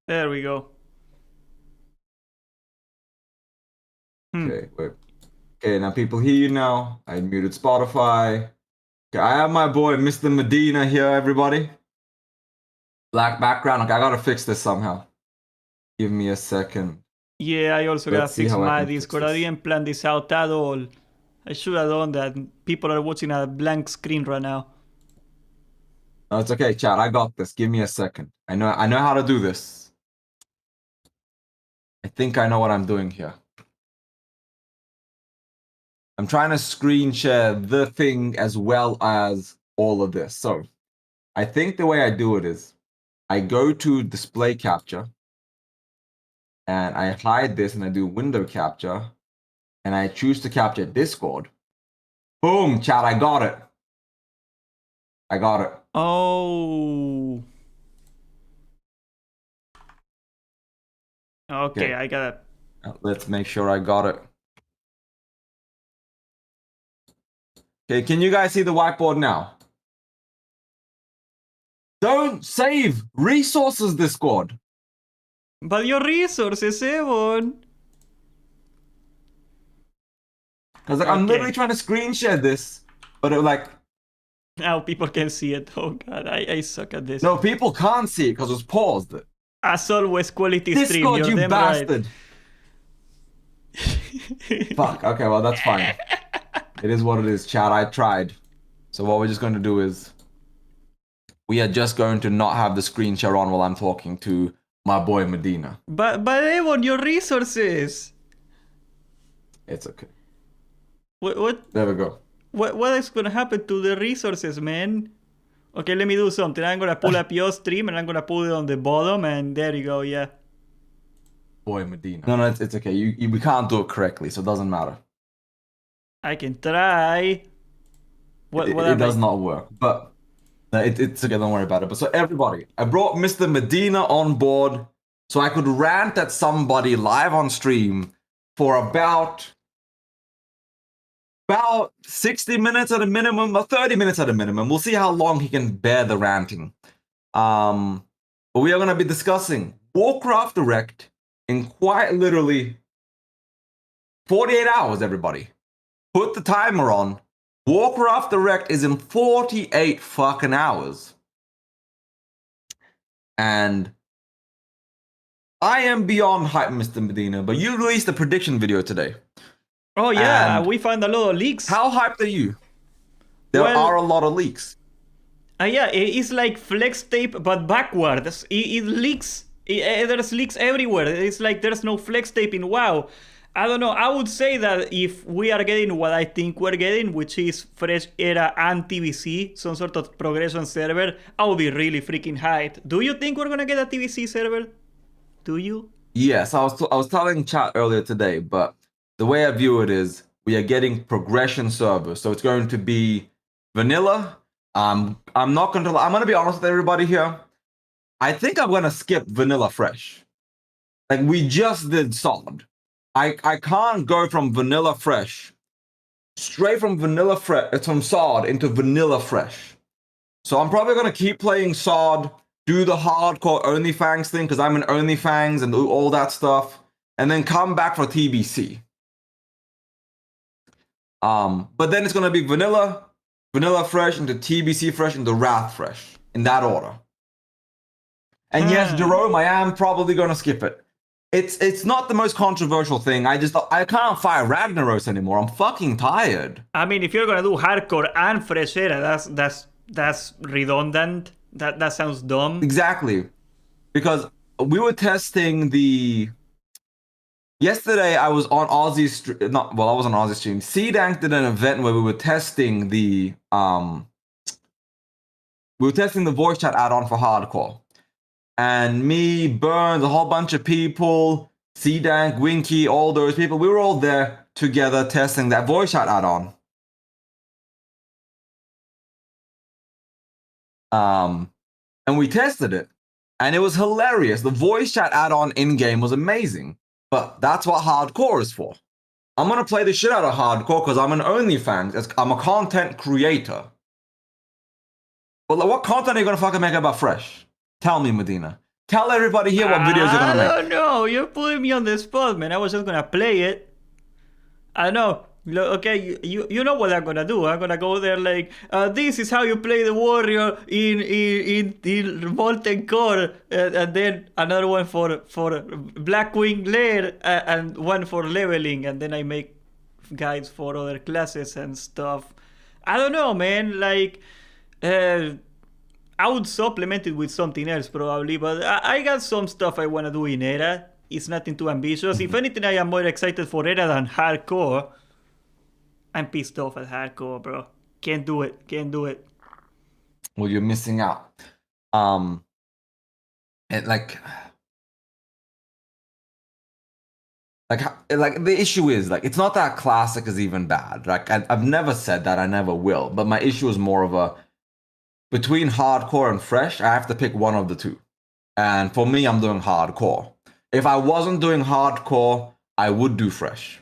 There we go. Okay, wait. Okay, now people hear you now. I muted Spotify. Okay, I have my boy Mr. Medina here, everybody. Black background. Okay, I gotta fix this somehow. Give me a second. Yeah, I also gotta Let's see fix how I my can fix Discord. I this. didn't plan this out at all. I should have done that. People are watching a blank screen right now. No, it's okay, chat. I got this. Give me a second. I know how to do this. I think I know what I'm doing here. I'm trying to screen share the thing as well as all of this. So I think the way I do it is I go to display capture and I hide this and I do window capture and I choose to capture Discord. Boom, chat, I got it. I got it. Oh. Okay, Okay, I got it. let's make sure I got it. Okay, can you guys see the whiteboard now? Don't save resources, Discord. But your resources, Evon. Because like, I'm literally Okay. trying to screen share this, but it like, Now people can see it. Oh god, I suck at this. no, people can't see it because it's paused. As always, quality stream. Discord, You're you damn right. bastard. Fuck, okay, well, that's fine. It is what it is, chat. I tried. So what we're just going to do is we are just going to not have the screen share on while I'm talking to my boy Medina. But Evon, your resources. It's okay. What There we go. what is gonna happen to the resources, man? Okay, let me do something. I'm gonna pull up your stream and I'm gonna put it on the bottom, and there you go. Yeah. Boy Medina. No, it's okay. We can't do it correctly, so it doesn't matter. I can try. What It am does I? not work, but it's okay. Don't worry about it. But so everybody, I brought Mr. Medina on board so I could rant at somebody live on stream for about 60 minutes at a minimum, or 30 minutes at a minimum. We'll see how long he can bear the ranting. But we are going to be discussing Warcraft Direct in quite literally 48 hours, everybody. Put the timer on. Warcraft Direct is in 48 fucking hours. And I am beyond hype, Mr. Medina, but you released a prediction video today. Oh yeah, And we found a lot of leaks. how hyped are you? There Well, are a lot of leaks. yeah, it's like flex tape but backwards. It leaks. There's leaks everywhere. It's like there's no flex tape in WoW. I don't know. I would say that if we are getting what I think we're getting, which is Fresh Era and TBC, some sort of progression server, I would be really freaking hyped. Do you think we're gonna get a TBC server? Do you? Yes, I was telling chat earlier today, but the way I view it is we are getting progression servers. So it's going to be vanilla. I'm not going to. I'm going to be honest with everybody here. I think I'm going to skip vanilla fresh. Like we just did solid. I can't go from vanilla fresh straight from vanilla fresh from sod into vanilla fresh. So I'm probably going to keep playing sod, do the hardcore OnlyFans thing because I'm an OnlyFans and do all that stuff, and then come back for TBC. But then it's gonna be vanilla fresh into TBC fresh into Wrath fresh in that order. And yes, Jerome, I am probably gonna skip it. It's not the most controversial thing. I can't fire Ragnaros anymore. I'm fucking tired. I mean, if you're gonna do hardcore and Fresh Era, that's redundant. That sounds dumb. Exactly. Because we were testing the yesterday I was on Aussie stream. I was on Aussie stream. C-Dank did an event where we were testing the voice chat add-on for hardcore. And me, Burns, a whole bunch of people, C-Dank, Winky, all those people, we were all there together testing that voice chat add-on. And we tested it. And it was hilarious. The voice chat add-on in-game was amazing. But that's what hardcore is for. I'm going to play the shit out of hardcore because I'm an OnlyFans. I'm a content creator. But like, what content are you going to fucking make about Fresh? Tell me, Medina. Tell everybody here what videos you're gonna I make. don't know. You're putting me on the spot, man. I was just gonna play it. I know. Okay, you know what I'm gonna do. I'm gonna go there like, this is how you play the warrior in Molten Core, and then another one for Blackwing Lair, and one for leveling, and then I make guides for other classes and stuff. I don't know, man. Like, I would supplement it with something else probably, but I got some stuff I wanna do in Era. It's nothing too ambitious. If anything, I am more excited for Era than Hardcore. I'm pissed off at Hardcore, bro. Can't do it. Can't do it. Well, you're missing out. And like the issue is like it's not that classic is even bad. Like I've never said that, I never will. But my issue is more of a between hardcore and fresh. I have to pick one of the two, and for me, I'm doing hardcore. If I wasn't doing hardcore, I would do fresh.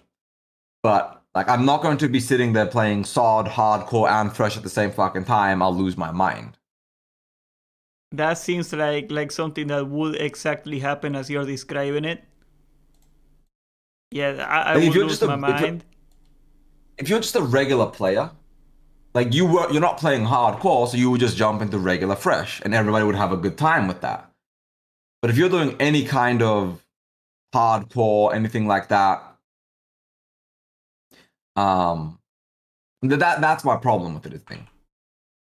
But like I'm not going to be sitting there playing SOD, hardcore, and fresh at the same fucking time. I'll lose my mind. That seems like something that would exactly happen as you're describing it. Yeah, I Like, would lose my mind. If you're just a regular player, like you're not playing hardcore, so you would just jump into regular fresh, and everybody would have a good time with that. But if you're doing any kind of hardcore, anything like that, that's my problem with it, thing.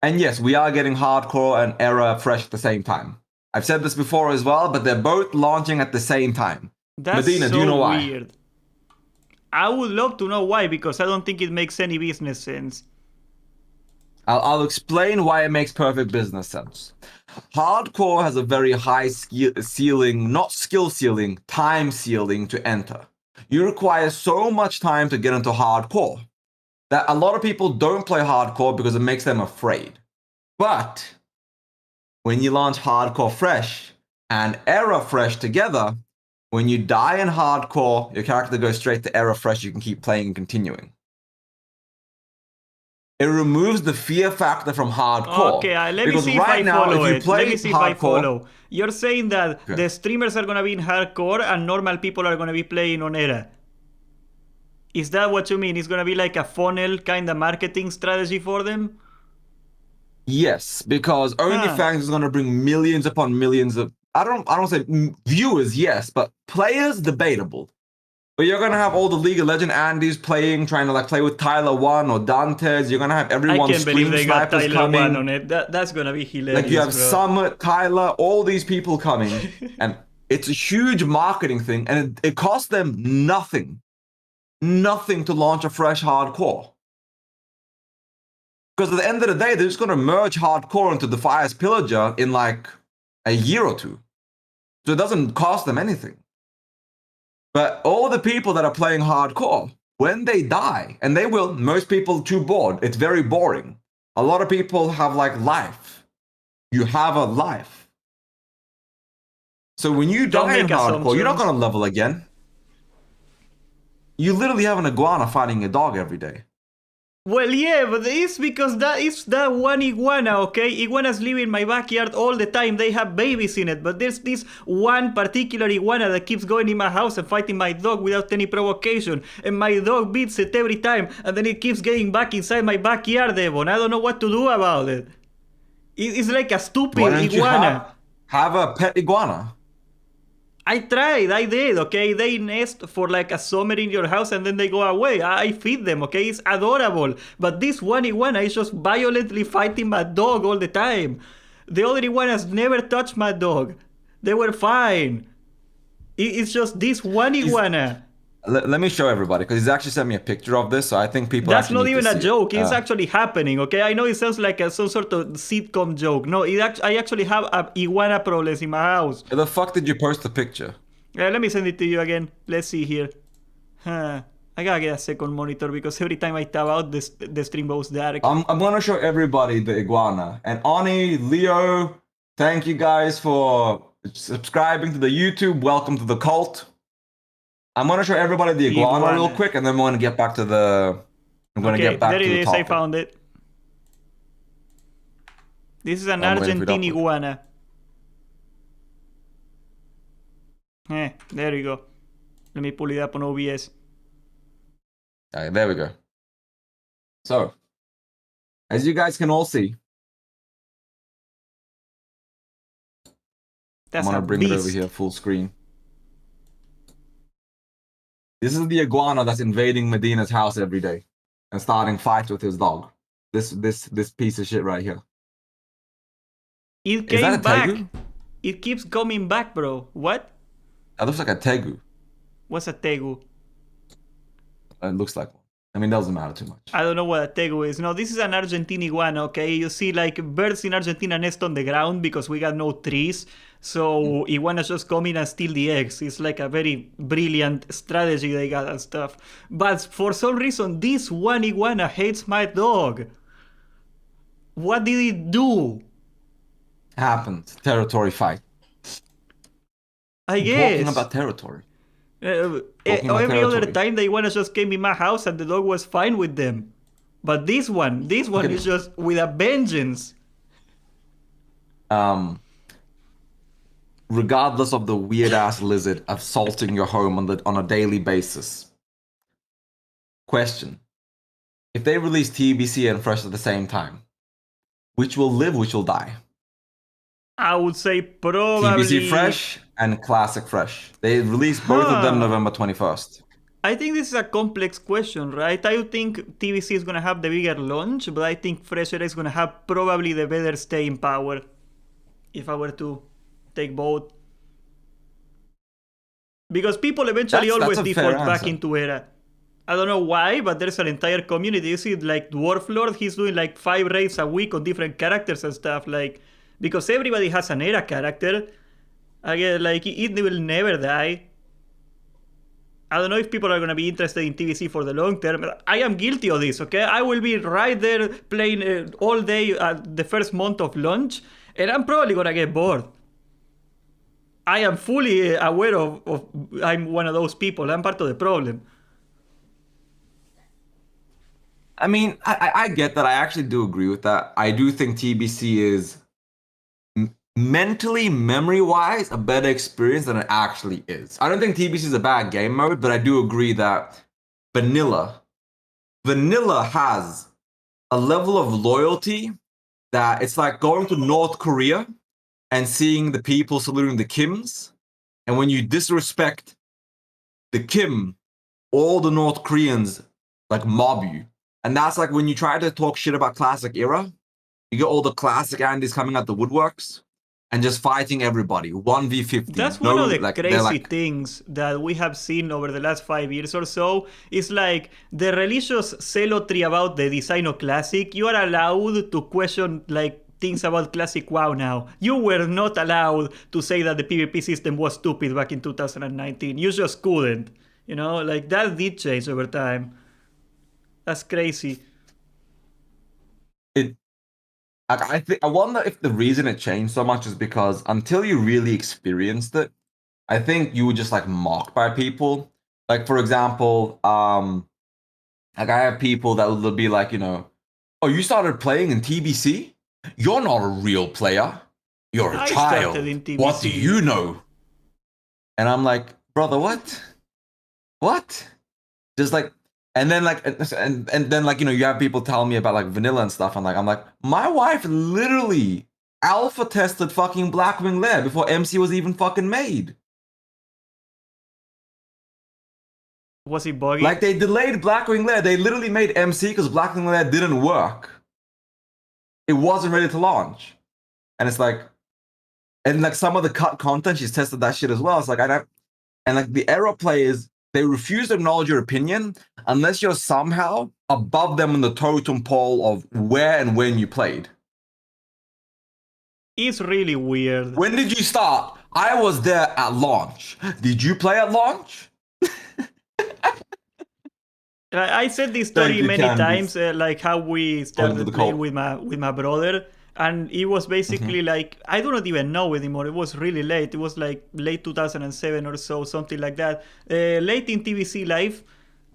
And yes, we are getting hardcore and era fresh at the same time. I've said this before as well, but they're both launching at the same time. That's Medina, so do you know why? weird. I would love to know why, because I don't think it makes any business sense. I'll explain why it makes perfect business sense. Hardcore has a very high ceiling, not skill ceiling, time ceiling to enter. You require so much time to get into hardcore that a lot of people don't play hardcore because it makes them afraid. But when you launch hardcore fresh and era fresh together, when you die in hardcore, your character goes straight to era fresh, you can keep playing and continuing. It removes the fear factor from hardcore. Okay, let me see if I follow it. Let me see if I follow. You're saying that okay, the streamers are gonna be in hardcore and normal people are gonna be playing on era. Is that what you mean? It's gonna be like a funnel kind of marketing strategy for them? Yes, because OnlyFans is gonna bring millions upon millions of I don't say viewers, yes, but players debatable. But you're gonna have all the League of Legends Andys playing, trying to like play with Tyler One or Dantes. You're gonna have everyone. I can't believe they got Tyler coming. One on it. That's gonna be hilarious. Like you have bro. Summit, Tyler, all these people coming, and it's a huge marketing thing, and it costs them nothing to launch a fresh hardcore. Because at the end of the day, they're just gonna merge hardcore into the Fire's Pillager in like a year or two, so it doesn't cost them anything. But all the people that are playing hardcore, when they die, and they will, most people too bored. It's very boring. A lot of people have like life. You have a life. So when you die in hardcore, you're not going to level again. You literally have an iguana fighting a dog every day. Well, yeah, but it's because that is that one iguana, okay? Iguanas live in my backyard all the time. They have babies in it. But there's this one particular iguana that keeps going in my house and fighting my dog without any provocation. And my dog beats it every time. And then it keeps getting back inside my backyard, Devon. I don't know what to do about it. It's like a stupid iguana. Have a pet iguana. I tried, I did, okay? They nest for like a summer in your house and then they go away. I feed them, okay? It's adorable. But this one iguana is just violently fighting my dog all the time. The other iguanas never touched my dog. They were fine. It's just this one iguana. Let me show everybody, because he's actually sent me a picture of this, so I think people That's not even a joke. It's it. actually happening, okay? I know it sounds like some sort of sitcom joke. No, I actually have iguana problems in my house. Where the fuck did you post the picture? Let me send it to you again. Let's see here. I gotta get a second monitor because every time I tab out, the stream goes dark. I'm gonna show everybody the iguana. And Ani, Leo, thank you guys for subscribing to the YouTube. Welcome to the cult. I'm gonna show everybody the iguana real quick, and then we're gonna get back to the. I'm gonna get back to the topic. There it is. I found it. This is an Argentine iguana. There you go. Let me pull it up on OBS. All right, there we go. So, as you guys can all see, That's I'm a gonna bring it over beast. here full screen. This is the iguana that's invading Medina's house every day and starting fights with his dog. This piece of shit right here. It Is that a came back. tegu? It keeps coming back, bro. What? That looks like a tegu. What's a tegu? It looks like one. I mean, it doesn't matter too much. I don't know what a tegu is. No, this is an Argentine iguana, okay? You see, like, birds in Argentina nest on the ground because we got no trees. So iguanas just come in and steal the eggs. It's like a very brilliant strategy they got and stuff. But for some reason, this one iguana hates my dog. What did it do? Happened. Territory fight. I Talking guess. about territory. Every about other territory. time, the iguana just came in my house and the dog was fine with them. But this one is just with a vengeance. Regardless of the weird ass lizard assaulting your home on a daily basis. Question: if they release TBC and Fresh at the same time, which will live, which will die? I would say probably TBC Fresh and Classic Fresh. They released both of them November 21st. I think this is a complex question, right? I think TBC is gonna have the bigger launch, but I think Fresh Air is gonna have probably the better staying power. If I were to take both. Because people eventually always default back into Era. I don't know why, but there's an entire community. You see, like Dwarf Lord, he's doing like 5 raids a week on different characters and stuff. Like, because everybody has an Era character. Again, like, it will never die. I don't know if people are going to be interested in TBC for the long term. I am guilty of this, okay? I will be right there playing all day at the first month of launch, and I'm probably going to get bored. I am fully aware of I'm one of those people. I'm part of the problem. I mean, I get that. I actually do agree with that. I do think TBC is mentally, memory-wise, a better experience than it actually is. I don't think TBC is a bad game mode, but I do agree that vanilla has a level of loyalty that it's like going to North Korea and seeing the people saluting the Kims, and when you disrespect the Kim, all the North Koreans like mob you. And that's like when you try to talk shit about Classic Era, you get all the classic Andys coming out the woodworks and just fighting everybody 1v50. That's one of the crazy things that we have seen over the last 5 years or so. Is like the religious zealotry about the design of Classic. You are allowed to question like things about Classic WoW now. You were not allowed to say that the PvP system was stupid back in 2019. You just couldn't. You know, like that did change over time. That's crazy. I wonder if the reason it changed so much is because until you really experienced it, I think you were just like mocked by people. Like for example, like I have people that will be like, you know, oh, you started playing in TBC? You're not a real player. You're a child. What do you know? And I'm like, brother, what? What? Just like, and then like, and then like, you know, you have people tell me about like vanilla and stuff. And like, I'm like, my wife literally alpha tested fucking Blackwing Lair before MC was even fucking made. Was it buggy? Like they delayed Blackwing Lair. They literally made MC because Blackwing Lair didn't work. It wasn't ready to launch. And it's like, and like some of the cut content, she's tested that shit as well. It's like, and like the Era players, they refuse to acknowledge your opinion unless you're somehow above them in the totem pole of where and when you played. It's really weird. When did you start? I was there at launch. Did you play at launch? I said this story many times, like how we started playing with my brother. And it was basically like, I do not even know anymore. It was really late. It was like late 2007 or so, something like that. Late in TBC life.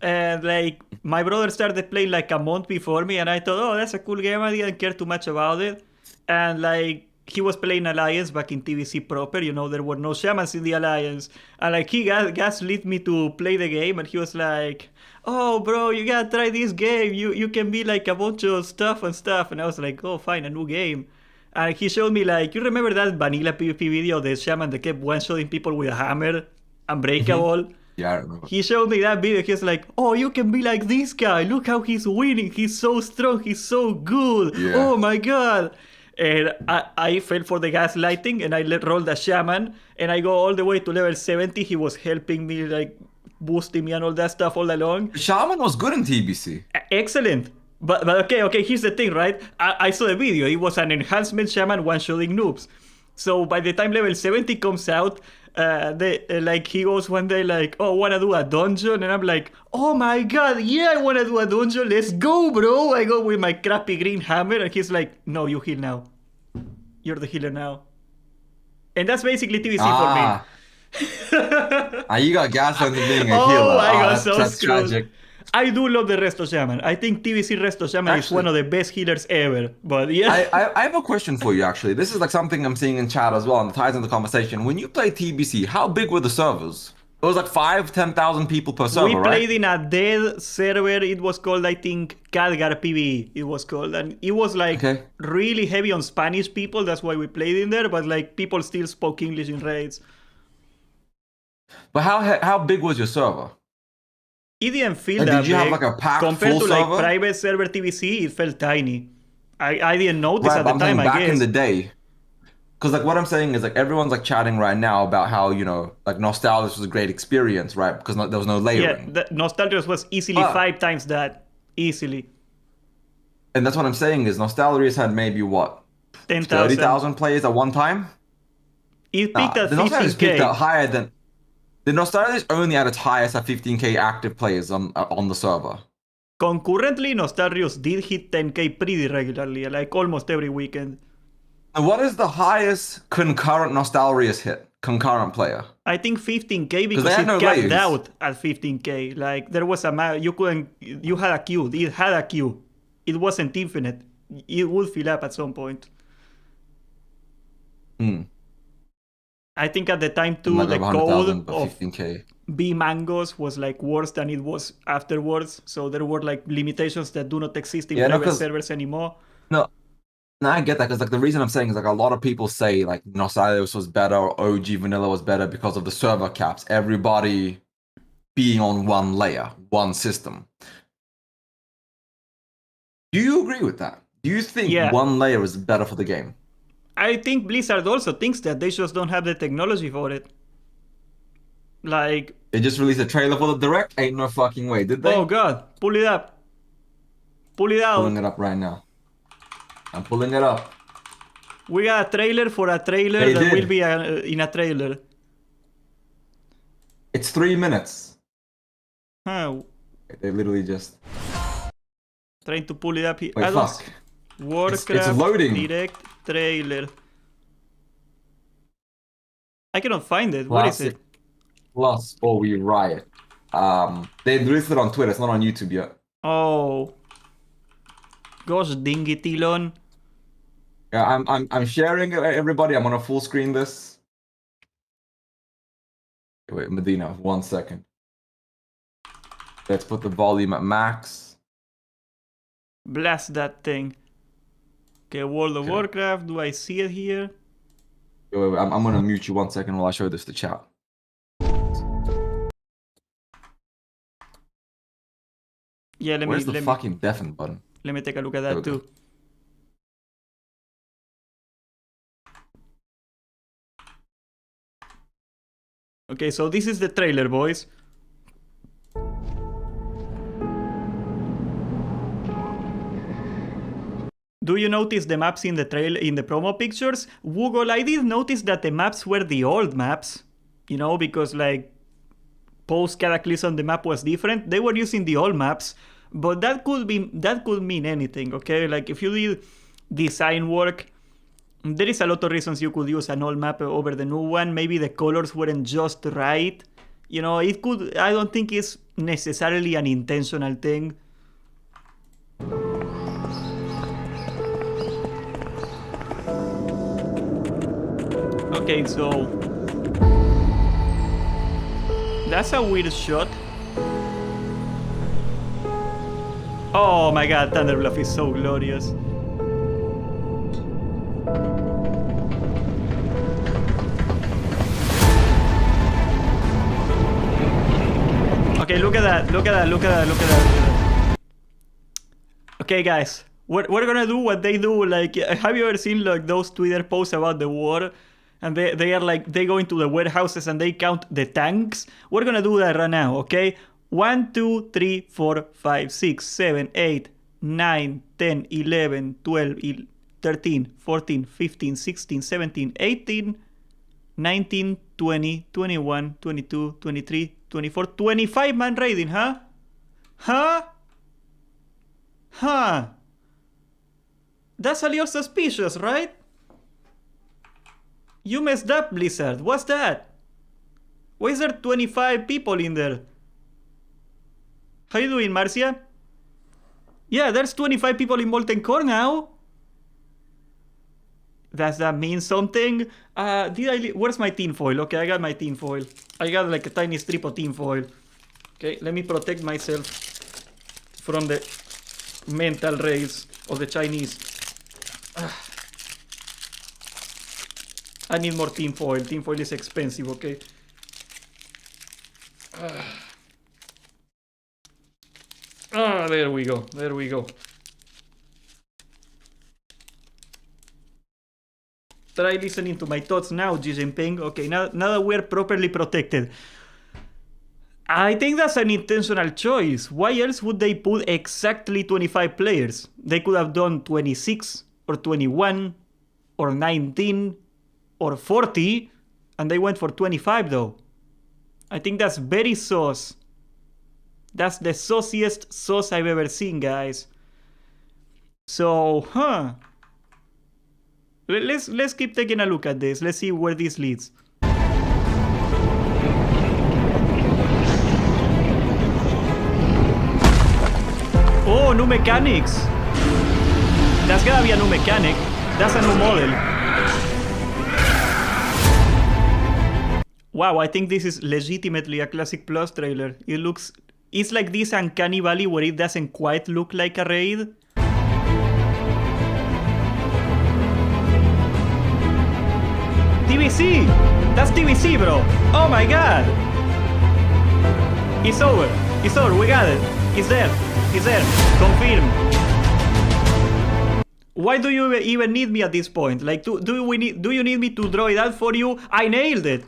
And like my brother started playing like a month before me. And I thought, oh, that's a cool game. I didn't care too much about it. And like he was playing Alliance back in TVC proper. You know, there were no shamans in the Alliance. And like he gaslit me to play the game, and he was like, "Oh, bro, you gotta try this game. You can be like a bunch of stuff and stuff." And I was like, "Oh, fine, a new game." And he showed me like, you remember that vanilla PvP video of the shaman that kept one-shotting people with a hammer, unbreakable? Yeah, I remember. He showed me that video. He was like, "Oh, you can be like this guy. Look how he's winning. He's so strong. He's so good. Yeah. Oh my god." And I fell for the gaslighting, and I rolled a shaman, and I go all the way to level 70. He was helping me, like boosting me and all that stuff all along. Shaman was good in TBC. Excellent. But okay, here's the thing, right? I saw the video. It was an enhancement shaman one-shotting noobs. So by the time level 70 comes out, like he goes one day like, "Oh, wanna do a dungeon?" And I'm like, "Oh my god, yeah, I wanna do a dungeon. Let's go, bro." I go with my crappy green hammer, and he's like, "No, you heal now. You're the healer now." And that's basically TVC for me. You got gas on being a Oh, healer. I got so that's screwed. tragic. I do love the Resto Shaman. I think TVC Resto Shaman is one of the best healers ever. But yeah. I have a question for you, actually. This is like something I'm seeing in chat as well, and it ties into the conversation. When you play TBC, how big were the servers? It was like 10,000 people per server, We played right? in a dead server. It was called, I think, Calgar PvE. It was called. And it was like really heavy on Spanish people. That's why we played in there. But like people still spoke English in raids. But how big was your server? It didn't feel Like, that did you big. have like a packed Compared full to like server? private server TVC, it felt tiny. I didn't notice Right, at but the I'm time, saying I back guess. in the day. Because like what I'm saying is like everyone's like chatting right now about how, you know, like Nostalgia was a great experience, right? Because there was no layering. Yeah, Nostalgia was easily 5 times that. Easily. And that's what I'm saying is Nostalgia's had maybe what? 10,000. 30,000 players at one time? It peaked at the Nostalgia's 15K. peaked out higher than... The Nostalgia's only at its highest at 15K active players on the server. Concurrently, Nostalrius did hit 10K pretty regularly, like almost every weekend. And what is the highest concurrent Nostalrius hit? Concurrent player? I think 15K because they had it no capped layers. out at 15K. Like there was you had a queue. It had a queue. It wasn't infinite. It would fill up at some point. I think at the time too, Like the 100,000, code but of 15K. B Mangos was like worse than it was afterwards. So there were like limitations that do not exist in private servers anymore. No, I get that because like the reason I'm saying is like a lot of people say like Nostalgius was better or OG Vanilla was better because of the server caps. Everybody being on one layer, one system. Do you agree with that? Do you think one layer is better for the game? I think Blizzard also thinks that they just don't have the technology for it. Like... They just released a trailer for the Direct? Ain't no fucking way, did they? Oh god, pull it up. Pull it out. Pulling it up right now. I'm pulling it up. We got a trailer for a trailer that will be in a trailer. It's 3 minutes. Huh. They literally just... Trying to pull it up here. Wait, fuck. Warcraft it's loading. Direct trailer. I cannot find it. What is it? Plus, or we riot. They released it on Twitter. It's not on YouTube yet. Oh. Gosh dang it, Elon. Yeah, I'm sharing it, everybody. I'm gonna full screen this. Wait, Medina, 1 second. Let's put the volume at max. Blast that thing. Okay, World of Warcraft. Do I see it here? Wait, I'm gonna mute you 1 second while I show this to chat. Yeah, Where's the fucking deafen button? Let me take a look at that too. Okay, so this is the trailer, boys. Do you notice the maps in the promo pictures? Woogle, I did notice that the maps were the old maps. You know, because like post Cataclysm the map was different. They were using the old maps, but that could mean anything, okay? Like if you did design work, there is a lot of reasons you could use an old map over the new one. Maybe the colors weren't just right. You know, it could, I don't think it's necessarily an intentional thing. Okay, so that's a weird shot. Oh my god, Thunderbluff is so glorious. Okay, look at that, look at that, look at that, look at that. Okay, guys, we're gonna do what they do. Like, have you ever seen like those Twitter posts about the war? And they are like, they go into the warehouses and they count the tanks. We're gonna do that right now, okay? 1, 2, 3, 4, 5, 6, 7, 8, 9, 10, 11, 12, 13, 14, 15, 16, 17, 18, 19, 20, 21, 22, 23, 24, 25 man raiding, huh? Huh? Huh? That's a little suspicious, right? You messed up, Blizzard. What's that? Why is there 25 people in there? How you doing, Marcia? Yeah, there's 25 people in Molten Core now. Does that mean something? Where's my tinfoil? Okay, I got my tinfoil. I got like a tiny strip of tinfoil. Okay, let me protect myself from the mental rails of the Chinese. I need more tinfoil. Tinfoil is expensive, okay? There we go. There we go. Try listening to my thoughts now, Xi Jinping. Okay, now that we're properly protected. I think that's an intentional choice. Why else would they put exactly 25 players? They could have done 26 or 21 or 19 or 40, and they went for 25 though. I think that's very sauce. That's the sauciest sauce I've ever seen, guys. So, let's keep taking a look at this. Let's see where this leads. Oh, new mechanics. That's gotta be a new mechanic. That's a new model. Wow, I think this is legitimately a Classic Plus trailer. It's like this uncanny valley where it doesn't quite look like a raid. TVC! That's TVC, bro! Oh my god! It's over. It's over. We got it. It's there. It's there. Confirm. Why do you even need me at this point? Like, do you need me to draw it out for you? I nailed it.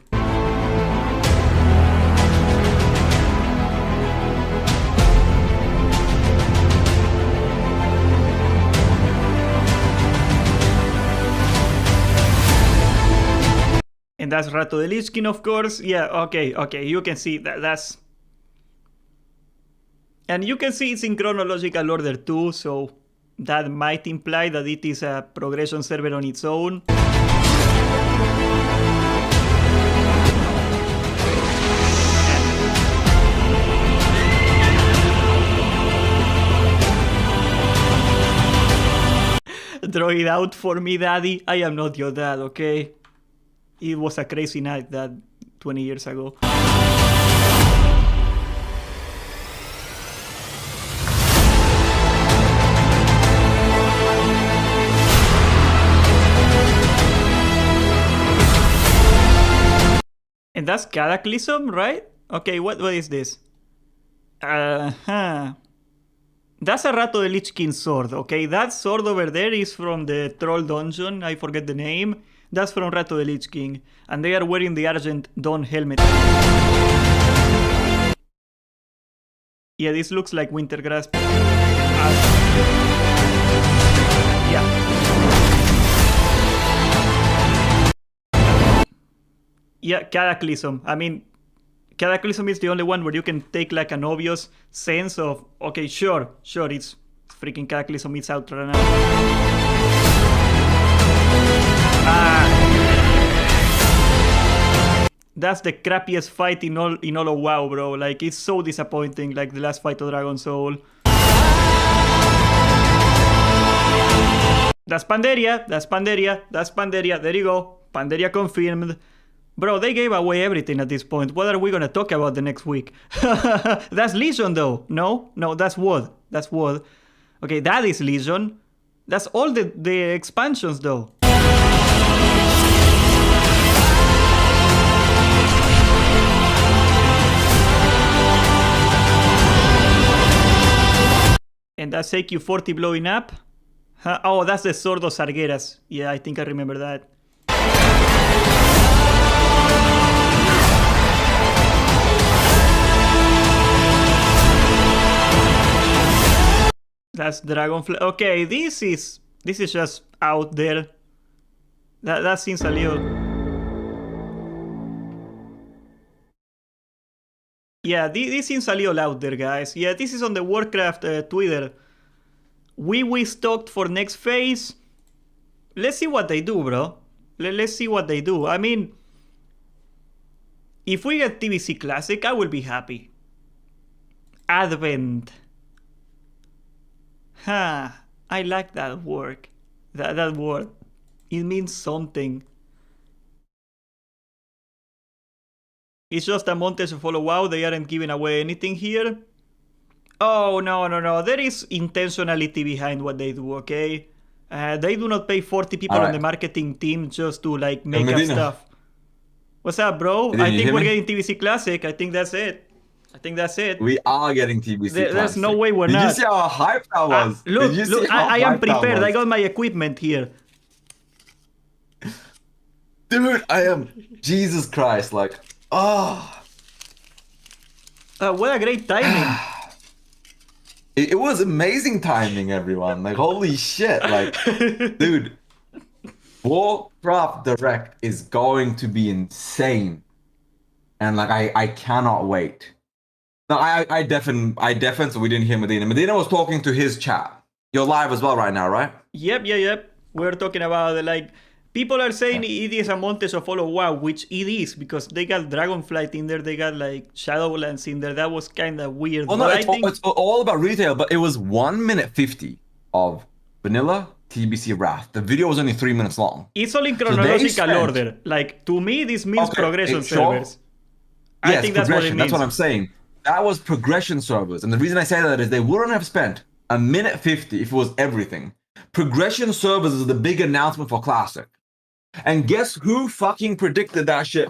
And that's Rato the Lich King, of course. Yeah, okay. You can see that's... And you can see it's in chronological order too, so that might imply that it is a progression server on its own. Draw it out for me, daddy. I am not your dad, okay? It was a crazy night that 20 years ago. And that's Cataclysm, right? Okay, what is this? That's a Rato the Lich King sword, okay? That sword over there is from the Troll Dungeon, I forget the name. That's from Rato the Lich King. And they are wearing the Argent Dawn helmet. Yeah, this looks like Wintergrass. Yeah. Yeah, Cataclysm. I mean, Cataclysm is the only one where you can take like an obvious sense of, okay, sure, it's freaking Cataclysm, it's out right now. That's the crappiest fight in all of WoW, bro. Like, it's so disappointing, like the last fight of Dragon Soul. That's Pandaria, there you go. Pandaria confirmed. Bro, they gave away everything at this point. What are we gonna talk about the next week? That's Legion though. No, that's WoD. That's WoD. Okay, that is Legion. That's all the expansions though. And that's AQ40 blowing up. Huh? Oh, that's the Sordos Sargeras. Yeah, I think I remember that. That's Dragonfly. Okay, this is just out there. That seems a little. Yeah, this seems a little out there, guys. Yeah, this is on the Warcraft Twitter. We stocked for next phase. Let's see what they do, bro. Let's see what they do. I mean, if we get TBC Classic, I will be happy. Advent. Huh. I like that word. That word. It means something. It's just a montage of follow wow. They aren't giving away anything here. Oh, no. There is intentionality behind what they do, okay? They do not pay 40 people on the marketing team just to like make up stuff. What's up, bro? I think we're getting TBC Classic. I think that's it. We are getting TBC Classic. There's no way we're not. Did you see how hyped I was? Look, I am prepared. I got my equipment here. Dude, I am. Jesus Christ, like, oh. What a great timing. It was amazing timing, everyone. Like, holy shit. Like, dude, Warcraft Direct is going to be insane. And, like, I cannot wait. No, I definitely, so we didn't hear Medina. Medina was talking to his chat. You're live as well right now, right? Yep. We're talking about, like, people are saying it is a montage of follow wow, which it is, because they got Dragonflight in there, they got, like, Shadowlands in there. That was kind of weird. Oh, no, it's all about retail, but it was 1 minute 50 of vanilla TBC Wrath. The video was only 3 minutes long. It's all in chronological order. Like, to me, this means progression servers. I think that's what it means. That's what I'm saying. That was progression servers. And the reason I say that is they wouldn't have spent 1 minute 50 if it was everything. Progression servers is the big announcement for Classic. And guess who fucking predicted that shit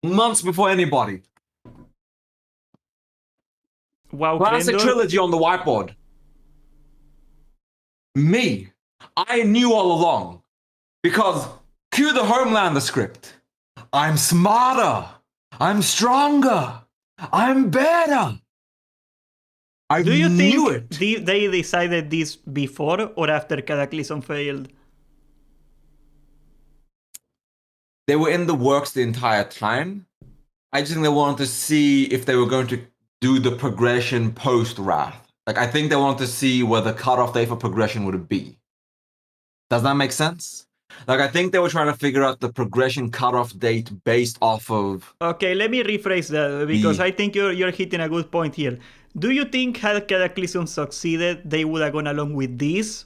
months before anybody? Wow, Classic Klendor? Trilogy on the whiteboard. Me. I knew all along. Because cue the Homelander script. I'm smarter. I'm stronger. I'm better. Do you think they decided this before or after Cataclysm failed? They were in the works the entire time. I just think they wanted to see if they were going to do the progression post-Wrath. Like, I think they wanted to see where the cutoff date for progression would be. Does that make sense? Like, I think they were trying to figure out the progression cutoff date based off of... Okay, let me rephrase that, because I think you're hitting a good point here. Do you think had Cataclysm succeeded, they would have gone along with this?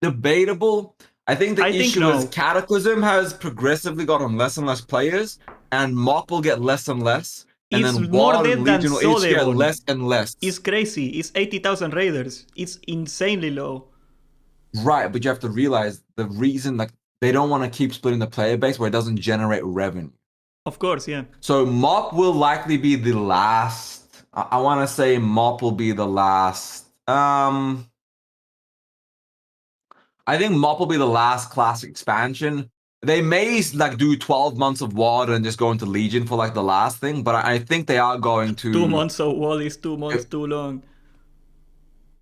Debatable. I think the issue is Cataclysm has progressively gotten less and less players, and Mop will get less and less. And it's then more WoD dead and than Legion will each get Sodevon. less and less. It's crazy. It's 80,000 raiders. It's insanely low. Right, but you have to realize the reason, like, they don't want to keep splitting the player base where it doesn't generate revenue. Of course, yeah. So Mop will likely be the last. I want to say Mop will be the last. I think Mop will be the last Classic expansion. They may like do 12 months of WoD and just go into Legion for like the last thing, but I think they are going to 2 months of WoD is 2 months too long.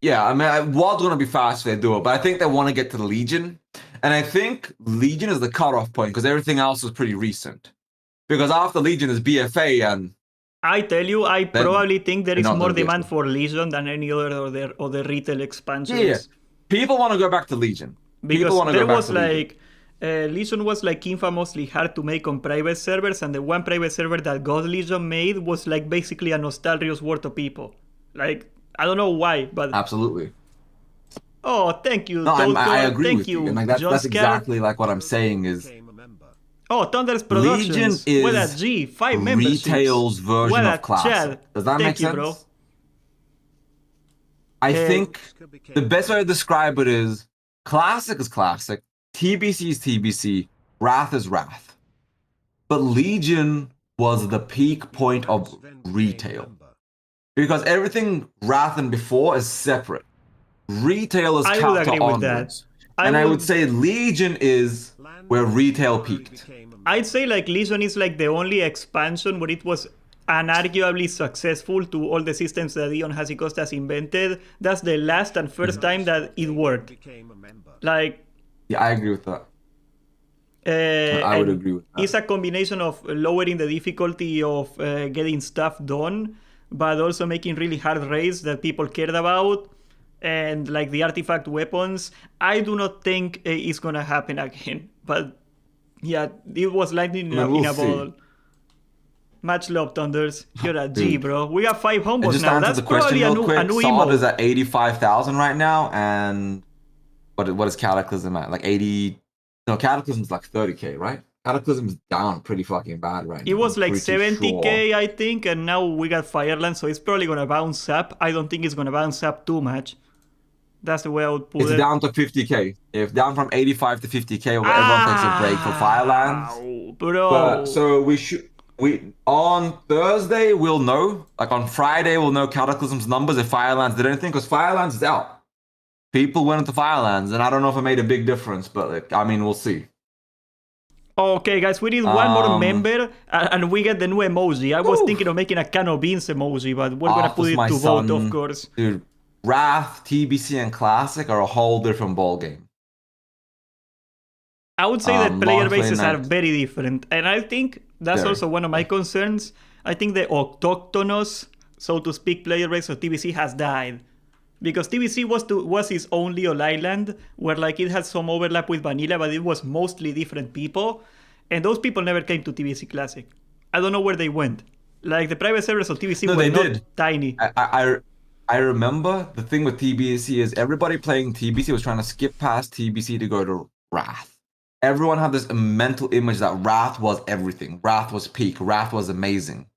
Yeah, I mean, WoD's going to be fast if they do it, but I think they want to get to the Legion. And I think Legion is the cutoff point because everything else is pretty recent. Because after Legion is BFA and... I tell you, I probably think there is more demand for Legion than any other retail expansions. Yeah, people want to go back to Legion. Because there was like... Legion was like infamously hard to make on private servers, and the one private server that God Legion made was like basically a nostalgia's worth of people. Like, I don't know why, but... Absolutely. Oh, thank you, No, I Toadcore. agree Thank with you, and you, like John that's Scar. exactly like what I'm saying is Oh, Thunders Legion Productions. What a is G. 5 memberships. retail's What version of a Classic. Chad. Does that make Thank you, bro. sense? I Uh, think the best way to describe it is Classic is Classic, TBC is TBC, Wrath is Wrath. But Legion was the peak point of retail. Because everything Wrath and before is separate. Retail is I would chapter agree with that. onwards. And I would say Legion is where retail peaked. I'd say like Legion is like the only expansion where it was unarguably successful to all the systems that Ion Hazzikostas has invented. That's the last and first time that it worked. Like, Yeah, I agree with that. I would agree with that. It's a combination of lowering the difficulty of getting stuff done, but also making really hard raids that people cared about, and like the artifact weapons. I do not think it's gonna happen again, but yeah, it was lightning in a bottle. Much love, Thunders. You're a G, bro. We got 5 homos just now. answer That's the question probably a real quick. new Sod emote. is at 85,000 right now, and what is Cataclysm at? Like 80? No, Cataclysm's like 30k, right? Cataclysm's down pretty fucking bad right now. It was like pretty 70k, sure. I think, and now we got Fireland, so it's probably gonna bounce up. I don't think it's gonna bounce up too much. That's the way I would put it. It's down to 50k. If down from 85 to 50k, where everyone takes a break for Firelands. Bro. But so we on Thursday we'll know. Like on Friday we'll know Cataclysm's numbers if Firelands did anything, because Firelands is out. People went into Firelands, and I don't know if it made a big difference, but like, I mean, we'll see. Okay, guys, we need one more member, and we get the new emoji. I was thinking of making a can of beans emoji, but we're gonna put it to vote, of course. Dude, Wrath, TBC, and Classic are a whole different ballgame. I would say that player bases are very different, and I think that's also one of my concerns. I think the autochthonous, so to speak, player base of TBC has died. Because TBC was its own little island, where like it had some overlap with Vanilla, but it was mostly different people, and those people never came to TBC Classic. I don't know where they went. Like the private servers of TBC were not tiny. I remember the thing with TBC is everybody playing TBC was trying to skip past TBC to go to Wrath. Everyone had this mental image that Wrath was everything. Wrath was peak. Wrath was amazing.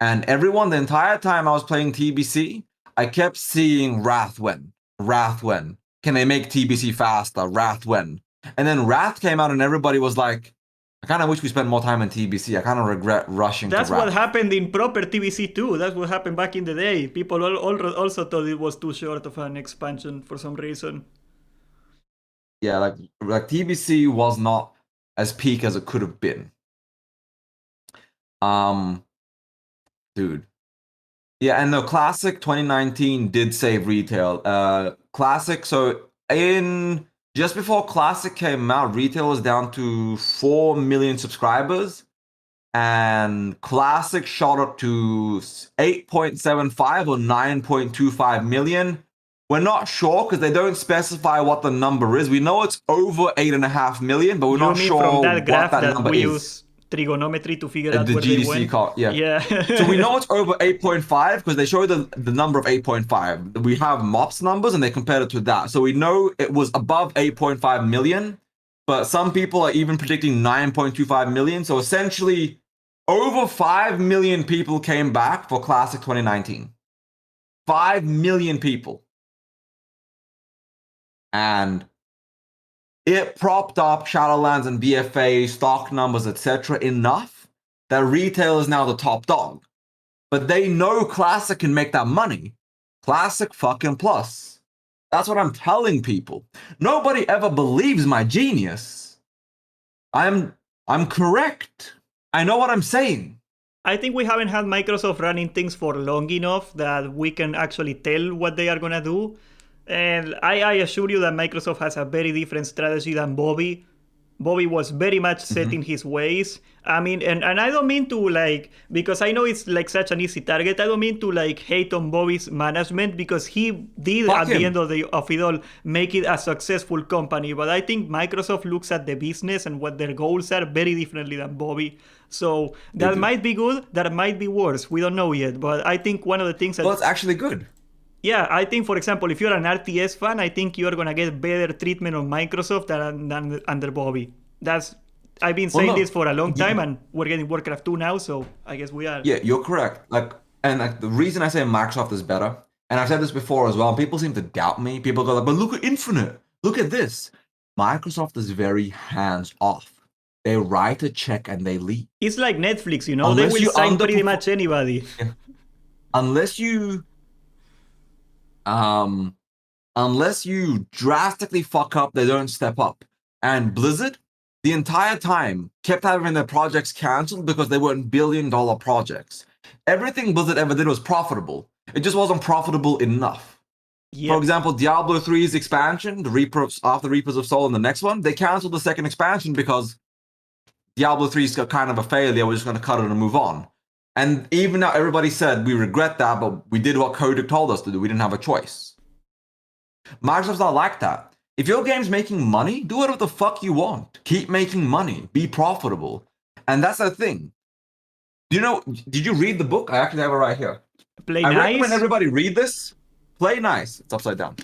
And everyone, the entire time I was playing TBC, I kept seeing Wrath when. Wrath when. Can they make TBC faster? Wrath when. And then Wrath came out and everybody was like, I kind of wish we spent more time in TBC. I kind of regret rushing to Wrath. That's what happened in proper TBC too. That's what happened back in the day. People also thought it was too short of an expansion for some reason. Yeah, like TBC was not as peak as it could have been. Dude. Yeah, and the Classic 2019 did save retail. Classic, so just before Classic came out, retail was down to 4 million subscribers, and Classic shot up to 8.75 or 9.25 million. We're not sure because they don't specify what the number is. We know it's over 8.5 million, but we're not sure from that graph what that that number we is. Use trigonometry to figure out the where GDC they went. card, yeah. So we know it's over 8.5 because they show the number of 8.5. We have MOPS numbers and they compared it to that. So we know it was above 8.5 million, but some people are even predicting 9.25 million. So essentially, over 5 million people came back for Classic 2019. 5 million people. And it propped up Shadowlands and BFA stock numbers, etc. enough that retail is now the top dog. But they know Classic can make that money. Classic fucking plus. That's what I'm telling people. Nobody ever believes my genius. I'm correct. I know what I'm saying. I think we haven't had Microsoft running things for long enough that we can actually tell what they are gonna do. And I assure you that Microsoft has a very different strategy than Bobby. Bobby was very much set in his ways. I mean, and I don't mean to like, because I know it's like such an easy target, I don't mean to like hate on Bobby's management because he did at the end of it all make it a successful company. But I think Microsoft looks at the business and what their goals are very differently than Bobby. So that might be good, that might be worse. We don't know yet. But I think one of the things that... Well, it's actually good. Yeah, I think, for example, if you're an RTS fan, I think you're gonna get better treatment on Microsoft than under Bobby. I've been Well, saying this no. for a long time, and we're getting Warcraft 2 now, so I guess we are. Yeah, you're correct. And the reason I say Microsoft is better, and I've said this before as well, and people seem to doubt me. People go like, but look at Infinite. Look at this. Microsoft is very hands off. They write a check and they leave. It's like Netflix, they Unless will you sign pretty much anybody. Yeah. Unless you unless you drastically fuck up, they don't step up. And Blizzard, the entire time, kept having their projects canceled because they weren't billion-dollar projects. Everything Blizzard ever did was profitable. It just wasn't profitable enough. Yep. For example, Diablo 3's expansion, the Reapers after Reapers of Soul and the next one, they canceled the second expansion because Diablo 3's got kind of a failure. We're just going to cut it and move on. And even now, everybody said, we regret that, but we did what Kotick told us to do. We didn't have a choice. Microsoft's not like that. If your game's making money, do whatever the fuck you want. Keep making money. Be profitable. And that's the thing. Did you read the book? I actually have it right here. I recommend everybody read this. Play Nice. It's upside down.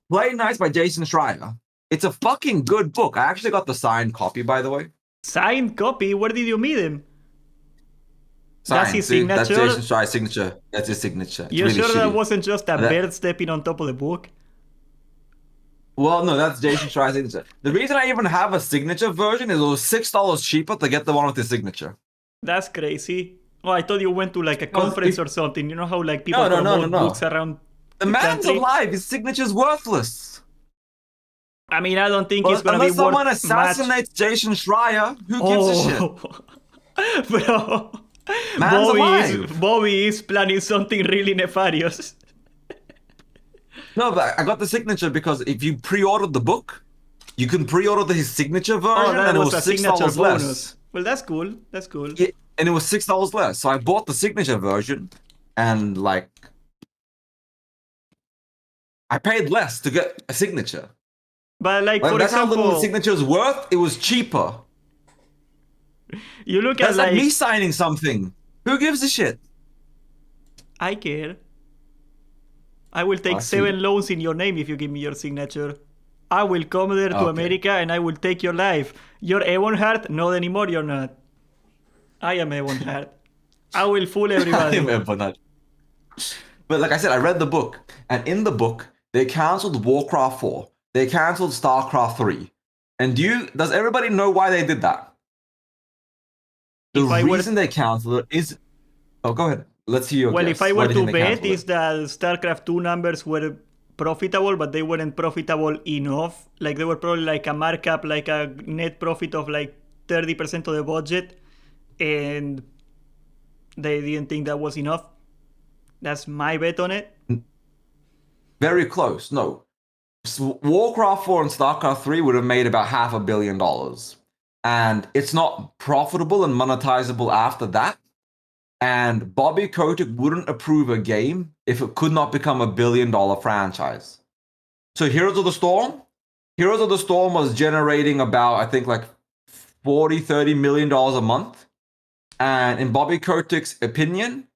Play Nice by Jason Schreier. It's a fucking good book. I actually got the signed copy, by the way. Signed copy? Where did you meet him? Signed. That's his signature? That's Jason Schreier's signature. That's his signature. You really sure that wasn't just a bird stepping on top of the book? Well, no, that's Jason Schreier's signature. The reason I even have a signature version is it was $6 cheaper to get the one with his signature. That's crazy. Oh, I thought you went to like a conference or something. You know how like people promote books around the man's alive. His signature's worthless. I mean, I don't think it's gonna be worth unless someone assassinates Jason Schreier, who gives a shit? Bro, Bobby is planning something really nefarious. No, but I got the signature because if you pre-ordered the book, you can pre-order his signature version, and it was $6 less. Well, that's cool. That's cool. Yeah, and it was $6 less. So I bought the signature version, and like, I paid less to get a signature. But like, for that's example, how little the signature is worth. It was cheaper. You look at like me signing something. Who gives a shit? I care. I will take 7 loans in your name if you give me your signature. I will come there to America and I will take your life. You're Ebonheart? Not anymore, you're not. I am Ebonheart. I will fool everybody. I am Ebonheart. But like I said, I read the book. And in the book, they cancelled Warcraft 4. They cancelled StarCraft 3. And does everybody know why they did that? The reason they cancelled it is... Oh, go ahead. Let's hear your guess. If I were to bet, is that StarCraft 2 numbers were profitable, but they weren't profitable enough. Like, they were probably like a markup, like a net profit of like 30% of the budget. And they didn't think that was enough. That's my bet on it. Very close. No. Warcraft 4 and StarCraft 3 would have made about $500 million. And it's not profitable and monetizable after that. And Bobby Kotick wouldn't approve a game if it could not become $1 billion franchise. So Heroes of the Storm was generating about, I think, like $40-30 million a month. And in Bobby Kotick's opinion,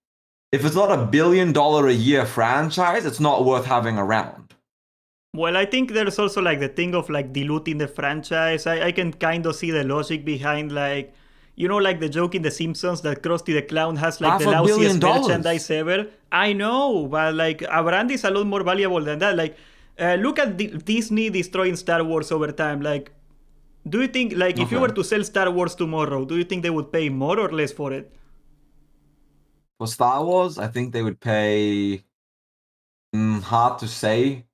if it's not $1 billion a year franchise, it's not worth having around. Well, I think there's also like the thing of like diluting the franchise. I can kind of see the logic behind like, like the joke in The Simpsons that Krusty the Clown has like the lousiest merchandise ever. I know, but like a brand is a lot more valuable than that. Like, look at Disney destroying Star Wars over time. Like, do you think like if you were to sell Star Wars tomorrow, do you think they would pay more or less for it? For Star Wars, I think they would pay, hard to say,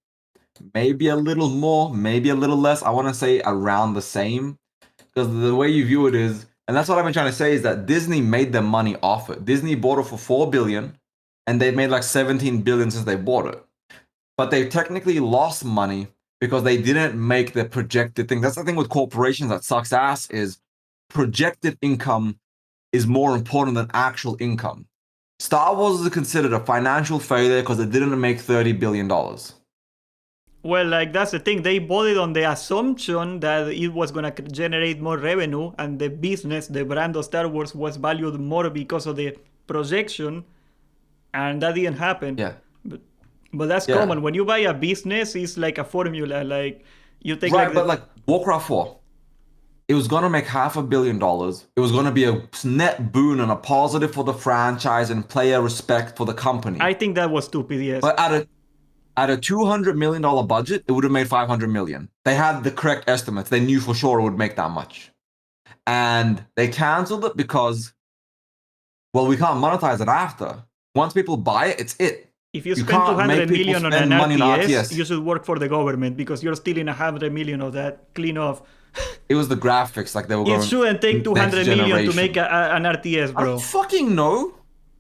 maybe a little more, maybe a little less. I want to say around the same, because the way you view it is, and that's what I've been trying to say, is that Disney made their money off it. Disney bought it for $4 billion, and they've made like $17 billion since they bought it. But they technically lost money because they didn't make the projected thing. That's the thing with corporations that sucks ass, is projected income is more important than actual income. Star Wars is considered a financial failure because it didn't make $30 billion. Well, like, that's the thing. They bought it on the assumption that it was going to generate more revenue, and the business, the brand of Star Wars, was valued more because of the projection, and that didn't happen. Yeah. But But that's Yeah. common. When you buy a business, it's like a formula. Like you take Right, like but like Warcraft 4, it was gonna make $500 million. It was gonna be a net boon and a positive for the franchise and player respect for the company. I think that was stupid. Yes. But at a $200 million budget, it would have made 500 million. They had the correct estimates. They knew for sure it would make that much. And they canceled it because, well, we can't monetize it after. Once people buy it, it's it. If you You spend can't 200 make people million on spend an money on RTS, RTS. you should work for the government because you're stealing 100 million of that. Clean off. It was the graphics, like they were It going shouldn't take 200 next million to generation. make an RTS, I bro. don't fucking know.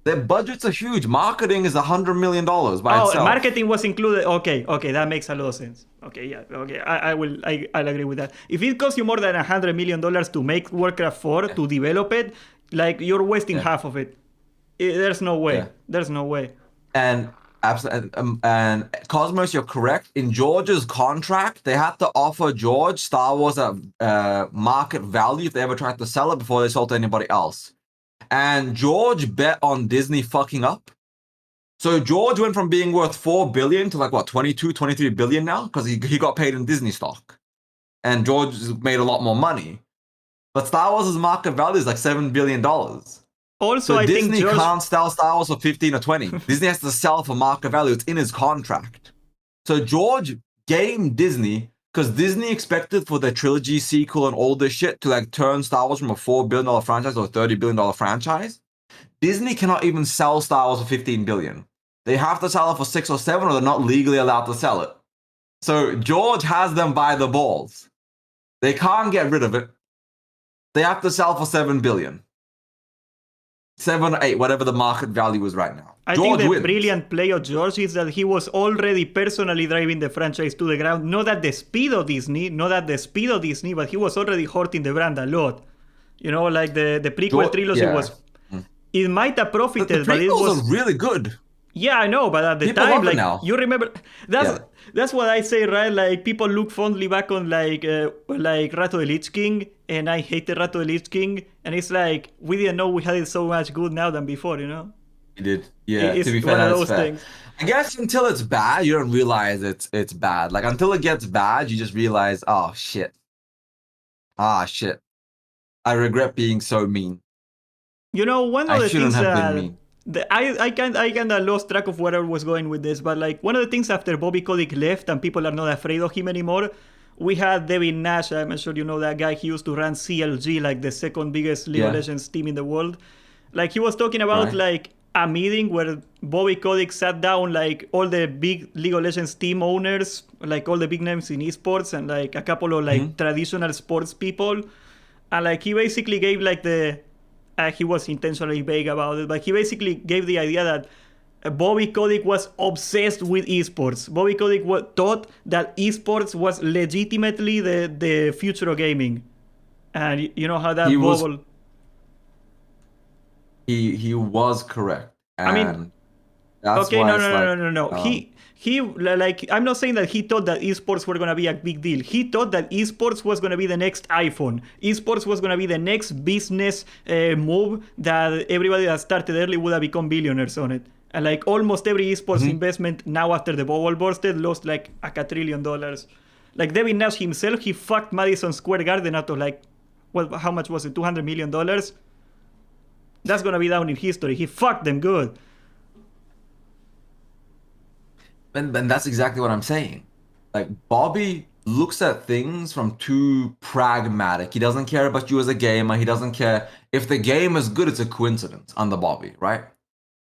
Their budgets are huge. Marketing is $100 million by itself. Marketing was included. Okay, that makes a lot of sense. Okay, yeah, okay, I'll agree with that. If it costs you more than $100 million to make Warcraft 4 to develop it, like you're wasting half of it. There's no way. Yeah. There's no way. And and Cosmos, you're correct. In George's contract, they had to offer George Star Wars at market value if they ever tried to sell it before they sold to anybody else. And George bet on Disney fucking up. So George went from being worth 4 billion to like what, 22, 23 billion now? Because he got paid in Disney stock. And George made a lot more money. But Star Wars' market value is like $7 billion. Also, So I think Disney George... can't sell Star Wars for 15 or 20. Disney has to sell for market value. It's in his contract. So George gamed Disney because Disney expected for the trilogy sequel and all this shit to like turn Star Wars from a $4 billion franchise or a $30 billion franchise. Disney cannot even sell Star Wars for 15 billion. They have to sell it for 6 or 7 or they're not legally allowed to sell it. So George has them by the balls. They can't get rid of it. They have to sell for 7 billion. 7 or 8, whatever the market value is right now. I George think the wins. brilliant play of George is that he was already personally driving the franchise to the ground. Not at the speed of Disney, but he was already hurting the brand a lot. You know, like the prequel trilogy was... It might have profited, but it was... are really good. Yeah, I know, but at the People time, love it like, now. you remember... That's what I say, right? Like, people look fondly back on, like Rato the Lich King, and I hated Rato the Lich King, and it's like, we didn't know we had it so much good now than before, you know? You did. Yeah, It's to be fair, one of that's those fair. things. I guess until it's bad, you don't realize it's bad. Like, until it gets bad, you just realize, oh, shit. Ah, shit. I regret being so mean. You know, one of the things that I kind of lost track of where I was going with this, but like one of the things after Bobby Kotick left and people are not afraid of him anymore, we had Devin Nash. I'm sure you know that guy. He used to run CLG, like the second biggest League of Legends team in the world. Like he was talking about like a meeting where Bobby Kotick sat down like all the big League of Legends team owners, like all the big names in esports and like a couple of like traditional sports people, and like he basically gave like the he was intentionally vague about it, but he basically gave the idea that Bobby Kotick was obsessed with esports. Bobby Kotick thought that esports was legitimately the future of gaming. And you know how that bubble... He was correct. And I mean, that's okay, why no. He like, I'm not saying that he thought that esports were going to be a big deal. He thought that esports was going to be the next iPhone. Esports was going to be the next business move that everybody that started early would have become billionaires on it. And like almost every esports investment now after the bubble bursted lost like $1 trillion. Like Devin Nash himself, he fucked Madison Square Garden out of like, how much was it? $200 million? That's going to be down in history. He fucked them good. And that's exactly what I'm saying. Like, Bobby looks at things from too pragmatic. He doesn't care about you as a gamer. He doesn't care. If the game is good, it's a coincidence under Bobby, right?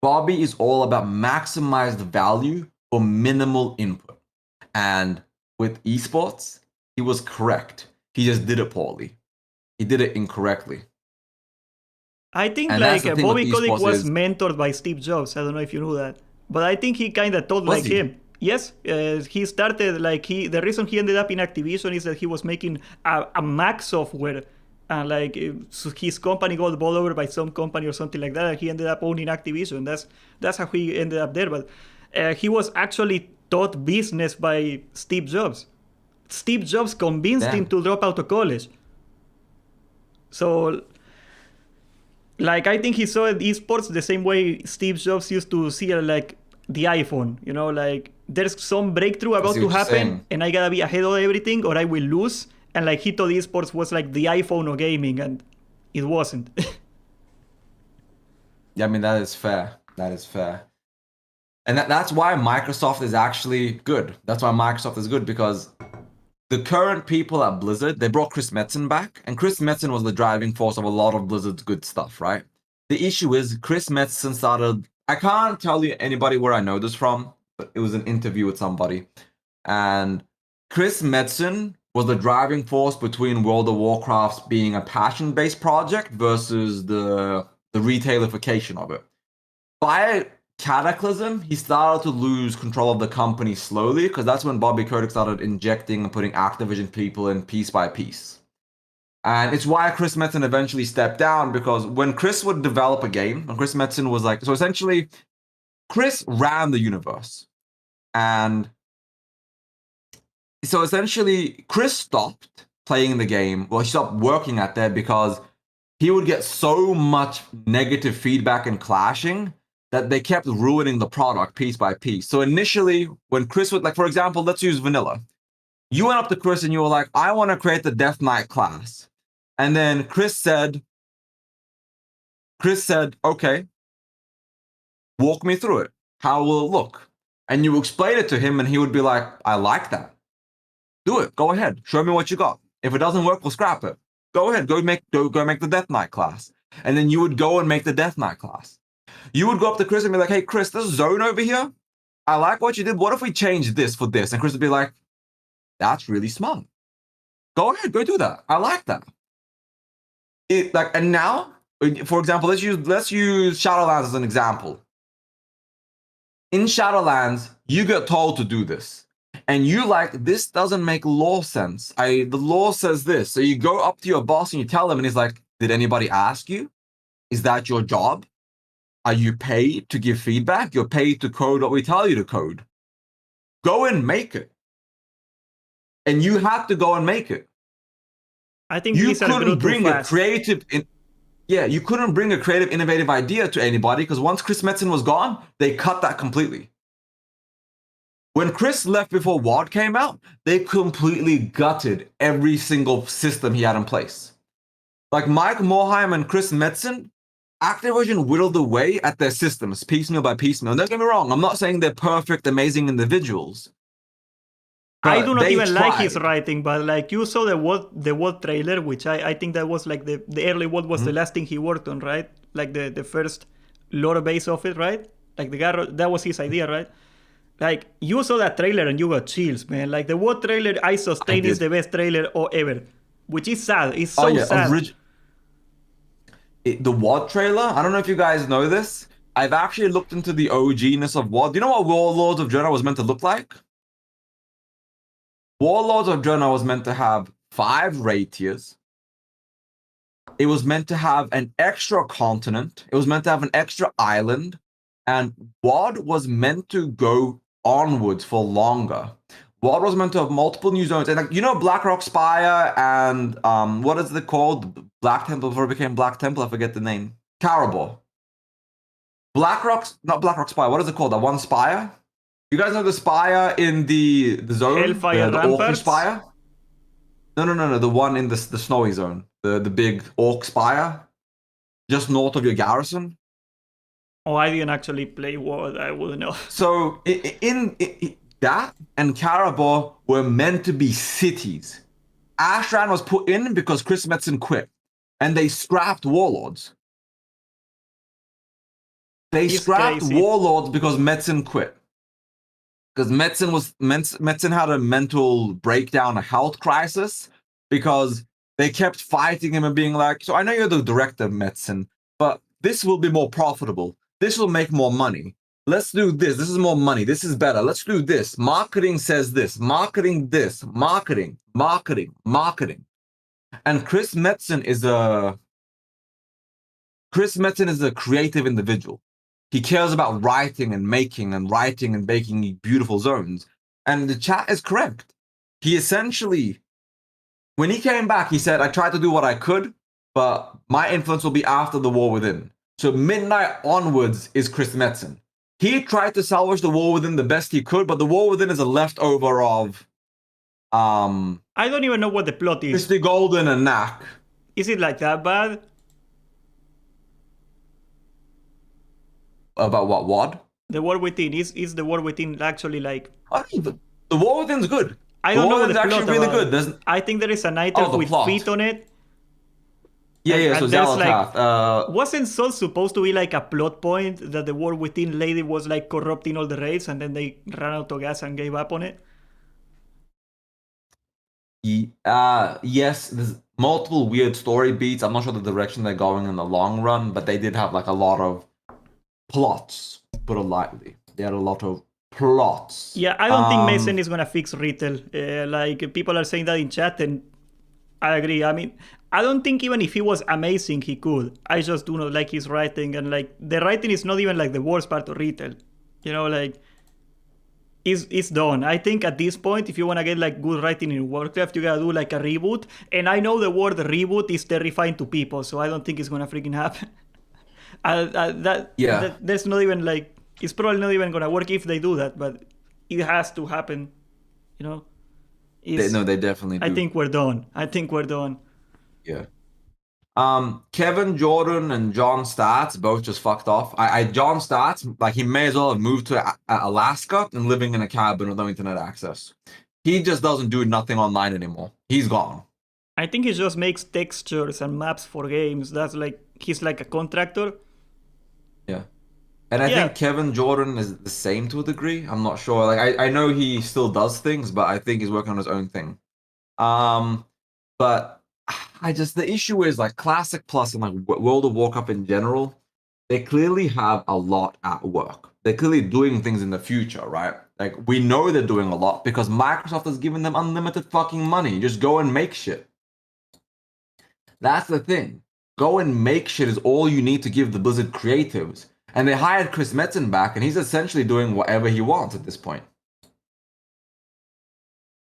Bobby is all about maximized value for minimal input. And with esports, he was correct. He just did it poorly. He did it incorrectly. I think like Bobby Kotick was mentored by Steve Jobs. I don't know if you knew that. But I think he kind of thought like him. Yes, he started like the reason he ended up in Activision is that he was making a Mac software, and like his company got bought over by some company or something like that, and he ended up owning Activision. That's how he ended up there. But he was actually taught business by Steve Jobs. Steve Jobs convinced him to drop out of college. So, like, I think he saw esports the same way Steve Jobs used to see like the iPhone. You know, like there's some breakthrough I about see to what you're happen, saying. and I gotta be ahead of everything, or I will lose. And like he thought esports was like the iPhone of gaming, and it wasn't. Yeah, I mean, that is fair. That is fair. And that's why Microsoft is actually good. That's why Microsoft is good, because the current people at Blizzard, they brought Chris Metzen back, and Chris Metzen was the driving force of a lot of Blizzard's good stuff, right? The issue is Chris Metzen started, I can't tell you anybody where I know this from, but it was an interview with somebody. And Chris Metzen was the driving force between World of Warcraft being a passion-based project versus the retailification of it. By Cataclysm, he started to lose control of the company slowly, because that's when Bobby Kotick started injecting and putting Activision people in piece by piece. And it's why Chris Metzen eventually stepped down, because when Chris would develop a game, when Chris Metzen was like, so essentially, Chris ran the universe. And so essentially, Chris stopped playing the game, well, he stopped working at that because he would get so much negative feedback and clashing that they kept ruining the product piece by piece. So initially, when Chris would, like, for example, let's use vanilla. You went up to Chris and you were like, I want to create the Death Knight class. And then Chris said, okay, walk me through it. How will it look? And you explain it to him and he would be like, I like that. Do it. Go ahead. Show me what you got. If it doesn't work, we'll scrap it. Go ahead. Go make the Death Knight class. And then you would go and make the Death Knight class. You would go up to Chris and be like, hey, Chris, this zone over here, I like what you did. What if we change this for this? And Chris would be like, that's really smart. Go ahead, go do that. I like that. And now, for example, let's use Shadowlands as an example. In Shadowlands, you get told to do this. And you like, this doesn't make law sense. The law says this. So you go up to your boss and you tell him, and he's like, did anybody ask you? Is that your job? Are you paid to give feedback? You're paid to code what we tell you to code. Go and make it. And you have to go and make it. I think You these are couldn't bring a fast. you couldn't bring a creative, innovative idea to anybody, because once Chris Metzen was gone, they cut that completely. When Chris left before WoD came out, they completely gutted every single system he had in place. Like Mike Morhaime and Chris Metzen, Activision whittled away at their systems piecemeal by piecemeal. And don't get me wrong, I'm not saying they're perfect, amazing individuals. I do not even tried. like his writing, but like you saw the WoD trailer, which I think that was like the early WoD was the last thing he worked on, right? Like the first lore base of it, right? Like the guy, that was his idea, right? Like you saw that trailer and you got chills, man. Like the WoD trailer, I sustain is the best trailer ever, which is sad. It's so sad. The WoD trailer, I don't know if you guys know this. I've actually looked into the OG-ness of WoD. Do you know what Warlords of Draenor was meant to look like? Warlords of Draenor was meant to have 5 raid tiers. It was meant to have an extra continent. It was meant to have an extra island. And WoD was meant to go onwards for longer. WoD was meant to have multiple new zones. And like, you know, Blackrock Spire and what is it called? Black Temple before it became Black Temple. I forget the name. Karabor. Not Blackrock Spire. What is it called? That one spire? You guys know the spire in the zone? Hellfire the Orc spire? No. The one in the snowy zone. The big Orc spire. Just north of your garrison. Oh, I didn't actually play WoD. I wouldn't know. So in that and Karabor were meant to be cities. Ashran was put in because Chris Metzen quit. And they scrapped Warlords. They scrapped Warlords because Metzen quit. Because Metzen had a mental breakdown, a health crisis, because they kept fighting him and being like, so I know you're the director, Metzen, but this will be more profitable. This will make more money. Let's do this. This is more money. This is better. Let's do this. Marketing says this. Marketing this. Marketing. And Chris Metzen is a creative individual. He cares about writing and making beautiful zones. And the chat is correct. He essentially, when he came back, he said, I tried to do what I could, but my influence will be after the war within. So Midnight onwards is Chris Metzen. he tried to salvage the War Within the best he could, but the War Within is a leftover of I don't even know what the plot is. Christy Golden and Knack. Is it like that bad? About what? What? The War Within is the War Within actually like? I think the War Within's good. I The don't know War what the Within's plot actually really about. good. There's I think there is an item the with plot. feet on it. Yeah, And so there's Xalatath. wasn't Sol supposed to be like a plot point that the War Within lady was like corrupting all the raids and then they ran out of gas and gave up on it? Yes, there's multiple weird story beats. I'm not sure the direction they're going in the long run, but they did have like a lot of plots, put it lightly. They had a lot of plots. Yeah, I don't think Mason is gonna fix retail. Like people are saying that in chat, and I agree. I mean, I don't think even if he was amazing, he could. I just do not like his writing, and like the writing is not even like the worst part of retail. You know, like it's done. I think at this point, if you want to get like good writing in Warcraft, you gotta do like a reboot. And I know the word reboot is terrifying to people, so I don't think it's gonna freaking happen. There's not even like, it's probably not even gonna work if they do that, but it has to happen. You know. They definitely do. I think we're done. Yeah. Kevin Jordan and John Stats both just fucked off. John Stats, like he may as well have moved to Alaska and living in a cabin with no internet access. He just doesn't do nothing online anymore. He's gone. I think he just makes textures and maps for games. That's like, he's like a contractor. Yeah. And I think Kevin Jordan is the same to a degree. I'm not sure. Like I know he still does things, but I think he's working on his own thing. But the issue is like Classic Plus and like World of Warcraft in general, they clearly have a lot at work. They're clearly doing things in the future, right? Like we know they're doing a lot because Microsoft has given them unlimited fucking money. Just go and make shit. That's the thing. Go and make shit is all you need to give the Blizzard creatives. And they hired Chris Metzen back, and he's essentially doing whatever he wants at this point.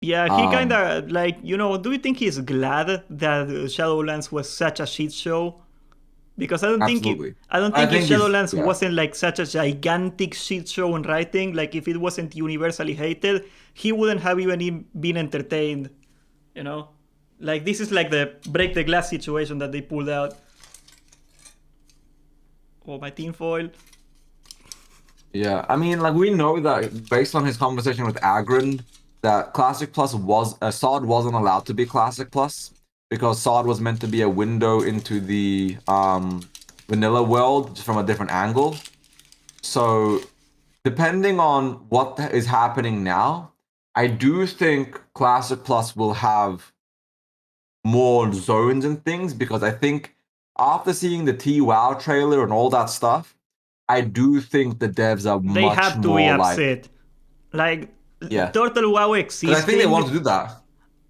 Yeah, he kind of like, you know, do you think he's glad that Shadowlands was such a shit show? Because I don't think if Shadowlands wasn't like such a gigantic shit show in writing, like if it wasn't universally hated, he wouldn't have even been entertained. You know, like this is like the break the glass situation that they pulled out. Oh, my tinfoil. Yeah, I mean, like we know that based on his conversation with Agron, that Classic Plus SOD wasn't allowed to be Classic Plus because SOD was meant to be a window into the vanilla world just from a different angle. So depending on what is happening now, I do think Classic Plus will have more zones and things because I think after seeing the TWoW trailer and all that stuff, I do think the devs are they much have to more be upset. Like Turtle WoW existing. I think they want to do that.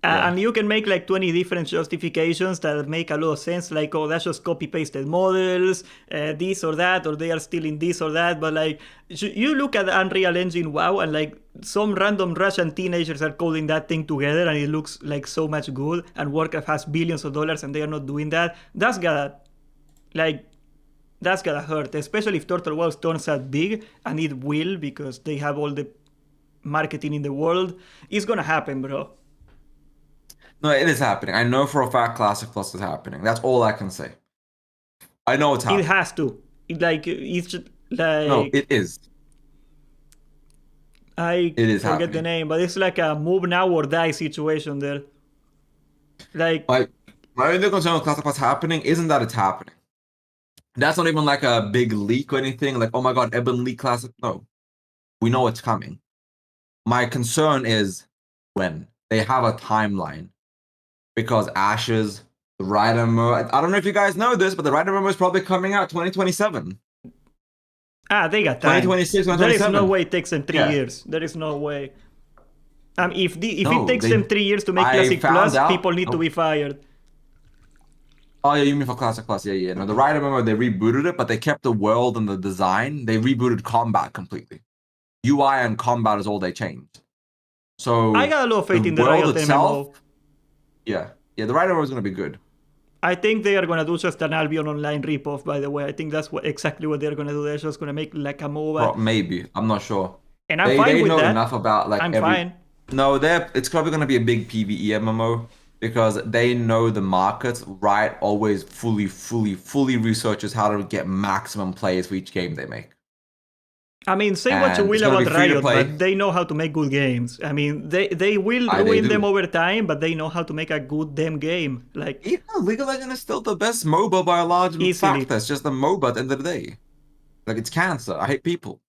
And you can make like 20 different justifications that make a lot of sense, like, oh, that's just copy-pasted models, this or that, or they are stealing this or that. But like, you look at Unreal Engine WoW and like some random Russian teenagers are coding that thing together and it looks like so much good, and Warcraft has billions of dollars and they are not doing that. That's gotta hurt, especially if Turtle WoW turns out big, and it will because they have all the marketing in the world. It's gonna happen, bro. No, it is happening. I know for a fact Classic Plus is happening. That's all I can say. I know it's happening. It has to. It's just like... No, it is. It is forget happening. The name, but it's like a move now or die situation there. Like my only concern with Classic Plus happening isn't that it's happening. That's not even like a big leak or anything. Like, oh my god, Ebon leak Classic. No. We know it's coming. My concern is when they have a timeline. Because Ashes, the Rider Mode, I don't know if you guys know this, but the Rider Mode is probably coming out 2027. They got time. 2026, 2027. There is no way it takes them 3 years. There is no way. If it takes them 3 years to make Classic Plus, people need to be fired. Oh yeah, you mean for Classic Plus? Yeah. No, the Rider Mode, they rebooted it, but they kept the world and the design. They rebooted combat completely. UI and combat is all they changed. So I got a lot of faith in the Riot itself, MMO. Yeah, the Rider Mode is going to be good. I think they are gonna do just an Albion Online ripoff. By the way, I think that's exactly what they're gonna do. They're just gonna make like a MOBA, Maybe. I'm not sure. and I'm fine They with know that. enough about like I'm every. fine. No, it's probably going to be a big PvE MMO because they know the market. Riot always fully researches how to get maximum players for each game they make. I mean, say what you And it's will gonna be about free to Riot, play. but they know how to make good games. I mean, they will They ruin do. them over time, but they know how to make a good damn game. Like, Even though League of Legends is still the best MOBA by a large Easily. factor. It's just a MOBA at the end of the day. Like, it's cancer. I hate people.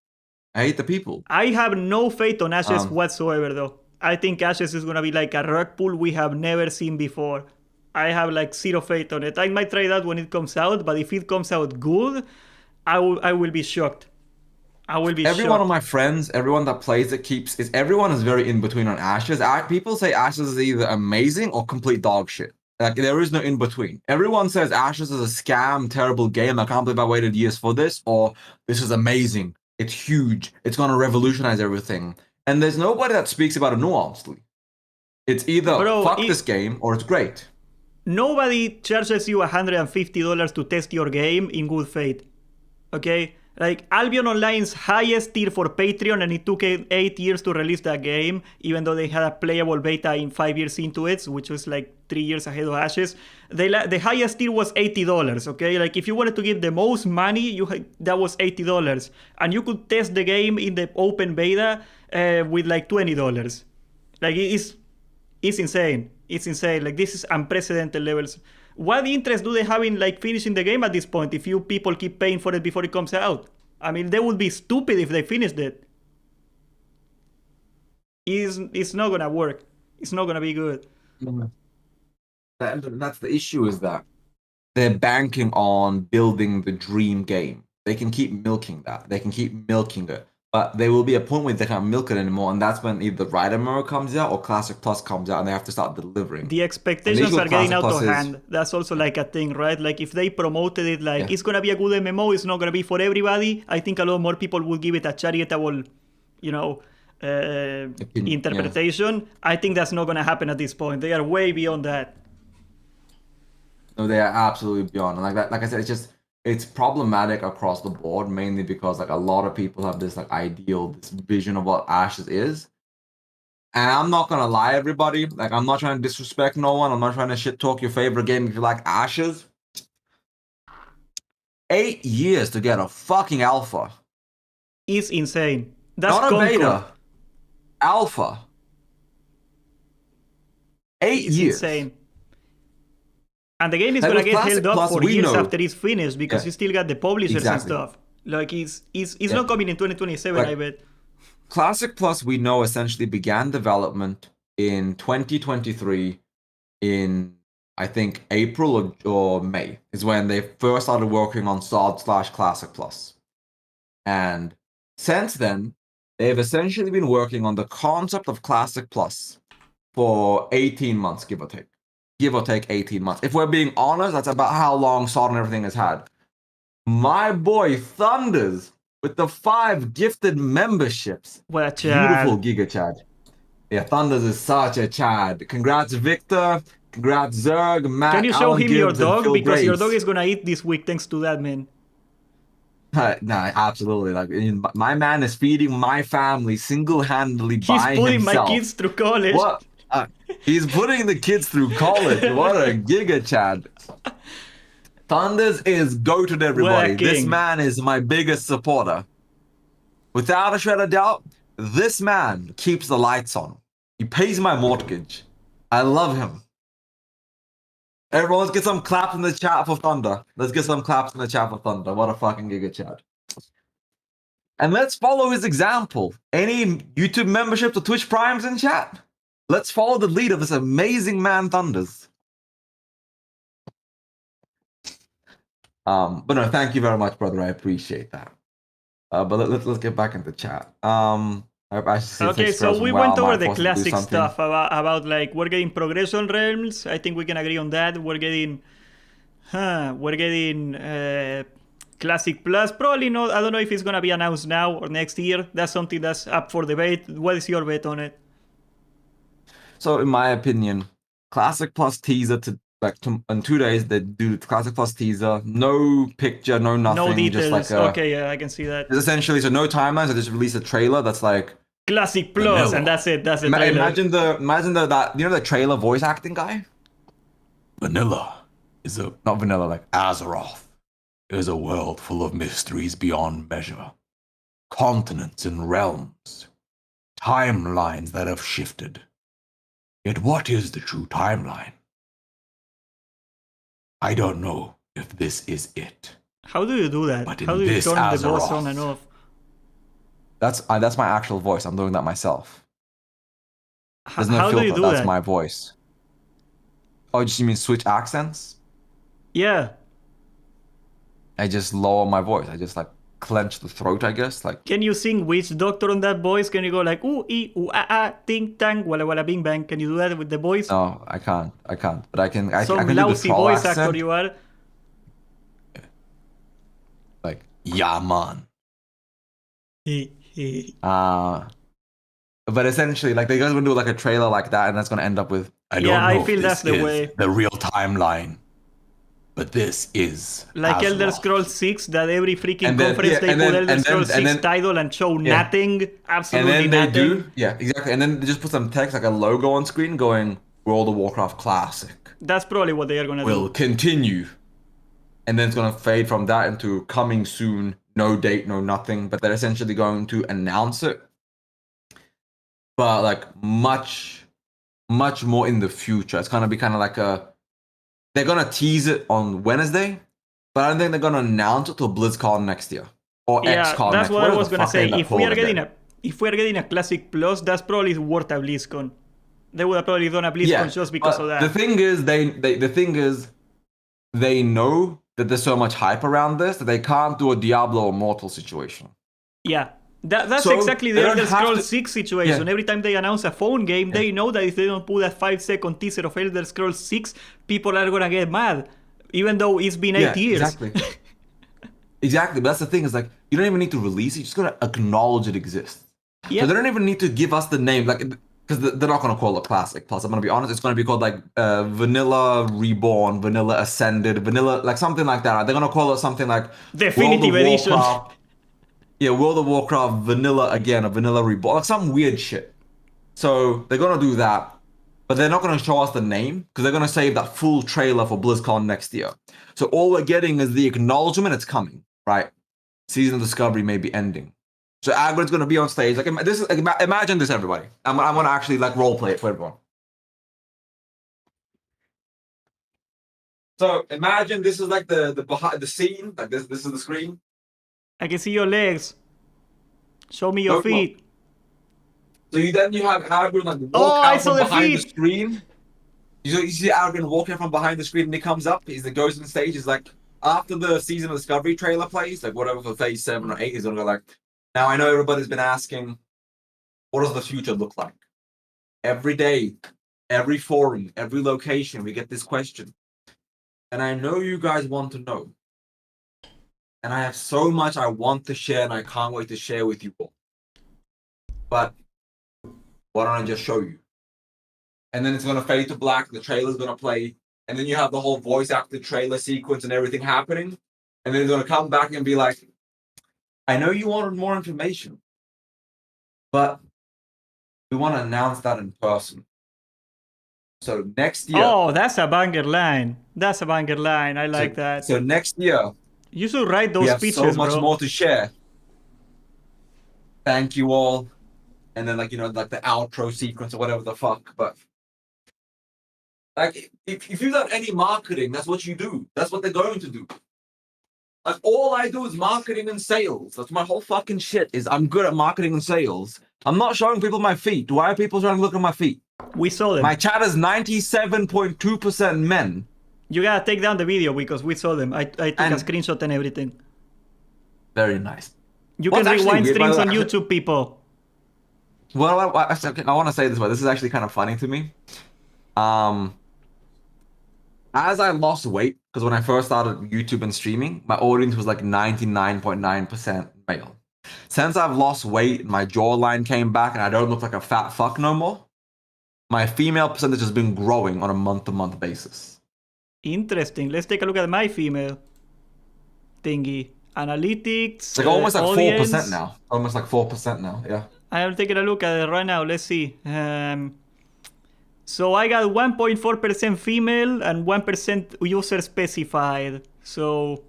I hate the people. I have no faith on Ashes whatsoever, though. I think Ashes is gonna be like a rug pull we have never seen before. I have like zero faith on it. I might try that when it comes out, but if it comes out good, I will be shocked. I will be Every shocked. one of my friends, everyone that plays it everyone is very in between on Ashes. People say Ashes is either amazing or complete dog shit. Like there is no in between. Everyone says Ashes is a scam, terrible game. I can't believe I waited years for this, or this is amazing. It's huge. It's gonna revolutionize everything. And there's nobody that speaks about it nuancedly. It's either fuck this game or it's great. Nobody charges you $150 to test your game in good faith. Okay? Like, Albion Online's highest tier for Patreon, and it took 8 years to release that game, even though they had a playable beta in 5 years into it, which was like 3 years ahead of Ashes. The highest tier was $80, okay? Like, if you wanted to give the most money, that was $80. And you could test the game in the open beta with like $20. Like, it's insane. It's insane. Like, this is unprecedented levels. What interest do they have in like finishing the game at this point if you people keep paying for it before it comes out? I mean, they would be stupid if they finished it. It's not gonna work. It's not gonna be good. That's the issue, is that they're banking on building the dream game. They can keep milking that. They can keep milking it. But there will be a point where they can't milk it anymore, and that's when either Rider Mirror comes out or Classic Plus comes out, and they have to start delivering. The expectations are getting out of hand. That's also like a thing, right? Like, if they promoted it like it's gonna be a good MMO, it's not gonna be for everybody, I think a lot more people would give it a charitable, interpretation. I think that's not gonna happen at this point. They are way beyond that. No, they are absolutely beyond. And like I said, it's problematic across the board, mainly because like a lot of people have this like ideal, this vision of what Ashes is. And I'm not gonna lie, everybody. Like, I'm not trying to disrespect no one. I'm not trying to shit talk your favorite game if you like Ashes. 8 years to get a fucking alpha. It's insane. That's not a Concord. beta. Alpha. 8 years. Insane. And the game is gonna get held up for years after it's finished, because you still got the publishers and stuff. Like, it's not coming in 2027, I bet. Classic Plus, we know, essentially began development in 2023 in, I think, April or May is when they first started working on /Classic Plus. And since then, they've essentially been working on the concept of Classic Plus for 18 months, give or take. Give or take 18 months. If we're being honest, that's about how long Sod and everything has had. My boy Thunders, with the 5 gifted memberships. What a Chad. Beautiful Giga Chad. Yeah, Thunders is such a Chad. Congrats, Victor. Congrats, Zerg, Matt. Can you show Alan him your Gibbs, and dog? Phil Because Grace. your dog is gonna eat this week thanks to that, man. Nah, absolutely. Like, my man is feeding my family single-handedly by himself. He's putting my kids through college. What? He's putting the kids through college. What a Giga Chad. Thunders is goated, everybody. This man is my biggest supporter. Without a shred of doubt, this man keeps the lights on. He pays my mortgage. I love him. Everyone, let's get some claps in the chat for Thunder. Let's get some claps in the chat for Thunder. What a fucking Giga Chad. And let's follow his example. Any YouTube memberships or Twitch Primes in chat? Let's follow the lead of this amazing man, Thunders. But no, thank you very much, brother. I appreciate that. But let's get back into chat. Okay, so we went over the classic stuff about like we're getting progression realms. I think we can agree on that. We're getting Classic Plus. Probably not. I don't know if it's gonna be announced now or next year. That's something that's up for debate. What is your bet on it? So, in my opinion, Classic Plus teaser in 2 days they do the Classic Plus teaser, no picture, no nothing, No just details. like a Okay, yeah, I can see that. essentially so no timelines. They just release a trailer that's like Classic Plus, vanilla. and that's it. That's the trailer. Imagine the that you know the trailer voice acting guy. Vanilla is a not vanilla like Azeroth is a world full of mysteries beyond measure, continents and realms, timelines that have shifted. Yet what is the true timeline? I don't know if this is it. How do you do that? But in How do you this turn the voice Azeroth- on and off? That's my actual voice. I'm doing that myself. There's no How do filter. you do That's that? my voice. Oh, you mean switch accents? Yeah. I just lower my voice. I just like clench the throat, I guess. Like, Can you sing Witch Doctor on that voice? Can you go like ooh ee ooh ah ah ting tang walla walla bing bang? Can you do that with the voice? no, I can't. But I can. I Some can do the lousy troll voice accent. actor you are. Like, yeah, man. But essentially, like they guys gonna do like a trailer like that, and that's gonna end up with. I don't Yeah, know I if feel this that's the is way. the real timeline, but this is Like Elder Azeroth. Scrolls 6, that every freaking And then- conference yeah, they and put then- Elder and then- Scrolls 6 and then- title and show Yeah. nothing, And absolutely then they nothing. do, yeah, exactly. And then they just put some text, like a logo on screen, going World of Warcraft Classic That's probably what they are gonna will do. continue, and then it's gonna fade from that into coming soon, no date, no nothing. But they're essentially going to announce it, but like much more in the future. It's gonna be kind of like they're gonna tease it on Wednesday, but I don't think they're gonna announce it till BlizzCon next year or Yeah, XCon that's next. what I whatever was the gonna fuck they say. end up If we are calling getting it. a Classic Plus, that's probably worth a BlizzCon. They would have probably done a BlizzCon just because but of that. The thing is, they know that there's so much hype around this that they can't do a Diablo Immortal situation. Yeah. That's So, exactly they the don't Elder have Scrolls to- 6 situation. Yeah. Every time they announce a phone game, they know that if they don't put a 5-second teaser of Elder Scrolls 6, people are gonna get mad. Even though it's been 8 years. Exactly. Exactly, but that's the thing, is like you don't even need to release it, you just gotta acknowledge it exists. Yeah. So they don't even need to give us the name, like, because they're not gonna call it Classic Plus. I'm gonna be honest, it's gonna be called like Vanilla Reborn, Vanilla Ascended, Vanilla, like something like that. They're gonna call it something like Definitive World of Edition. Warcraft. Yeah, World of Warcraft Vanilla again, a Vanilla Reborn, like some weird shit. So they're gonna do that, but they're not gonna show us the name because they're gonna save that full trailer for BlizzCon next year. So all we're getting is the acknowledgement it's coming, right? Season of Discovery may be ending. So Agrid's gonna be on stage. Like this is imagine this, everybody. I'm gonna actually like role play it for everyone. So imagine this is like the behind the scene. Like this is the screen. I can see your legs. Show me your Look, feet. So you have Agrid like walk Oh, I out saw from the behind the feet. screen. You see Agrid walk out from behind the screen, and he comes up. He goes on stage. He's like, after the Season of Discovery trailer plays, like whatever for Phase 7 or 8, he's gonna go like, now I know everybody's been asking, what does the future look like? Every day, every forum, every location, we get this question. And I know you guys want to know. And I have so much I want to share, and I can't wait to share with you all. But why don't I just show you? And then it's gonna fade to black, the trailer's gonna play, and then you have the whole voice acted trailer sequence and everything happening. And then it's gonna come back and be like, I know you wanted more information, but we want to announce that in person. So next year. Oh, that's a banger line. That's a banger line. I like that. So next year, You should write those we have speeches, so much bro. more to share. Thank you all. And then like like the outro sequence or whatever the fuck. But like if you've done any marketing, that's what you do. That's what they're going to do. Like all I do is marketing and sales. That's my whole fucking shit. Is I'm good at marketing and sales. I'm not showing people my feet. Why are people trying to look at my feet? We saw them. My chat is 97.2% men. You gotta take down the video because we saw them. I took a screenshot and everything. Very nice. You What's can actually rewind weird, by streams the on way, YouTube, people. Well, I want to say this, but this is actually kind of funny to me. As I lost weight, because when I first started YouTube and streaming, my audience was like 99.9% male. Since I've lost weight, my jawline came back, and I don't look like a fat fuck no more. My female percentage has been growing on a month-to-month basis. Interesting. Let's take a look at my female thingy. Analytics. It's like almost like audience. 4% now. Almost like 4% now. Yeah. I am taking a look at it right now. Let's see. So I got 1.4% female and 1% user specified. So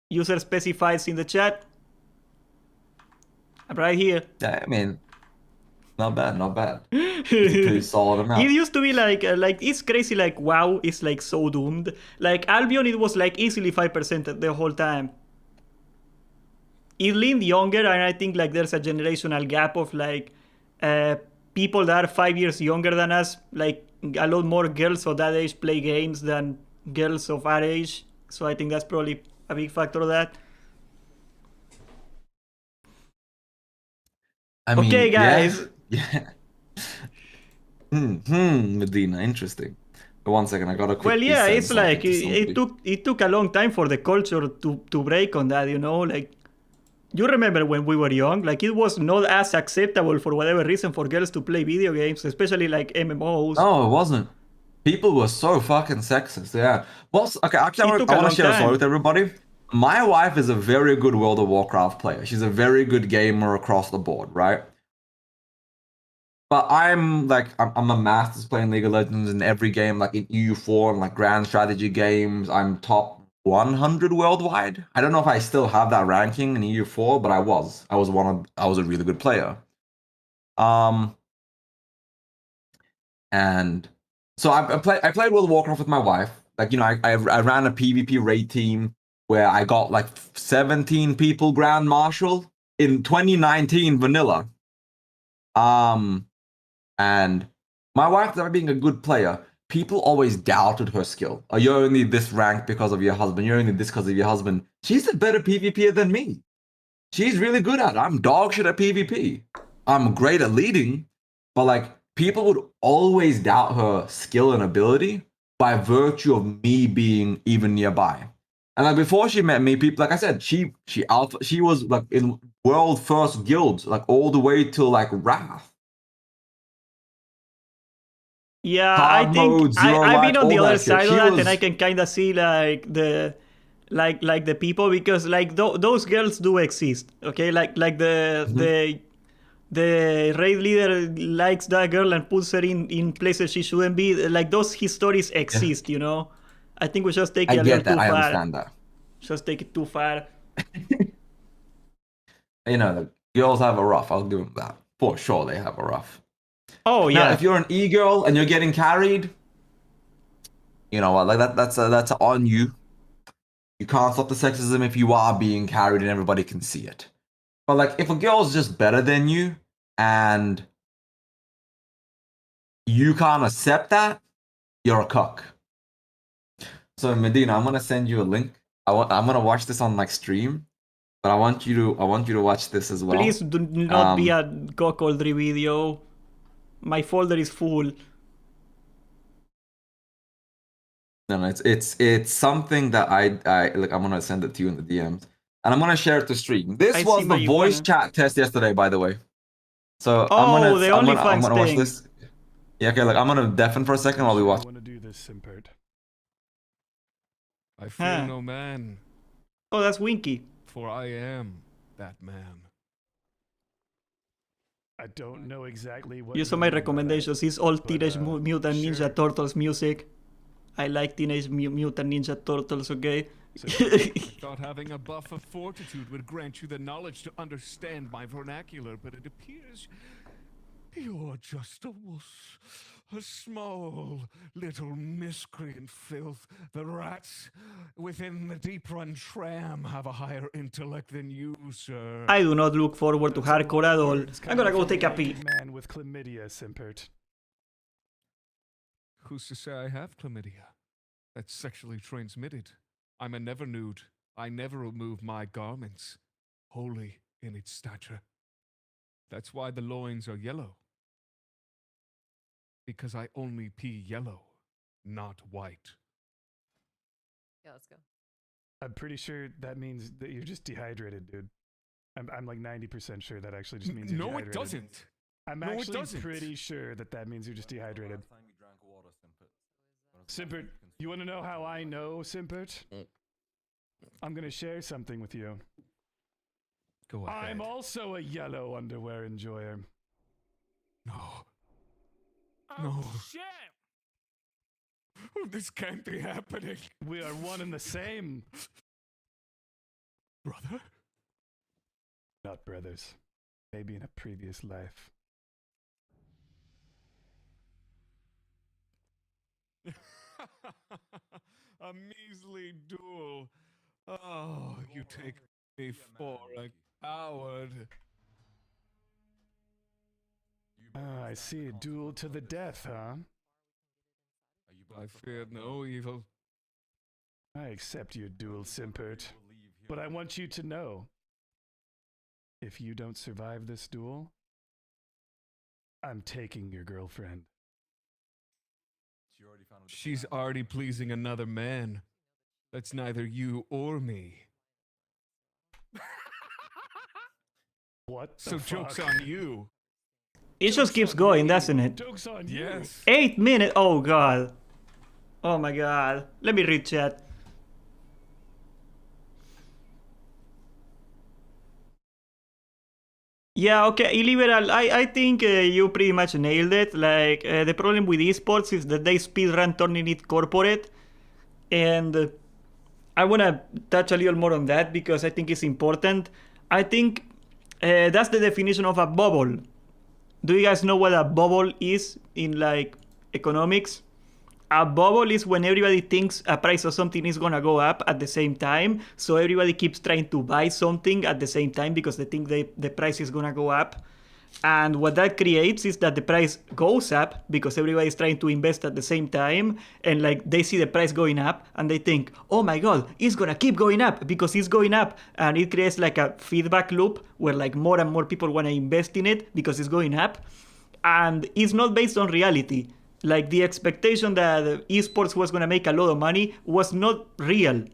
user specified in the chat. Right here. Yeah, I mean, not bad, not bad. It's a pretty solid amount. It used to be like it's crazy. Like WoW is like so doomed. Like Albion, it was like easily 5% the whole time. It leaned younger, and I think like there's a generational gap of like people that are 5 years younger than us. Like a lot more girls of that age play games than girls of our age. So I think that's probably a big factor of that. I mean, okay, guys. Yeah. Medina, interesting. One second, I gotta quickly. Well, yeah, it's like it took a long time for the culture to break on that. You know, like you remember when we were young, like it was not as acceptable for whatever reason for girls to play video games, especially like MMOs. No, it wasn't. People were so fucking sexist. Yeah. Well, okay, actually, I want to share a story with everybody. My wife is a very good World of Warcraft player. She's a very good gamer across the board, right? But I'm a master playing League of Legends in every game, like in EU4 and like grand strategy games. I'm top 100 worldwide. I don't know if I still have that ranking in EU4, but I was a really good player. And so I played World of Warcraft with my wife. Like, you know, I ran a PvP raid team where I got like 17 people Grand Marshal in 2019 vanilla. And my wife, being a good player, people always doubted her skill. Oh, you're only this rank because of your husband. You're only this because of your husband. She's a better PvPer than me. She's really good at it. I'm dog shit at PvP. I'm great at leading, but like people would always doubt her skill and ability by virtue of me being even nearby. And like before she met me, people, like I said, she was like in world first guilds, like all the way till like Wrath. Yeah, I think I've been on the other side of that, and I can kind of see like the people, because like those girls do exist. Okay, like the raid leader likes that girl and puts her in places she shouldn't be. Like those histories exist, you know. I think we just take it a little too far. I understand that. Just take it too far. You know, the girls have a rough. I'll give them that. For sure, they have a rough. Oh yeah. Now, if you're an e-girl and you're getting carried, you know what? Like that's on you. You can't stop the sexism if you are being carried and everybody can see it. But like, if a girl's just better than you and you can't accept that, you're a cuck. So Medina, I'm gonna send you a link. I'm gonna watch this on like stream, but I want you to watch this as well. Please do not be a cuckoldry video. My folder is full. No, it's something that I like. I'm gonna send it to you in the DMs, and I'm gonna share it to stream. This was the voice chat test yesterday, by the way. So I'm gonna watch this. Yeah, okay. Like I'm gonna deafen for a second while we watch. I want to do this, Simpert. I fear no man. Oh, that's Winky. For I am that man. I don't know exactly what. You saw my recommendations. It's all Teenage Mutant Ninja Turtles music. I like Teenage Mutant Ninja Turtles, okay? So, thought having a buff of fortitude would grant you the knowledge to understand my vernacular, but it appears you're just a wuss. A small, little miscreant filth. The rats within the deep-run tram have a higher intellect than you, sir. I do not look forward to hardcore at all. I'm gonna go take a pee. Man with chlamydia, Simpert. Who's to say I have chlamydia? That's sexually transmitted. I'm a never nude. I never remove my garments. Holy in its stature. That's why the loins are yellow. Because I only pee yellow, not white. Yeah, let's go. I'm pretty sure that means that you're just dehydrated, dude. I'm like 90% sure that actually just means you're dehydrated. No, it doesn't. I'm actually pretty sure that means you're just dehydrated. Simpert, You want to know how I know, Simpert? I'm going to share something with you. Go ahead. I'm also a yellow underwear enjoyer. No. Oh, No. shit! This can't be happening. We are one and the same. Brother? Not brothers. Maybe in a previous life. A measly duel. Oh, you take me for a coward. Ah, I see. A duel to the death, huh? I fear no evil. I accept your duel, Simpert. But I want you to know, if you don't survive this duel, I'm taking your girlfriend. She's already pleasing another man. That's neither you or me. What the So fuck? joke's on you. It just keeps going, doesn't it? Joke's on you. Yes. 8 minutes. Oh god. Oh my god. Let me read chat. Yeah, okay, illiberal. I think you pretty much nailed it. Like, the problem with esports is that they speedrun turning it corporate. And I want to touch a little more on that because I think it's important. I think that's the definition of a bubble. Do you guys know what a bubble is in, like, economics? A bubble is when everybody thinks a price of something is gonna go up at the same time, so everybody keeps trying to buy something at the same time because they think the price is gonna go up. And what that creates is that the price goes up because everybody's trying to invest at the same time, and like they see the price going up and they think, oh my god, it's gonna keep going up because it's going up, and it creates like a feedback loop where like more and more people wanna invest in it because it's going up, and it's not based on reality. Like, the expectation that esports was gonna make a lot of money was not real.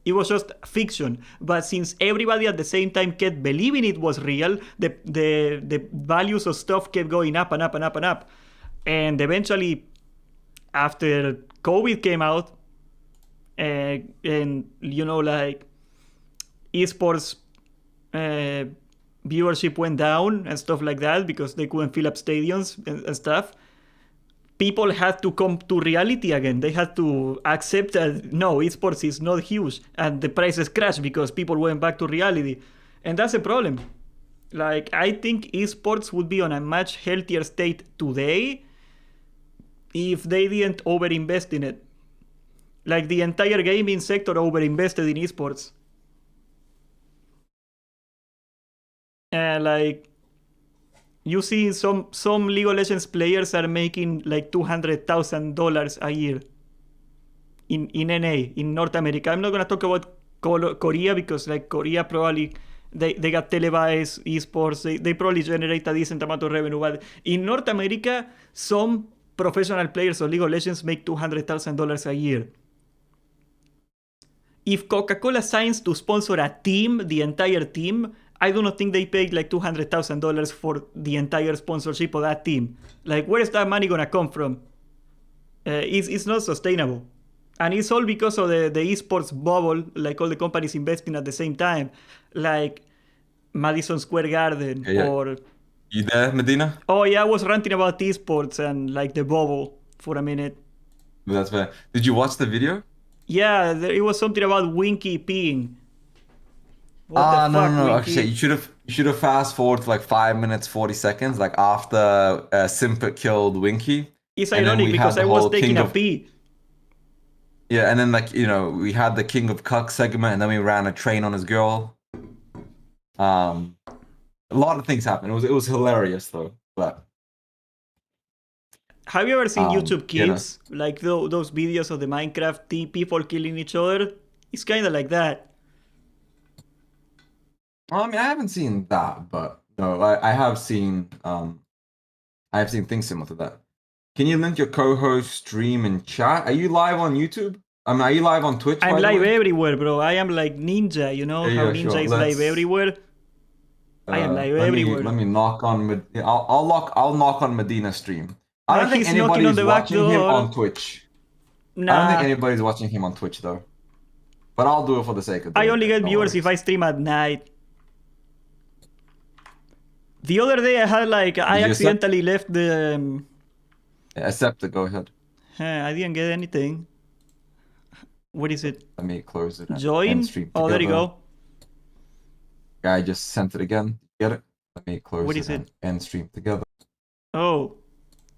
It was just fiction. But since everybody at the same time kept believing it was real, the values of stuff kept going up and up and up and up. And eventually, after COVID came out, and you know, like, esports viewership went down and stuff like that because they couldn't fill up stadiums and stuff. People had to come to reality again. They had to accept that, no, esports is not huge. And the prices crashed because people went back to reality. And that's a problem. Like, I think esports would be on a much healthier state today if they didn't overinvest in it. Like, the entire gaming sector overinvested in esports. And, like, you see some League of Legends players are making like $200,000 a year in NA, in North America. I'm not going to talk about Korea because like Korea probably, they got televised esports. They probably generate a decent amount of revenue. But in North America, some professional players of League of Legends make $200,000 a year. If Coca-Cola signs to sponsor a team, the entire team, I do not think they paid like $200,000 for the entire sponsorship of that team. Like, where is that money gonna come from? It's not sustainable. And it's all because of the esports bubble, like all the companies investing at the same time. Like Madison Square Garden or... You there, Medina? Oh yeah, I was ranting about esports and like the bubble for a minute. That's fair. Did you watch the video? Yeah, it was something about Winky peeing. What the fuck, no. Winky? Okay, you should have fast forward to like 5 minutes 40 seconds, like after Simpet killed Winky. It's ironic because I was taking a pee. Yeah, and then like, you know, we had the King of Cuck segment, and then we ran a train on his girl. A lot of things happened. It was hilarious though. But have you ever seen YouTube Kids? You know, like those videos of the Minecraft people killing each other? It's kind of like that. I mean, I haven't seen that, but no, I have seen things similar to that. Can you link your co-host stream in chat? Are you live on YouTube? I mean, are you live on Twitch? I'm live everywhere, bro. I am like Ninja, you know how Ninja is live everywhere. I am live everywhere. Let me knock on. I'll knock on Medina's stream. I don't think anybody's watching him on Twitch. I don't think Nah, anybody's watching him on Twitch though. But I'll do it for the sake of I doing only it, get no viewers if I worries. stream at night. The other day I had like I Did you accept? accidentally left the. Accept it, go ahead. I didn't get anything. What is it? Let me close it and end Join? stream Oh, there you together. go. I just sent it again. Get it? Let me close What it is and it? end stream together. Oh,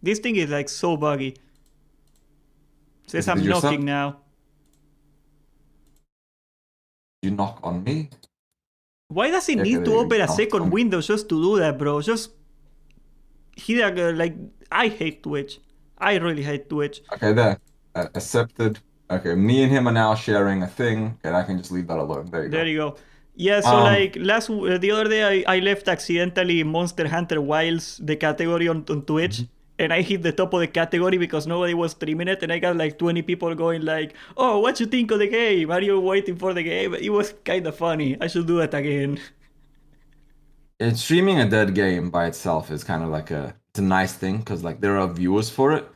this thing is like so buggy. Says Did I'm you accept? knocking now. You knock on me? Why does it Okay, need there to you open a go. second window just to do that, bro? Just hit like I hate Twitch. I really hate Twitch. Okay, there. Accepted. Okay, me and him are now sharing a thing, and I can just leave that alone. There you go. There you go. Yeah, so like the other day I left accidentally Monster Hunter Wilds, the category on Twitch, and I hit the top of the category because nobody was streaming it, and I got like 20 people going like, "Oh, what you think of the game? Are you waiting for the game?" It was kind of funny. I should do that again. It's streaming a dead game by itself is kind of like it's a nice thing because like there are viewers for it,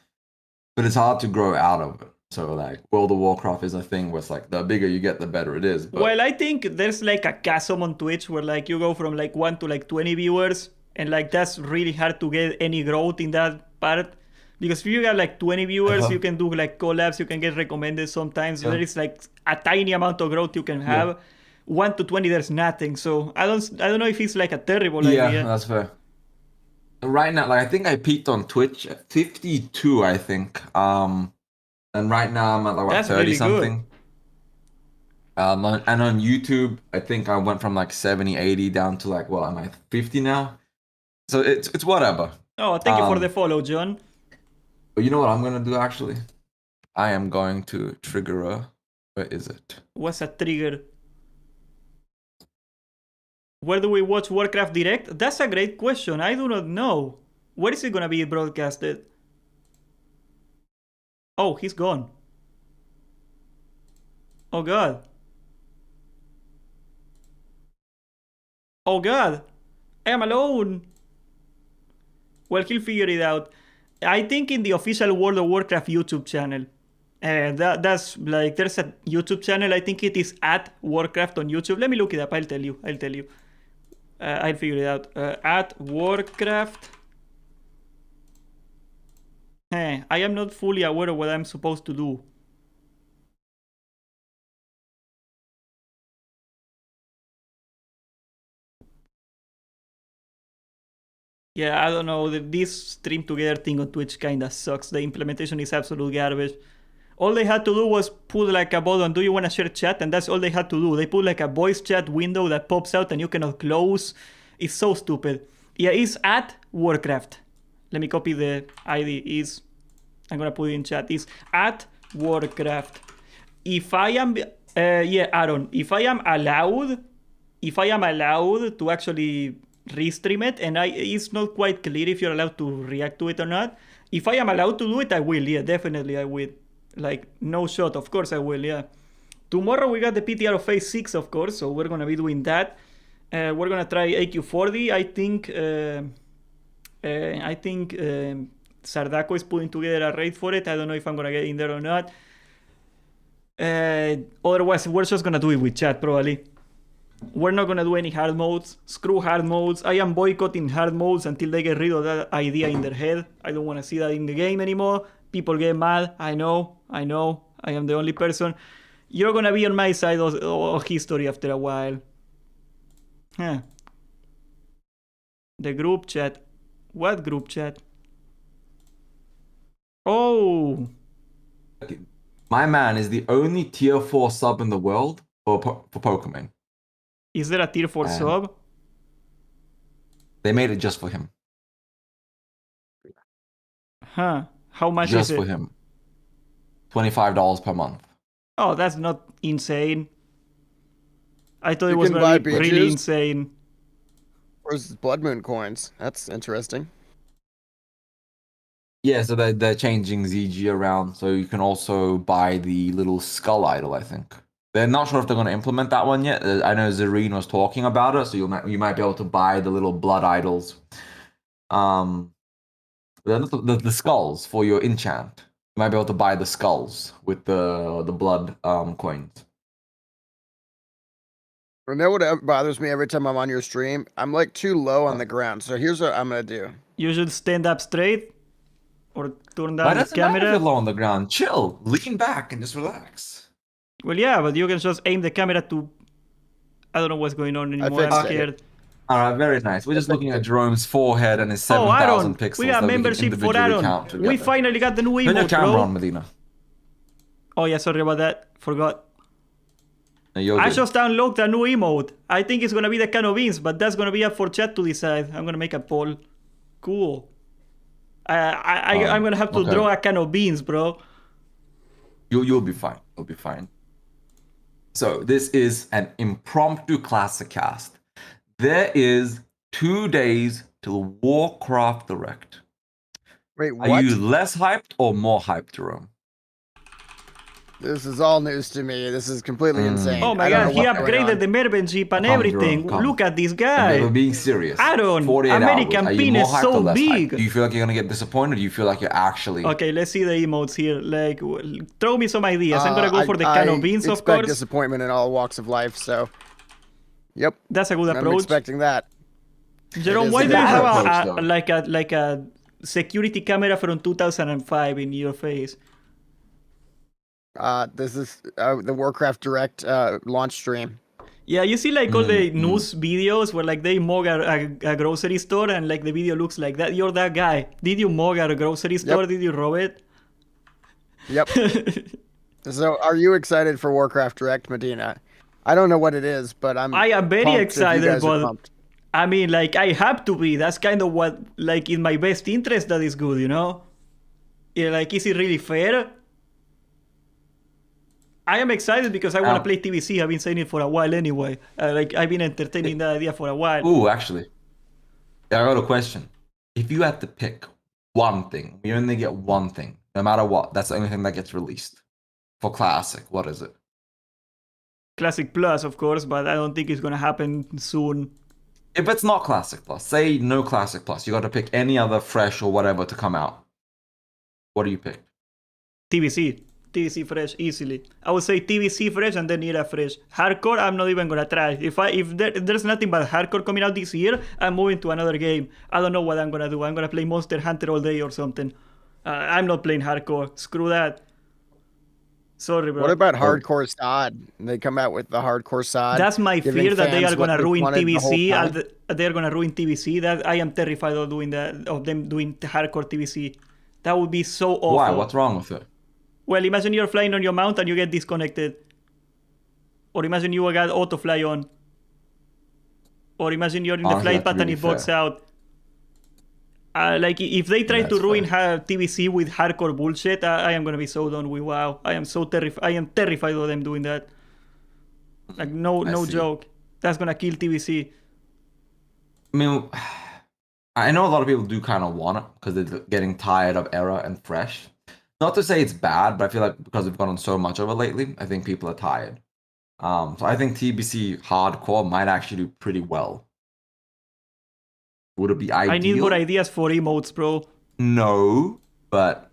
but it's hard to grow out of it. So like World of Warcraft is a thing where it's like the bigger you get, the better it is. But Well, I think there's like a chasm on Twitch where like you go from like 1 to like 20 viewers, and like that's really hard to get any growth in that part. Because if you got like 20 viewers, you can do like collabs, you can get recommended sometimes. Yeah. There is like a tiny amount of growth you can have. 1 to 20, there's nothing. So I don't know if it's like a terrible yeah, idea. that's fair. Right now, like I think I peaked on Twitch at 52, I think. And right now I'm at like what, That's 30 really something. And on YouTube, I think I went from like 70, 80 down to like, well, I'm at 50 now. So it's whatever. Oh, thank you for the follow, John. But you know what I'm gonna do actually? I am going to trigger a. Where is it? What's a trigger? Where do we watch Warcraft Direct? That's a great question. I do not know. Where is it gonna be broadcasted? Oh, he's gone. Oh god. Oh god. I am alone. Well, he'll figure it out. I think in the official World of Warcraft YouTube channel. That's like, there's a YouTube channel. I think it is at Warcraft on YouTube. Let me look it up. I'll tell you. I'll figure it out. At Warcraft. I am not fully aware of what I'm supposed to do. Yeah, I don't know. This stream together thing on Twitch kinda sucks. The implementation is absolute garbage. All they had to do was put like a button, do you want to share chat? And that's all they had to do. They put like a voice chat window that pops out and you cannot close. It's so stupid. Yeah, it's at Warcraft. Let me copy the ID. I'm gonna put it in chat. It's at Warcraft. If I am, Aaron, if I am allowed to actually restream it, and it's not quite clear if you're allowed to react to it or not. If I am allowed to do it, I will. Yeah, definitely I will. Like, no shot. Of course I will, yeah. Tomorrow we got the PTR of Phase 6, of course, so we're going to be doing that. We're going to try AQ40. I think Sardako is putting together a raid for it. I don't know if I'm going to get in there or not. Otherwise, we're just going to do it with chat, probably. We're not going to do any hard modes. Screw hard modes. I am boycotting hard modes until they get rid of that idea in their head. I don't want to see that in the game anymore. People get mad. I know. I am the only person. You're going to be on my side of history after a while. Huh. The group chat. What group chat? Oh. My man is the only tier 4 sub in the world for Pokemon. Is there a tier 4 sub? They made it just for him. Huh. How much just is it? for him. $25 per month. Oh, that's not insane. I thought You it was can going to buy be really Pikachu's? insane. Where's Blood Moon coins? That's interesting. Yeah, so they're changing ZG around, so you can also buy the little skull idol, I think. They're not sure if they're going to implement that one yet. I know Zareen was talking about it, so you might be able to buy the little blood idols. The skulls for your enchant. You might be able to buy the skulls with the blood coins. You know what bothers me every time I'm on your stream? I'm like too low on the ground. So here's what I'm gonna do. You should stand up straight or turn Why down the doesn't matter if you're camera. low on the ground? Chill, lean back, and just relax. Well, yeah, but you can just aim the camera to. I don't know what's going on anymore. I'm fixed it. scared. All right, very nice. We're just looking at Jerome's forehead and his Oh, 7,000 Aaron, pixels we got that we can membership for individually Aaron. count together. We finally got the new Turn your emote, camera bro. on, Medina. Oh yeah, sorry about that. Forgot. No, you're I good. just unlocked a new emote. I think it's gonna be the can of beans, but that's gonna be up for chat to decide. I'm gonna make a poll. Cool. I'm gonna have to okay. draw a can of beans, bro. You'll be fine. You'll be fine. So this is an impromptu classic cast. There is 2 days till Warcraft Direct. Wait, Are what? you less hyped or more hyped, Jerome? This is all news to me. This is completely insane. Oh my I don't god, know he what's going upgraded on. the membership and Come, everything. Jerome, come. Look at this We're guy. being serious. Aaron, 48 American hours. Are you pin more is hyped so or less big. hyped? Do you feel like you're gonna get disappointed, or do you feel like you're actually? Okay, let's see the emotes here. Like, throw me some ideas. I'm gonna go for the can of beans, I of expect course. disappointment in all walks of life. So, yep, That's a good I'm approach. expecting that. Jerome, is why a do you bad have approach, though. like a security camera from 2005 in your face? This is the Warcraft Direct launch stream. Yeah, you see like all the Mm-hmm. news videos where like they mug a grocery store and like the video looks like that. You're that guy. Did you mug a grocery store? Did you rob it? Yep. So, are you excited for Warcraft Direct, Medina? I don't know what it is, but I am very pumped if you excited, guys are but pumped. I mean, like, I have to be. That's kind of what, like, in my best interest that is good, you know? Yeah, like, is it really fair? I am excited because I want to play TBC. I've been saying it for a while anyway. Like, I've been entertaining that idea for a while. Ooh, actually, I got a question. If you had to pick one thing, you only get one thing, no matter what. That's the only thing that gets released for Classic. What is it? Classic Plus, of course, but I don't think it's going to happen soon. If it's not Classic Plus, say no Classic Plus, you got to pick any other fresh or whatever to come out. What do you pick? TBC. TBC Fresh, easily. I would say TBC Fresh and then Era Fresh. Hardcore, I'm not even gonna try. If there's nothing but hardcore coming out this year, I'm moving to another game. I don't know what I'm gonna do. I'm gonna play Monster Hunter all day or something. I'm not playing hardcore. Screw that. Sorry, bro. What about Hardcore SOD? They come out with the Hardcore SOD. That's my giving fear that they fans are what gonna they've ruin wanted the whole TBC. time. They're gonna ruin TBC. That I am terrified of doing that. Of them doing hardcore TBC. That would be so awful. Why? What's wrong with it? Well, imagine you're flying on your mount and you get disconnected. Or imagine you got auto fly on. Or imagine you're in the Honestly, flight path that's and really it bugs fair. out. Like, if they try to That's ruin fair. TBC with hardcore bullshit, I am gonna be so done with WoW. I am so terrified. I am terrified of them doing that. Like, no see. joke. That's gonna kill TBC. I mean, I know a lot of people do kind of want it because they're getting tired of Era and Fresh. Not to say it's bad, but I feel like because we've gotten so much of it lately, I think people are tired. So I think TBC Hardcore might actually do pretty well. Would it be ideal? I need more ideas for emotes, bro. No, but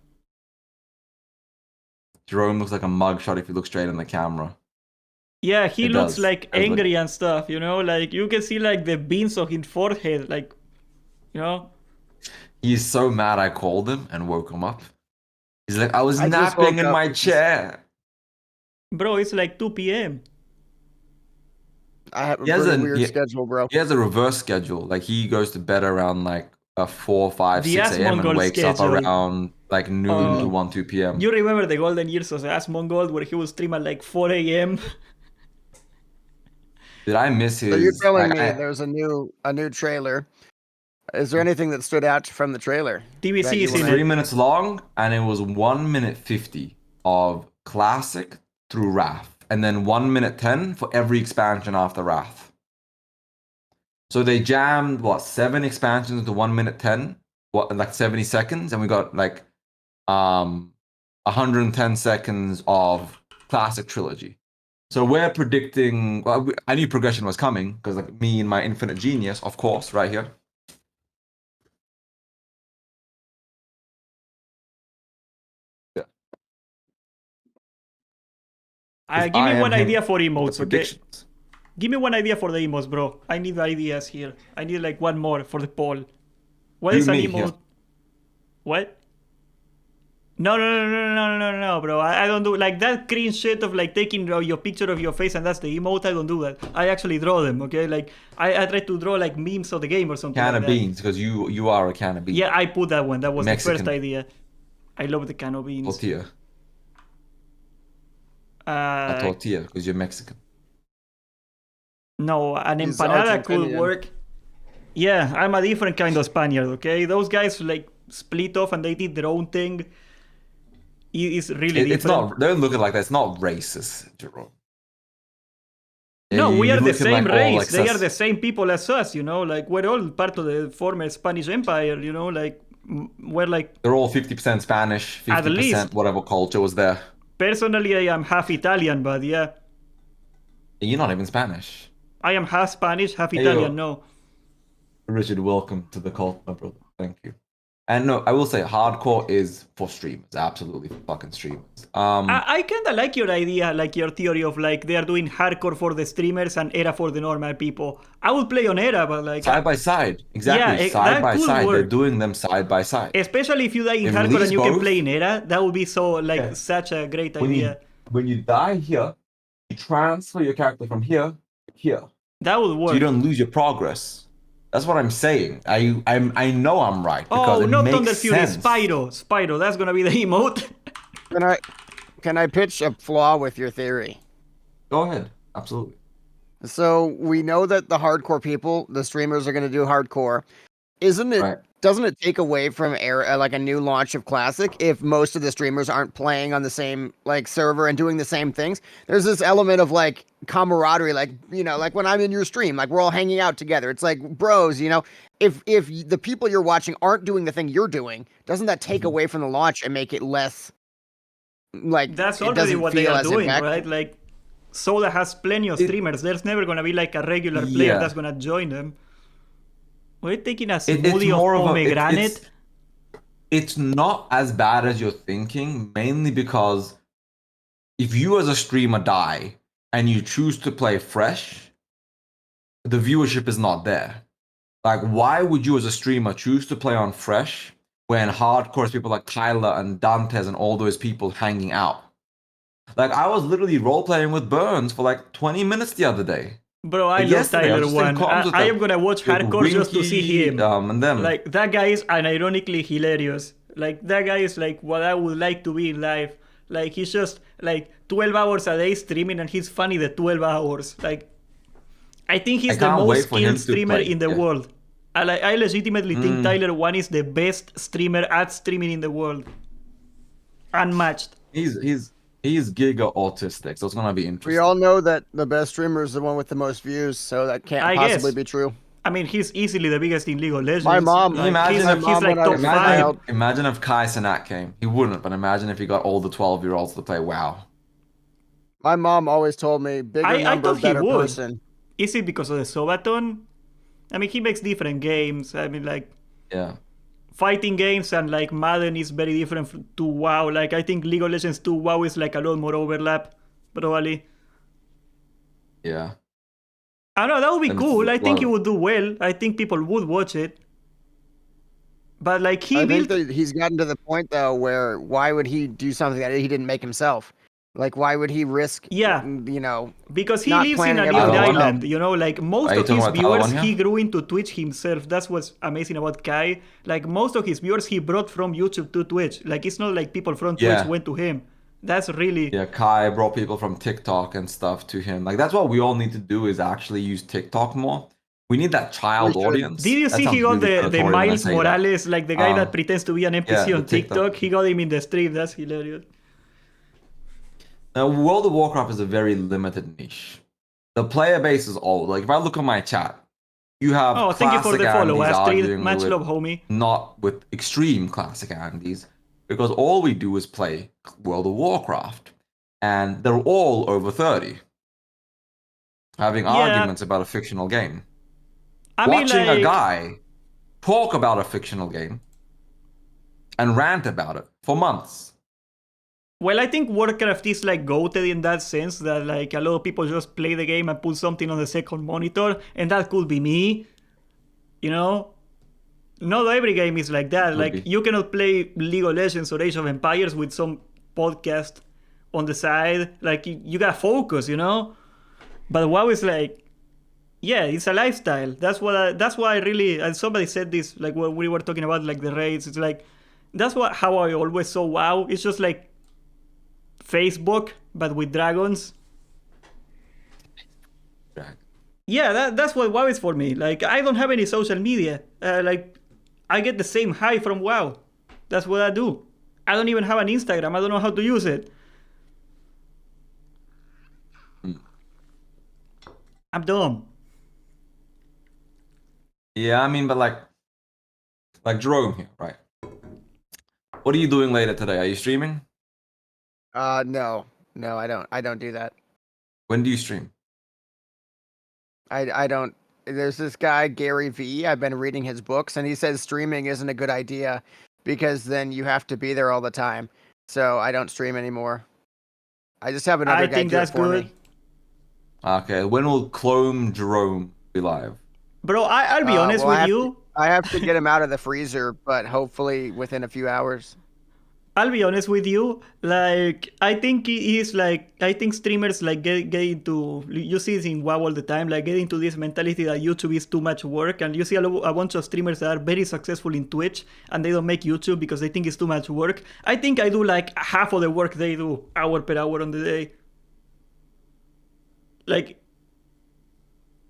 Jerome looks like a mugshot if you look straight in the camera. Yeah, he It looks does. like Does look- angry and stuff, you know? Like, you can see, like, the beans on his forehead, like, you know? He's so mad I called him and woke him up. He's like, I was I just napping woke in up, my which is- chair. Bro, it's like 2 p.m. I have a He has pretty a- weird he- schedule, bro. He has a reverse schedule. Like he goes to bed around like 4, 5, The 6 a.m. Asmongold and wakes up schedule. around like noon to 1, 2 p.m. You remember the golden years of Asmongold where he would stream at like 4 a.m.? Did I miss his? So you're telling me I- there's a new trailer. Is there anything that stood out from the trailer? TBC That you is in wanna- 3 it. minutes long, and it was 1 minute 50 of classic through Wrath, and then 1 minute 10 for every expansion after Wrath. So they jammed 7 expansions into 1 minute 10, like 70 seconds, and we got like 110 seconds of classic trilogy. So we're predicting. Well, I knew progression was coming because like me and my infinite genius, of course, right here. Yeah. Give me one idea for The emotes, okay? predictions. Give me one idea for the emotes, bro. I need ideas here. I need like one more for the poll. What is an me, emote? yeah. What? No, bro. I don't do like that cringe shit of like taking your picture of your face and that's the emote. I don't do that. I actually draw them, okay? Like I try to draw like memes of the game or something Can like of that. beans, because you are a can of beans. Yeah, I put that one. That was the Mexican. first idea. I love the can of beans. Tortilla. A tortilla, because you're Mexican. No, an He's empanada could Argentinian. work. Yeah, I'm a different kind of Spaniard, okay? Those guys like split off and they did their own thing. It's really different. It's not. Don't look at it like that. It's not racist, Jerome. No, we are the look at, same like, all, race. like, They are the same people as us, you know? Like, we're all part of the former Spanish Empire, you know? Like, we're like... They're all 50% Spanish, At 50% least. whatever culture was there. Personally, I am half Italian, but yeah. You're not even Spanish. I am half Spanish, half Hey, Italian, yo. no. Richard, welcome to the cult, my brother. Thank you. And no, I will say hardcore is for streamers. Absolutely for fucking streamers. I kind of like your idea, like your theory of like they are doing hardcore for the streamers and era for the normal people. I would play on era, but like... Side by side. Exactly. Yeah, side that by could side. They're work. doing them side by side. Especially if you die in If hardcore release and you can both- play in era, that would be so like Yeah. such a great When idea. when you die here, you transfer your character from here to here. That would So work. you don't lose your progress. That's what I'm saying. I know I'm right because Oh, it not makes Thunder Fury, sense. Spyro, that's gonna be the emote. Can I pitch a flaw with your theory? Go ahead. Absolutely. So we know that the hardcore people, the streamers, are going to do hardcore. Isn't it? Right. Doesn't it take away from like a new launch of Classic if most of the streamers aren't playing on the same like server and doing the same things? There's this element of like camaraderie, like you know, like when I'm in your stream, like we're all hanging out together. It's like bros, you know. If the people you're watching aren't doing the thing you're doing, doesn't that take away from the launch and make it less? Like That's it already doesn't what they feel are as doing, impactful? right? Like, Soda has plenty of streamers. There's never gonna be like a regular player Yeah. that's gonna join them. We're taking a It's smoothie of more of a- pomegranate. It's not as bad as you're thinking, mainly because if you as a streamer die and you choose to play fresh, the viewership is not there. Like, why would you as a streamer choose to play on fresh when hardcore people like Tyler and Dantes and all those people hanging out? Like, I was literally role playing with Burns for like 20 minutes the other day. Bro, I Like love yesterday, I Tyler was just in One. comms with I them. am gonna watch With hardcore just to see Winky, him. and them. Like, that guy is unironically hilarious. Like, that guy is like what I would like to be in life. Like, he's just like 12 hours a day streaming and he's funny the 12 hours. Like, I think he's I the can't most wait for him skilled to streamer play, in the yeah. world. I legitimately think Tyler One is the best streamer at streaming in the world. Unmatched. He's giga autistic, so it's gonna be interesting. We all know that the best streamer is the one with the most views, so that can't I possibly guess. be true. I mean, he's easily the biggest in League of Legends. My mom- Like, Imagine he's, if- he's my mom like when I top was a five. child- Imagine if Kai Cenat came. He wouldn't, but imagine if he got all the 12-year-olds to play WoW. My mom always told me bigger I number, thought he better would. person. Is it because of the Sobaton? I mean, he makes different games. I mean, like, Yeah. fighting games and, like, Madden is very different to WoW. Like, I think League of Legends to WoW is, like, a lot more overlap, probably. Yeah. I don't know, that would be And cool. I think well- he would do well. I think people would watch it. But, like, he I built... think that he's gotten to the point though where why would he do something that he didn't make himself? Like why would he risk? Yeah. You know, Because he not lives in planning a everything little out. island, you know, like most Are you of talking his about viewers, Taiwan, he yeah? grew into Twitch himself. That's what's amazing about Kai. Like most of his viewers, he brought from YouTube to Twitch. Like it's not like people from Twitch Yeah. went to him. That's really... Yeah, Kai brought people from TikTok and stuff to him. Like, that's what we all need to do is actually use TikTok more. We need that child We should. audience. Did you That see he sounds got really the predatory when I Miles say that. Morales, like the guy that pretends to be an NPC yeah, on the TikTok. TikTok? He got him in the stream. That's hilarious. Now, World of Warcraft is a very limited niche. The player base is old. Like, if I look at my chat, you have Oh, thank you for the classic follow, Andys Astrid. arguing Much with- love, homie. not with extreme classic Andys, because all we do is play World of Warcraft. And they're all over 30. Having arguments about a fictional game. I mean, Watching like... a guy talk about a fictional game and rant about it for months. Well, I think Warcraft is like goated in that sense that like a lot of people just play the game and put something on the second monitor, and that could be me. You know, not every game is like that. Could Like be. you cannot play League of Legends or Age of Empires with some podcast on the side. Like you gotta focus, you know. But WoW is like, yeah, it's a lifestyle. That's why I really. And somebody said this like when we were talking about like the raids. It's like that's how I always saw WoW. It's just like Facebook but with dragons. Yeah, that's what WoW is for me. Like, I don't have any social media. Like, I get the same high from WoW. That's what I do. I don't even have an Instagram. I don't know how to use it. I'm dumb. Yeah, I mean, but like Jerome here, right? What are you doing later today? Are you streaming? No, I don't do that. When do you stream? I don't. There's this guy Gary V. I've been reading his books, and he says streaming isn't a good idea because then you have to be there all the time. So I don't stream anymore. I just have another I guy think do that's it for good. me. Okay, when will Clone Jerome be live? Bro, I'll be honest well, with you. I have to get him out of the freezer, but hopefully within a few hours. I'll be honest with you. Like, I think it is like, I think streamers like get into, you see this in WoW all the time, like get into this mentality that YouTube is too much work. And you see a bunch of streamers that are very successful in Twitch and they don't make YouTube because they think it's too much work. I think I do like half of the work they do, hour per hour on the day. Like,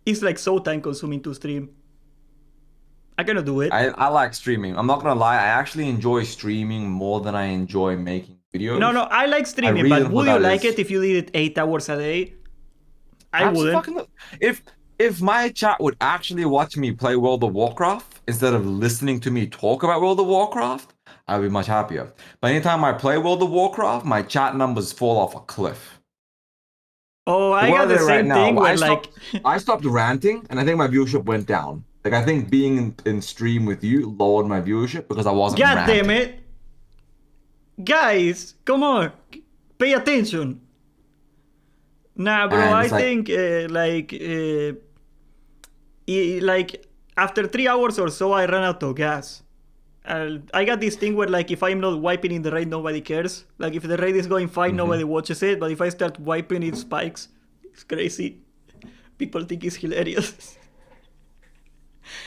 it's like so time consuming to stream. I cannot do it. I like streaming. I'm not gonna lie, I actually enjoy streaming more than I enjoy making videos. No, I like streaming, really but don't know would what you that like is. it if you did it 8 hours a day? I wouldn't. If my chat would actually watch me play World of Warcraft instead of listening to me talk about World of Warcraft, I'd be much happier. But anytime I play World of Warcraft, my chat numbers fall off a cliff. Oh, I What got are the they same thing where like... I stopped ranting, and I think my viewership went down. Like, I think being in stream with you lowered my viewership because I wasn't God ranting. damn it! Guys, come on, pay attention. Nah, bro, And I it's like- think like after 3 hours or so, I ran out of gas. I got this thing where like if I'm not wiping in the raid, nobody cares. Like if the raid is going fine, nobody watches it. But if I start wiping, it spikes. It's crazy. People think it's hilarious.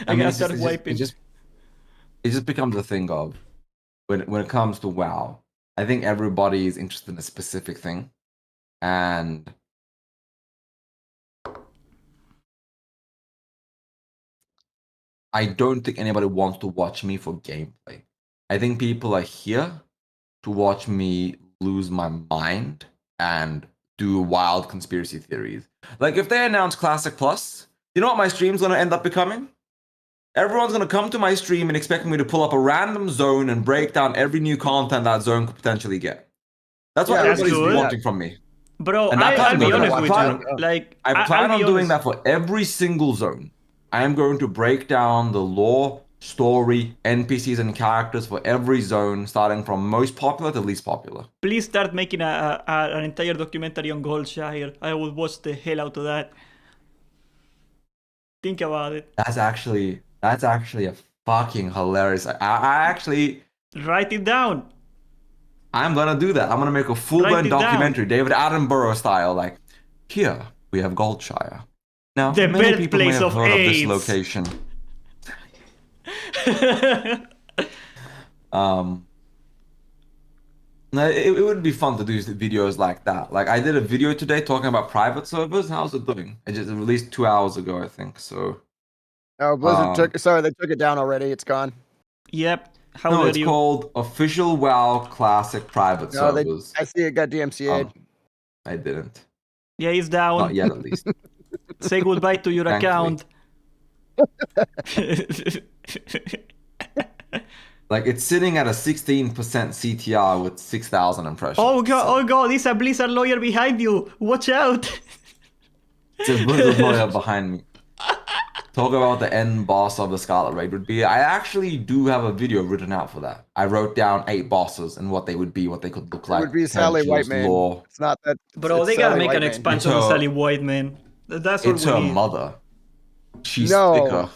I gotta start wiping. It just becomes a thing of when it comes to WoW. I think everybody is interested in a specific thing, and I don't think anybody wants to watch me for gameplay. I think people are here to watch me lose my mind and do wild conspiracy theories. Like if they announce Classic Plus, you know what my stream's gonna end up becoming? Everyone's gonna come to my stream and expect me to pull up a random zone and break down every new content that zone could potentially get. That's what Yeah, that's everybody's good. wanting from me. Bro, And that I'll plan be goes honest up. with you. Like, I plan I'll be on doing honest. that for every single zone. I am going to break down the lore, story, NPCs, and characters for every zone, starting from most popular to least popular. Please start making an entire documentary on Goldshire. I would watch the hell out of that. Think about it. That's actually a fucking hilarious. I actually, Write it down. I'm gonna do that. I'm gonna make a full-blown Write it down. documentary, David Attenborough style. Like, here we have Goldshire. Now, The many people may birthplace have of heard AIDS. of this location. No, it would be fun to do videos like that. Like I did a video today talking about private servers. How's it doing? It just released 2 hours ago, I think. So Oh, Blizzard they took it down already. It's gone. Yep. How no, dare it's you? called Official WoW Classic Private No, Servers. I see it got DMCA'd. I didn't. Yeah, he's Not down. yet, at least. Say goodbye to your Thankfully. account. Like it's sitting at a 16% CTR with 6,000 impressions. Oh god, there's a Blizzard lawyer behind you. Watch out. It's a Blizzard lawyer behind me. talk about the end boss of the Scarlet Raid would be, I actually do have a video written out for that. I wrote down 8 bosses and what they would be, what they could look It like. would be Sally potentials, Whitemane. lore. It's not that. Bro, it's they gotta Sally make an Whitemane. expansion on It's, Sally Whitemane. That's all It's we her need. mother. She's No. thicker.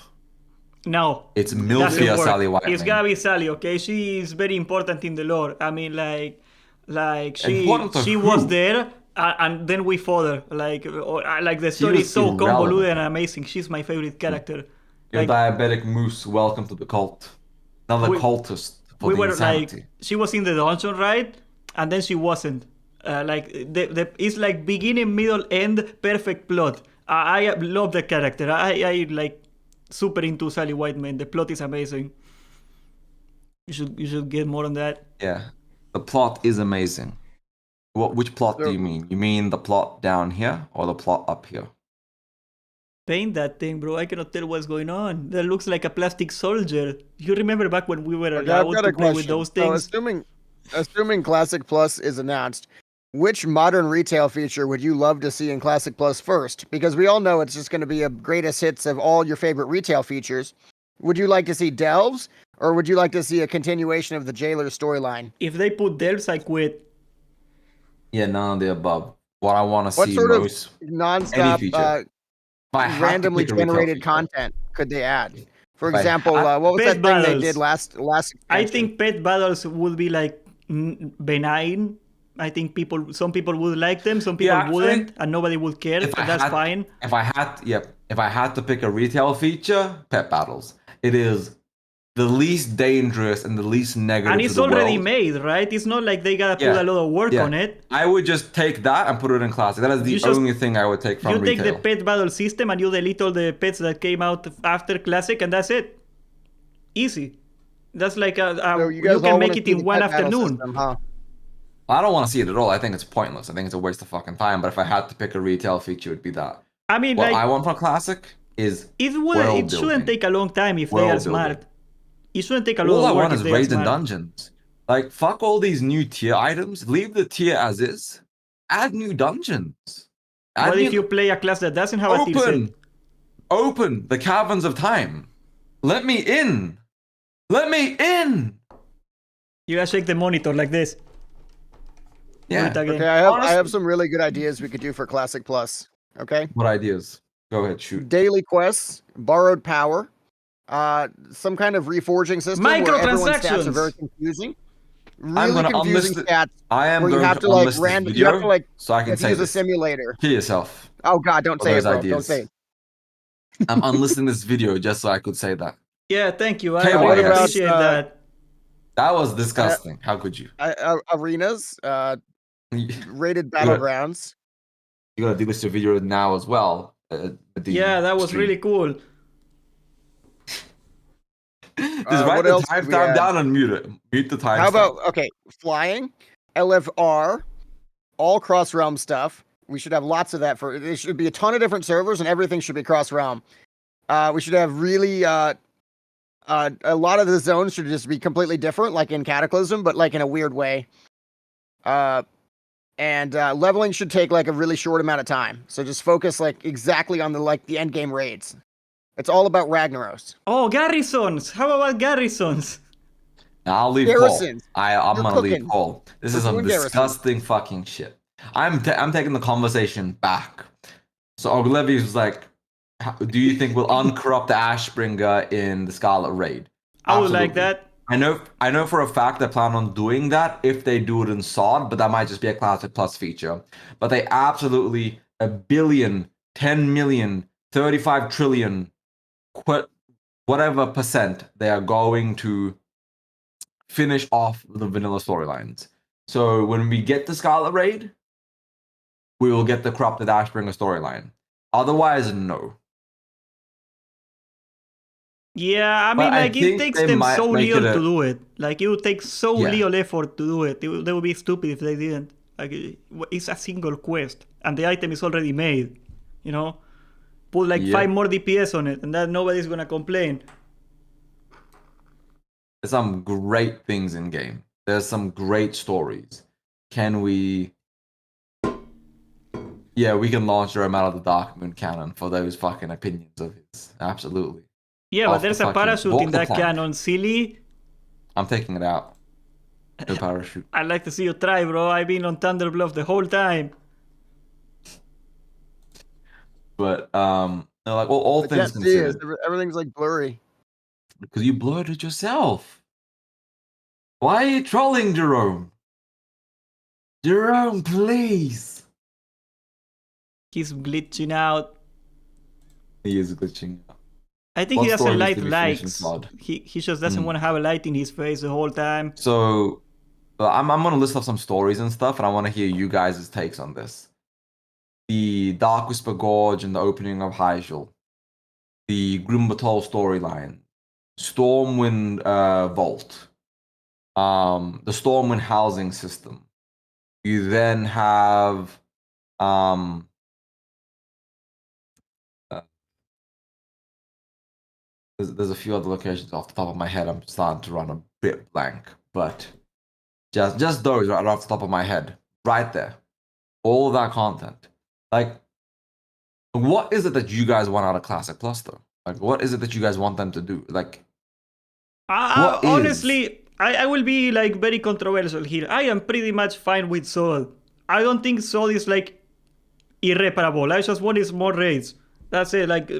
No. It's doesn't milfier work. Sally Whitemane. It's gotta be Sally, okay? She is very important in the lore. I mean, like Important to she who? was there, and then we fought her. Like the story was is so irrelevant. convoluted and amazing. She's my favorite character. Your Like, diabetic moose, welcome to the cult. Another We- cultist for we the were insanity. like, she was in the dungeon, right? And then she wasn't. Like it's like beginning, middle, end, perfect plot. I love the character. I like super into Sally Whitemane. The plot is amazing. You should get more on that. Yeah, the plot is amazing. Which plot do you mean? You mean the plot down here or the plot up here? Paint that thing, bro. I cannot tell what's going on. That looks like a plastic soldier. You remember back when we were Okay, I've allowed got to a play with question. those So things? assuming Classic Plus is announced, which modern retail feature would you love to see in Classic Plus first? Because we all know it's just going to be a greatest hits of all your favorite retail features. Would you like to see delves, or would you like to see a continuation of the jailer storyline? If they put delves, I quit. Yeah, none of the above. What I want to What see sort of most, any nonstop, feature. If I had to randomly pick a retail generated feature, content could they add? For If I example, had- what was Pet that thing they battles. did last I expansion? think pet battles would be like benign. I think some people would like them, some people Yeah, actually, wouldn't, and nobody would care. if I That's had- fine. If I had to pick a retail feature, pet battles. It is the least dangerous and the least negative. And to it's the already world. made, right? It's not like they gotta put Yeah, a lot of work yeah. on it. I would just take that and put it in classic. That is You the just- only thing I would take from You retail. take the pet battle system and you delete all the pets that came out after classic, and that's it. Easy. That's like So you guys all can make wanna it see in the one pet battle afternoon. system, huh? I don't want to see it at all. I think it's pointless. I think it's a waste of fucking time. But if I had to pick a retail feature, it would be that. I mean, What like I want from classic is it world shouldn't building. take a long time if they are World smart. building. It shouldn't take a All lot I of work want if is they are raids and smart. dungeons. Like fuck all these new tier items. Leave the tier as is. Add new dungeons. Add What new... if you play a class that doesn't have a tier set? Open the caverns of time. Let me in. Let me in. You gotta shake the monitor like this. Do Yeah. it again. Okay, I have Honestly- some really good ideas we could do for Classic Plus. Okay, What ideas? Go ahead, shoot. daily quests, borrowed power, some kind of reforging system where everyone's stats are Microtransactions. very confusing. I'm Really gonna confusing unlist it. stats I am where you going have to to like unlist this random. video You have to like so I can say use a this. simulator. Kill yourself. Oh God, don't For say it, those bro. ideas. Don't say it. I'm unlisting this video just so I could say that. Yeah, thank you. I Okay, really what about, appreciate that. That was disgusting. How could you? Arenas, You rated battlegrounds. gotta delist your video now as well. Yeah, that was really cool. Just write what the else could we timestamp add? down and mute it. Mute the timestamp. How about flying, LFR, all cross realm stuff. We should have lots of that for. There should be a ton of different servers, and everything should be cross realm. We should have really a lot of the zones should just be completely different, like in Cataclysm, but like in a weird way. And leveling should take like a really short amount of time. So just focus like exactly on the end game raids. It's all about Ragnaros. Oh, garrisons. How about garrisons? Now, I'll leave Garrisons. Paul. I'm You're gonna leave cooking. Paul. This We're is some doing garrisons. disgusting fucking shit. I'm taking the conversation back. So Oglevi was like, "Do you think we'll uncorrupt the Ashbringer in the Scarlet Raid?" I would like Absolutely. that. I know for a fact they plan on doing that if they do it in SOD, but that might just be a Classic Plus feature. But they absolutely 1 billion, 10 million, 35 trillion, whatever percent they are going to finish off the vanilla storylines. So when we get the Scarlet Raid, we will get the corrupted Ashbringer storyline. Otherwise, no. Yeah, I But mean, I like, it think takes they them might so make little it a- to do it. Like, it would take so Yeah. little effort to do it. They would be stupid if they didn't. Like, it's a single quest, and the item is already made. You know, put like Yeah. 5 more DPS on it, and that nobody's gonna complain. There's some great things in game. There's some great stories. Can we Yeah, we can launch Jerome out of the Dark Moon cannon for those fucking opinions of his. Absolutely. Yeah, but Off the there's a fucking- parachute walk in the that plank. cannon, silly. I'm taking it out. No parachute. I'd like to see you try, bro. I've been on Thunder Bluff the whole time. But no, like all I things can't see it. considered, Everything's like blurry. because you blurred it yourself. Why are you trolling, Jerome? Jerome, please. He's glitching out. He is glitching. I think What he doesn't story like needs to be finished likes. in COD? He just doesn't want to have a light in his face the whole time. So I'm gonna list off some stories and stuff, and I want to hear you guys' takes on this. The Dark Whisper Gorge and the opening of Hyjal, the Grumbatol storyline, Stormwind Vault, the Stormwind housing system. You then have there's a few other locations off the top of my head. I'm starting to run a bit blank, but just those right off the top of my head, right there, all of that content. Like, what is it that you guys want out of Classic Plus, though? Like, what is it that you guys want them to do? Like, what is- Honestly, I will be like very controversial here. I am pretty much fine with SOD. I don't think SOD is like irreparable. I just want is more raids. That's it, like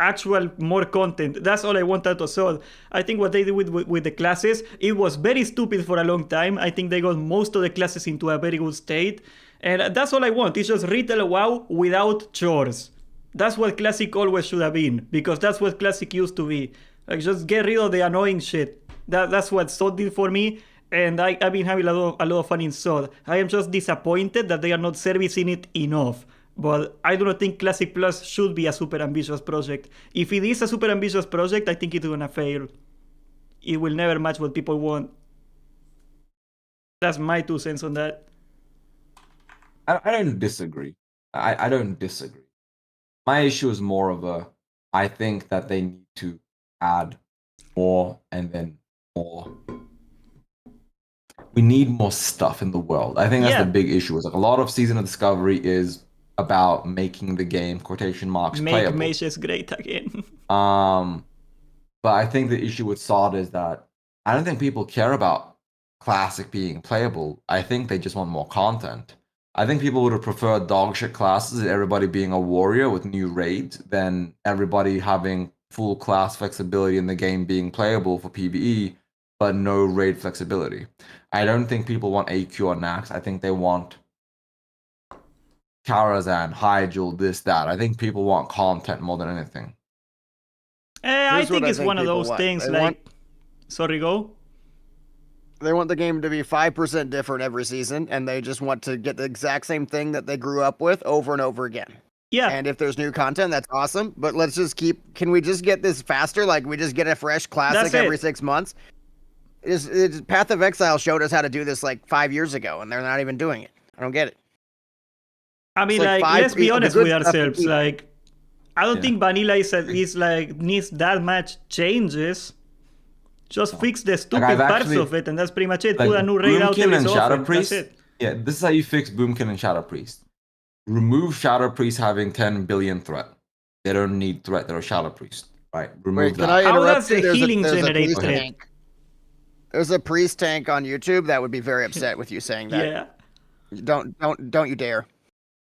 actual more content. That's all I want out of SOD. I think what they did with the classes, it was very stupid for a long time. I think they got most of the classes into a very good state. And that's all I want. It's just retail WoW without chores. That's what Classic always should have been, because that's what Classic used to be. Like, just get rid of the annoying shit. That's what SOD did for me, and I've been having a lot of fun in SOD. I am just disappointed that they are not servicing it enough. But I do not think Classic Plus should be a super ambitious project. If it is a super ambitious project, I think it's gonna fail. It will never match what people want. That's my 2 cents on that. I don't disagree. I don't disagree. My issue is more of a, I think that they need to add more and then more. We need more stuff in the world. I think that's Yeah. the big issue. Is like a lot of Season of Discovery is about making the game quotation marks Make playable. mages great again. But I think the issue with SOD is that I don't think people care about Classic being playable. I think they just want more content. I think people would have preferred dogshit classes and everybody being a warrior with new raids than everybody having full class flexibility in the game being playable for PvE, but no raid flexibility. I don't think people want AQ or Nax. I think they want Karazhan, Hyjal, this, that. I think people want content more than anything. I Here's what think I it's think one of people those want. things They like... want- Sorry, go? They want the game to be 5% different every season, and they just want to get the exact same thing that they grew up with over and over again. Yeah. And if there's new content, that's awesome. But let's just can we just get this faster? Like, we just get a fresh classic That's it. every 6 months? Path of Exile showed us how to do this like 5 years ago, and they're not even doing it. I don't get it. I mean, It's like, like let's be the honest good with stuff ourselves. keep- Like, I don't Yeah. think vanilla is like needs that much changes. Just fix the stupid I've parts actually- of it, and that's pretty much it. Like, Put a new raid out Boomkin every and so Shadow often. Priest. That's it. Yeah, this is how you fix Boomkin and Shadow Priest. Remove Shadow Priest having 10 billion threat. They don't need threat, they're a Shadow Priest. Right? Remove Wait, that. can I How interrupt does the you? healing there's generate priest threat? tank. There's a priest tank on YouTube that would be very upset with you saying that. Yeah. Don't you dare.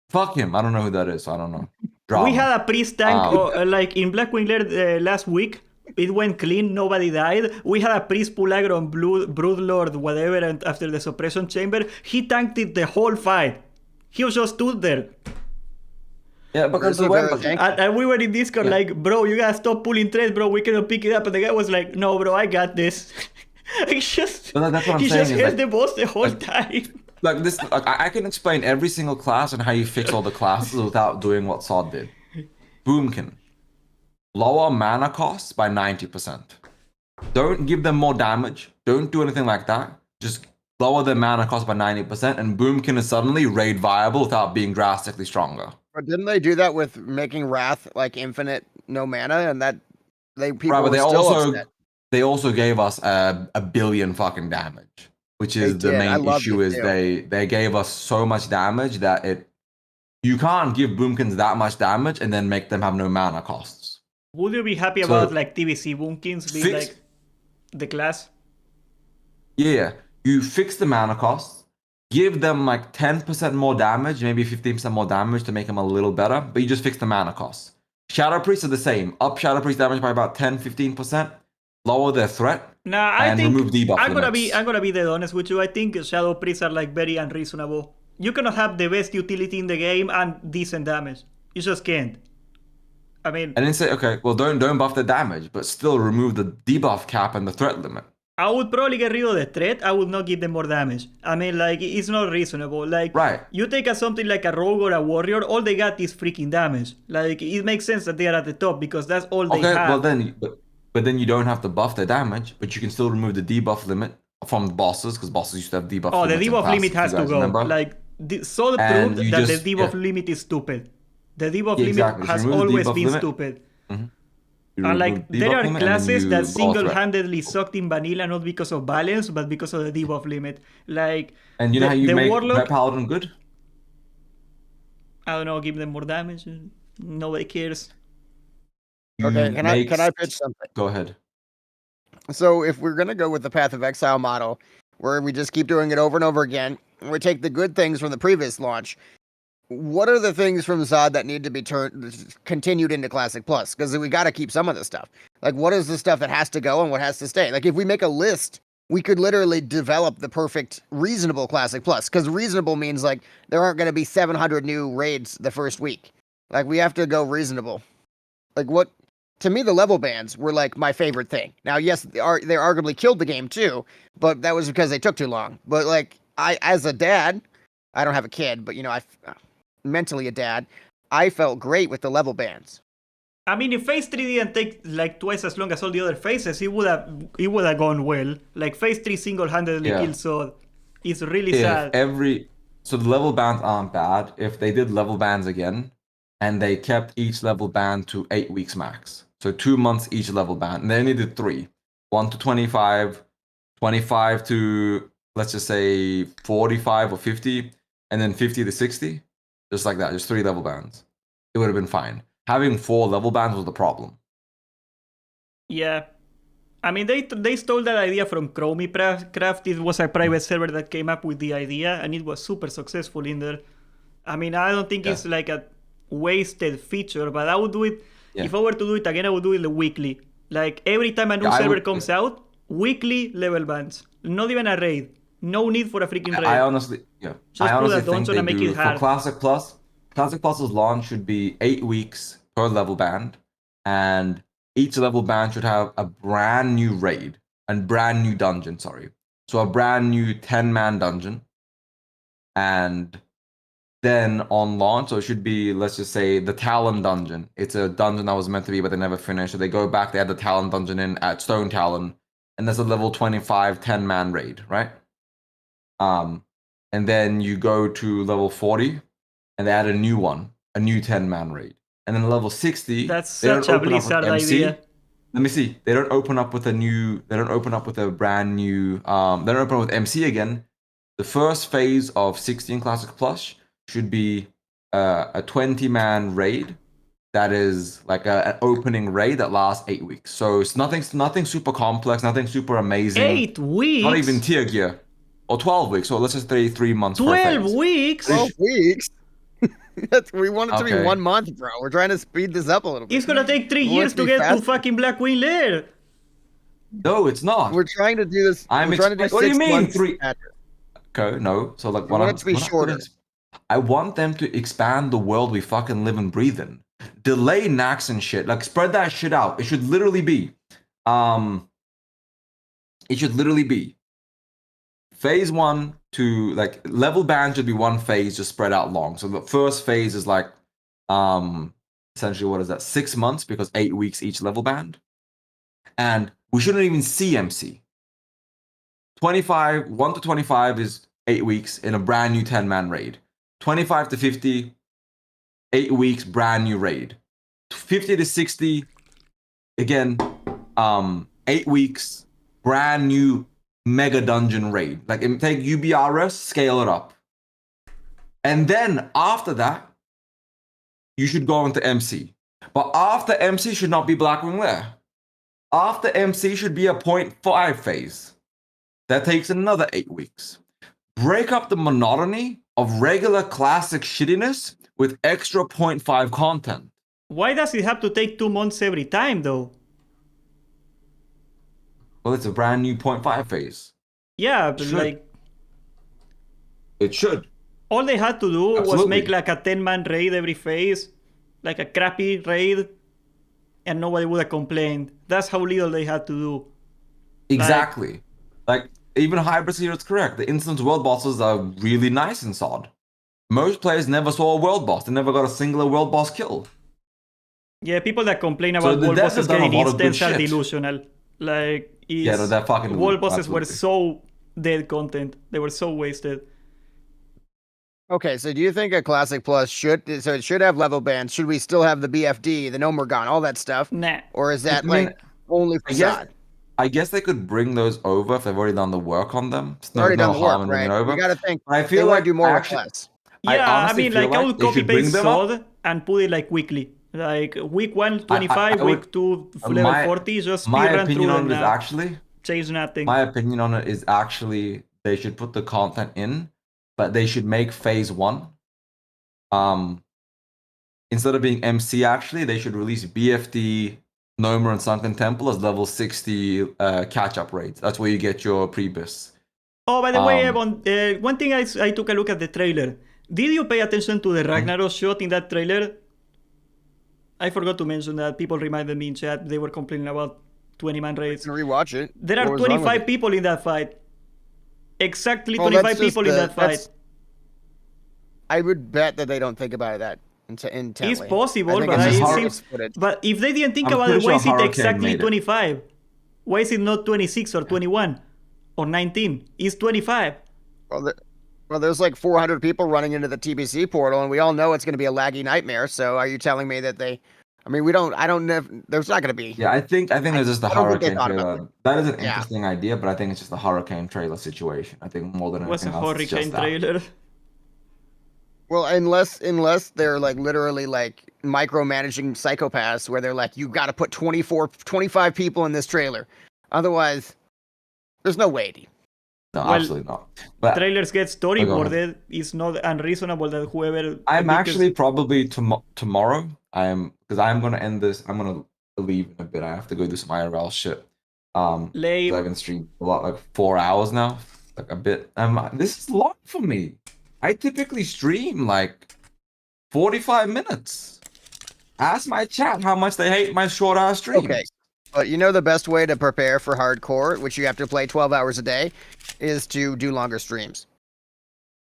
Fuck him. I don't know who that is, so I don't know. Drama. We had a priest tank, Um, like in Blackwing Lair last week. It went clean, nobody died. We had a priest pull aggro on Broodlord, whatever, and after the suppression chamber, he tanked it the whole fight. He was just stood there. Yeah, because the There's a way, tank. And we were in Discord like, bro, you gotta stop pulling threads, bro. We cannot pick it up. And the guy was like, no, bro, I got this. It's just, But that's what I'm he saying just is, held like- the boss the whole time. like this, like, I can explain every single class and how you fix all the classes without doing what Sod did. Boomkin. Lower mana costs by 90%. Don't give them more damage. Don't do anything like that. Just lower their mana cost by 90%, and Boomkin is suddenly raid viable without being drastically stronger. But didn't they do that with making Wrath like infinite no mana, and that people Right, but were they still also upset. they also gave us a billion fucking damage, which is They the did. I main loved issue. it Is too. they gave us so much damage that you can't give boomkins that much damage and then make them have no mana costs. Would you be happy So, about like TBC Boomkins being fix- like the class? Yeah, you fix the mana costs, give them like 10% more damage, maybe 15% more damage to make them a little better, but you just fix the mana costs. Shadow Priests are the same. Up Shadow Priest damage by about 10-15%, lower their threat, Nah, I and think remove debuff I'm limits. gonna be dead honest with you. I think Shadow Priests are like very unreasonable. You cannot have the best utility in the game and decent damage. You just can't. I mean, And then say, okay, well, don't buff the damage, but still remove the debuff cap and the threat limit. I would probably get rid of the threat. I would not give them more damage. I mean, like, it's not reasonable. Like, Right. you take something like a rogue or a warrior, all they got is freaking damage. Like, it makes sense that they are at the top because that's all they Okay, have. well then, but then you don't have to buff the damage, but you can still remove the debuff limit from the bosses, because bosses used to have debuff Oh, the limits in debuff class, limit if you has to guys go. remember. Like, Soul And proved you that just- the debuff yeah. limit is stupid. The debuff Yeah, limit exactly. So has remove the always debuff been limit. stupid. You And remove like, the there debuff are limit, and then classes you that go threat. single-handedly sucked in vanilla not because of balance, but because of the debuff limit. Like, And you know the, how you the make Warlock, Red Paladin good? I don't know, give them more damage. Nobody cares. You Okay, can I make- pitch something? Go ahead. So if we're gonna go with the Path of Exile model, where we just keep doing it over and over again, and we take the good things from the previous launch, what are the things from Zod that need to be continued into Classic Plus? Because we got to keep some of the stuff. Like, what is the stuff that has to go and what has to stay? Like, if we make a list, we could literally develop the perfect reasonable Classic Plus. Because reasonable means like there aren't going to be 700 new raids the first week. Like, we have to go reasonable. Like, what? To me, the level bands were like my favorite thing. Now, yes, they arguably killed the game too, but that was because they took too long. But like, as a dad, I don't have a kid, but you know, mentally a dad, I felt great with the level bands. I mean, if Phase 3 didn't take like twice as long as all the other phases, it would have gone well. Like Phase 3 single-handedly killed Sword. It's really sad. So the level bands aren't bad. If they did level bands again, and they kept each level band to 8 weeks max. So 2 months each level band. And they only did 3. 1 to 25, 25 to, let's just say, 45 or 50, and then 50 to 60. Just like that, just 3 level bands. It would have been fine. Having 4 level bands was the problem. Yeah. I mean, they stole that idea from Chromie It was a private server that came up with the idea, and it was super successful in there. I mean, I don't think it's like a wasted feature, but I would do it, if I were to do it again, I would do it weekly. Like, every time a new server comes out, weekly level bands. Not even a raid. No need for a freaking raid. I honestly, Just I put a honestly think dungeon they and make do. it hard. For Classic Plus, Classic Plus's launch should be 8 weeks per level band, and each level band should have a brand new raid and brand new dungeon. So a brand new 10-man dungeon, and then on launch, so it should be, let's just say, the Talon dungeon. It's a dungeon that was meant to be, but they never finished. So they go back, they add the Talon dungeon in at Stone Talon, and there's a level 25 10-man raid, right? And then you go to level 40, and they add a new one, a new 10-man raid. And then level 60, That's they don't such a open up with Blizzard MC. idea. Let me see. They don't open up with a brand new. They don't open up with MC again. The first phase of 16 Classic Plus should be a 20-man raid that is like an opening raid that lasts 8 weeks. So it's nothing super complex, nothing super amazing. 8 weeks? Not even tier gear. Or 12 weeks. So let's just say 3 months per 12 phase. weeks? 12 weeks? We want it to be Okay. 1 month, bro. We're trying to speed this up a little bit. It's gonna take 3 We want years it to be get to faster. fucking Black Queen Lair. No, it's not. We're trying to do this. I'm we're trying to do what do you 6 mean months 3? after. Okay, no. So like, We want it to be shorter. I want them to expand the world we fucking live and breathe in. Delay Nax and shit. Like, spread that shit out. It should literally be, phase 1 to like level band should be 1 phase just spread out long. So the first phase is like, essentially what is that? 6 months, because 8 weeks each level band, and we shouldn't even see MC. 1 to 25 is 8 weeks in a brand new 10-man raid. 25 to 50, 8 weeks, brand new raid. 50 to 60, again, 8 weeks, brand new mega dungeon raid. Like, take UBRS, scale it up. And then after that, you should go into MC. But after MC should not be Blackwing Lair. After MC should be a 0.5 phase. That takes another 8 weeks. Break up the monotony of regular classic shittiness with extra 0.5 content. Why does it have to take 2 months every time, though? Well, it's a brand new 0.5 phase. Yeah, but Should. like, It should. all they had to do was Absolutely. make like a 10-man raid every phase, like a crappy raid, and nobody would have complained. That's how little they had to do. Exactly. Like even Hybrids here, it's correct. The instance world bosses are really nice in SOD. Most players never saw a world boss. They never got a singular world boss kill. Yeah, people that complain So about the world devs bosses have done a getting lot of good instants are shit. delusional. Like, Yeah, no, they're fucking world delusional, bosses were absolutely. so dead content. They were so wasted. Okay, so do you think a Classic Plus should, so it should have level bands? Should we still have the BFD, the Nomergon, all that stuff? Nah. Or is that I mean, like only I guess, facade? I guess they could bring those over if they've already done the work on them. It's Already no done the harm work, in bringing right? it over. You got to think I they feel want like to do more with actually, less. Yeah, I honestly mean, feel like I would they copy should bring paste them up. SOD and put it like weekly. Like week 1, 25, I would- week 2, level my- 40, just My speedrun opinion through on them it is now. actually, Change nothing. my opinion on it is actually they should put the content in, but they should make phase 1. Instead of being MC, actually, they should release BFD, Noma, and Sunken Temple as level 60 catch-up raids. That's where you get your pre-bis. Oh, by the way, Um, Evan, one thing I took a look at the trailer. Did you pay attention to the Ragnarok shot in that trailer? I forgot to mention that. People reminded me in chat they were complaining about 20-man raids. Can rewatch it. There What are was wrong with 25 it? people in that fight. Exactly Well, 25 that's just people in that fight. I would bet that they don't think about that intently. It's possible, I think but it's just it horror seems. footage. But if they didn't think I'm about it, pretty why sure is it Hurricane exactly made it. 25? Why is it not 26 or 21 or 19? It's 25. Well, there's like 400 people running into the TBC portal, and we all know it's going to be a laggy nightmare. So, are you telling me that they? I mean, I don't know. There's not going to be. Yeah, I think there's just the I don't think they Hurricane thought about trailer. That is an Yeah. interesting idea, but I think it's just a Hurricane trailer situation. I think more than What's a anything else, it's hurricane just that. trailer? Well, unless they're like literally like micromanaging psychopaths, where they're like, you got to put 25 people in this trailer, otherwise, there's no way. No, Well, absolutely not. But Trailers get go ahead. storyboarded. It's not unreasonable that whoever. I'm because- actually probably tomorrow. Because I'm gonna end this. I'm gonna leave in a bit. I have to go do some IRL shit. 'Cause Lame. I've been streaming a lot, like 4 hours now, like a bit. This is long for me. I typically stream like 45 minutes. Ask my chat how much they hate my short ass streams. Okay. But you know the best way to prepare for hardcore, which you have to play 12 hours a day, is to do longer streams.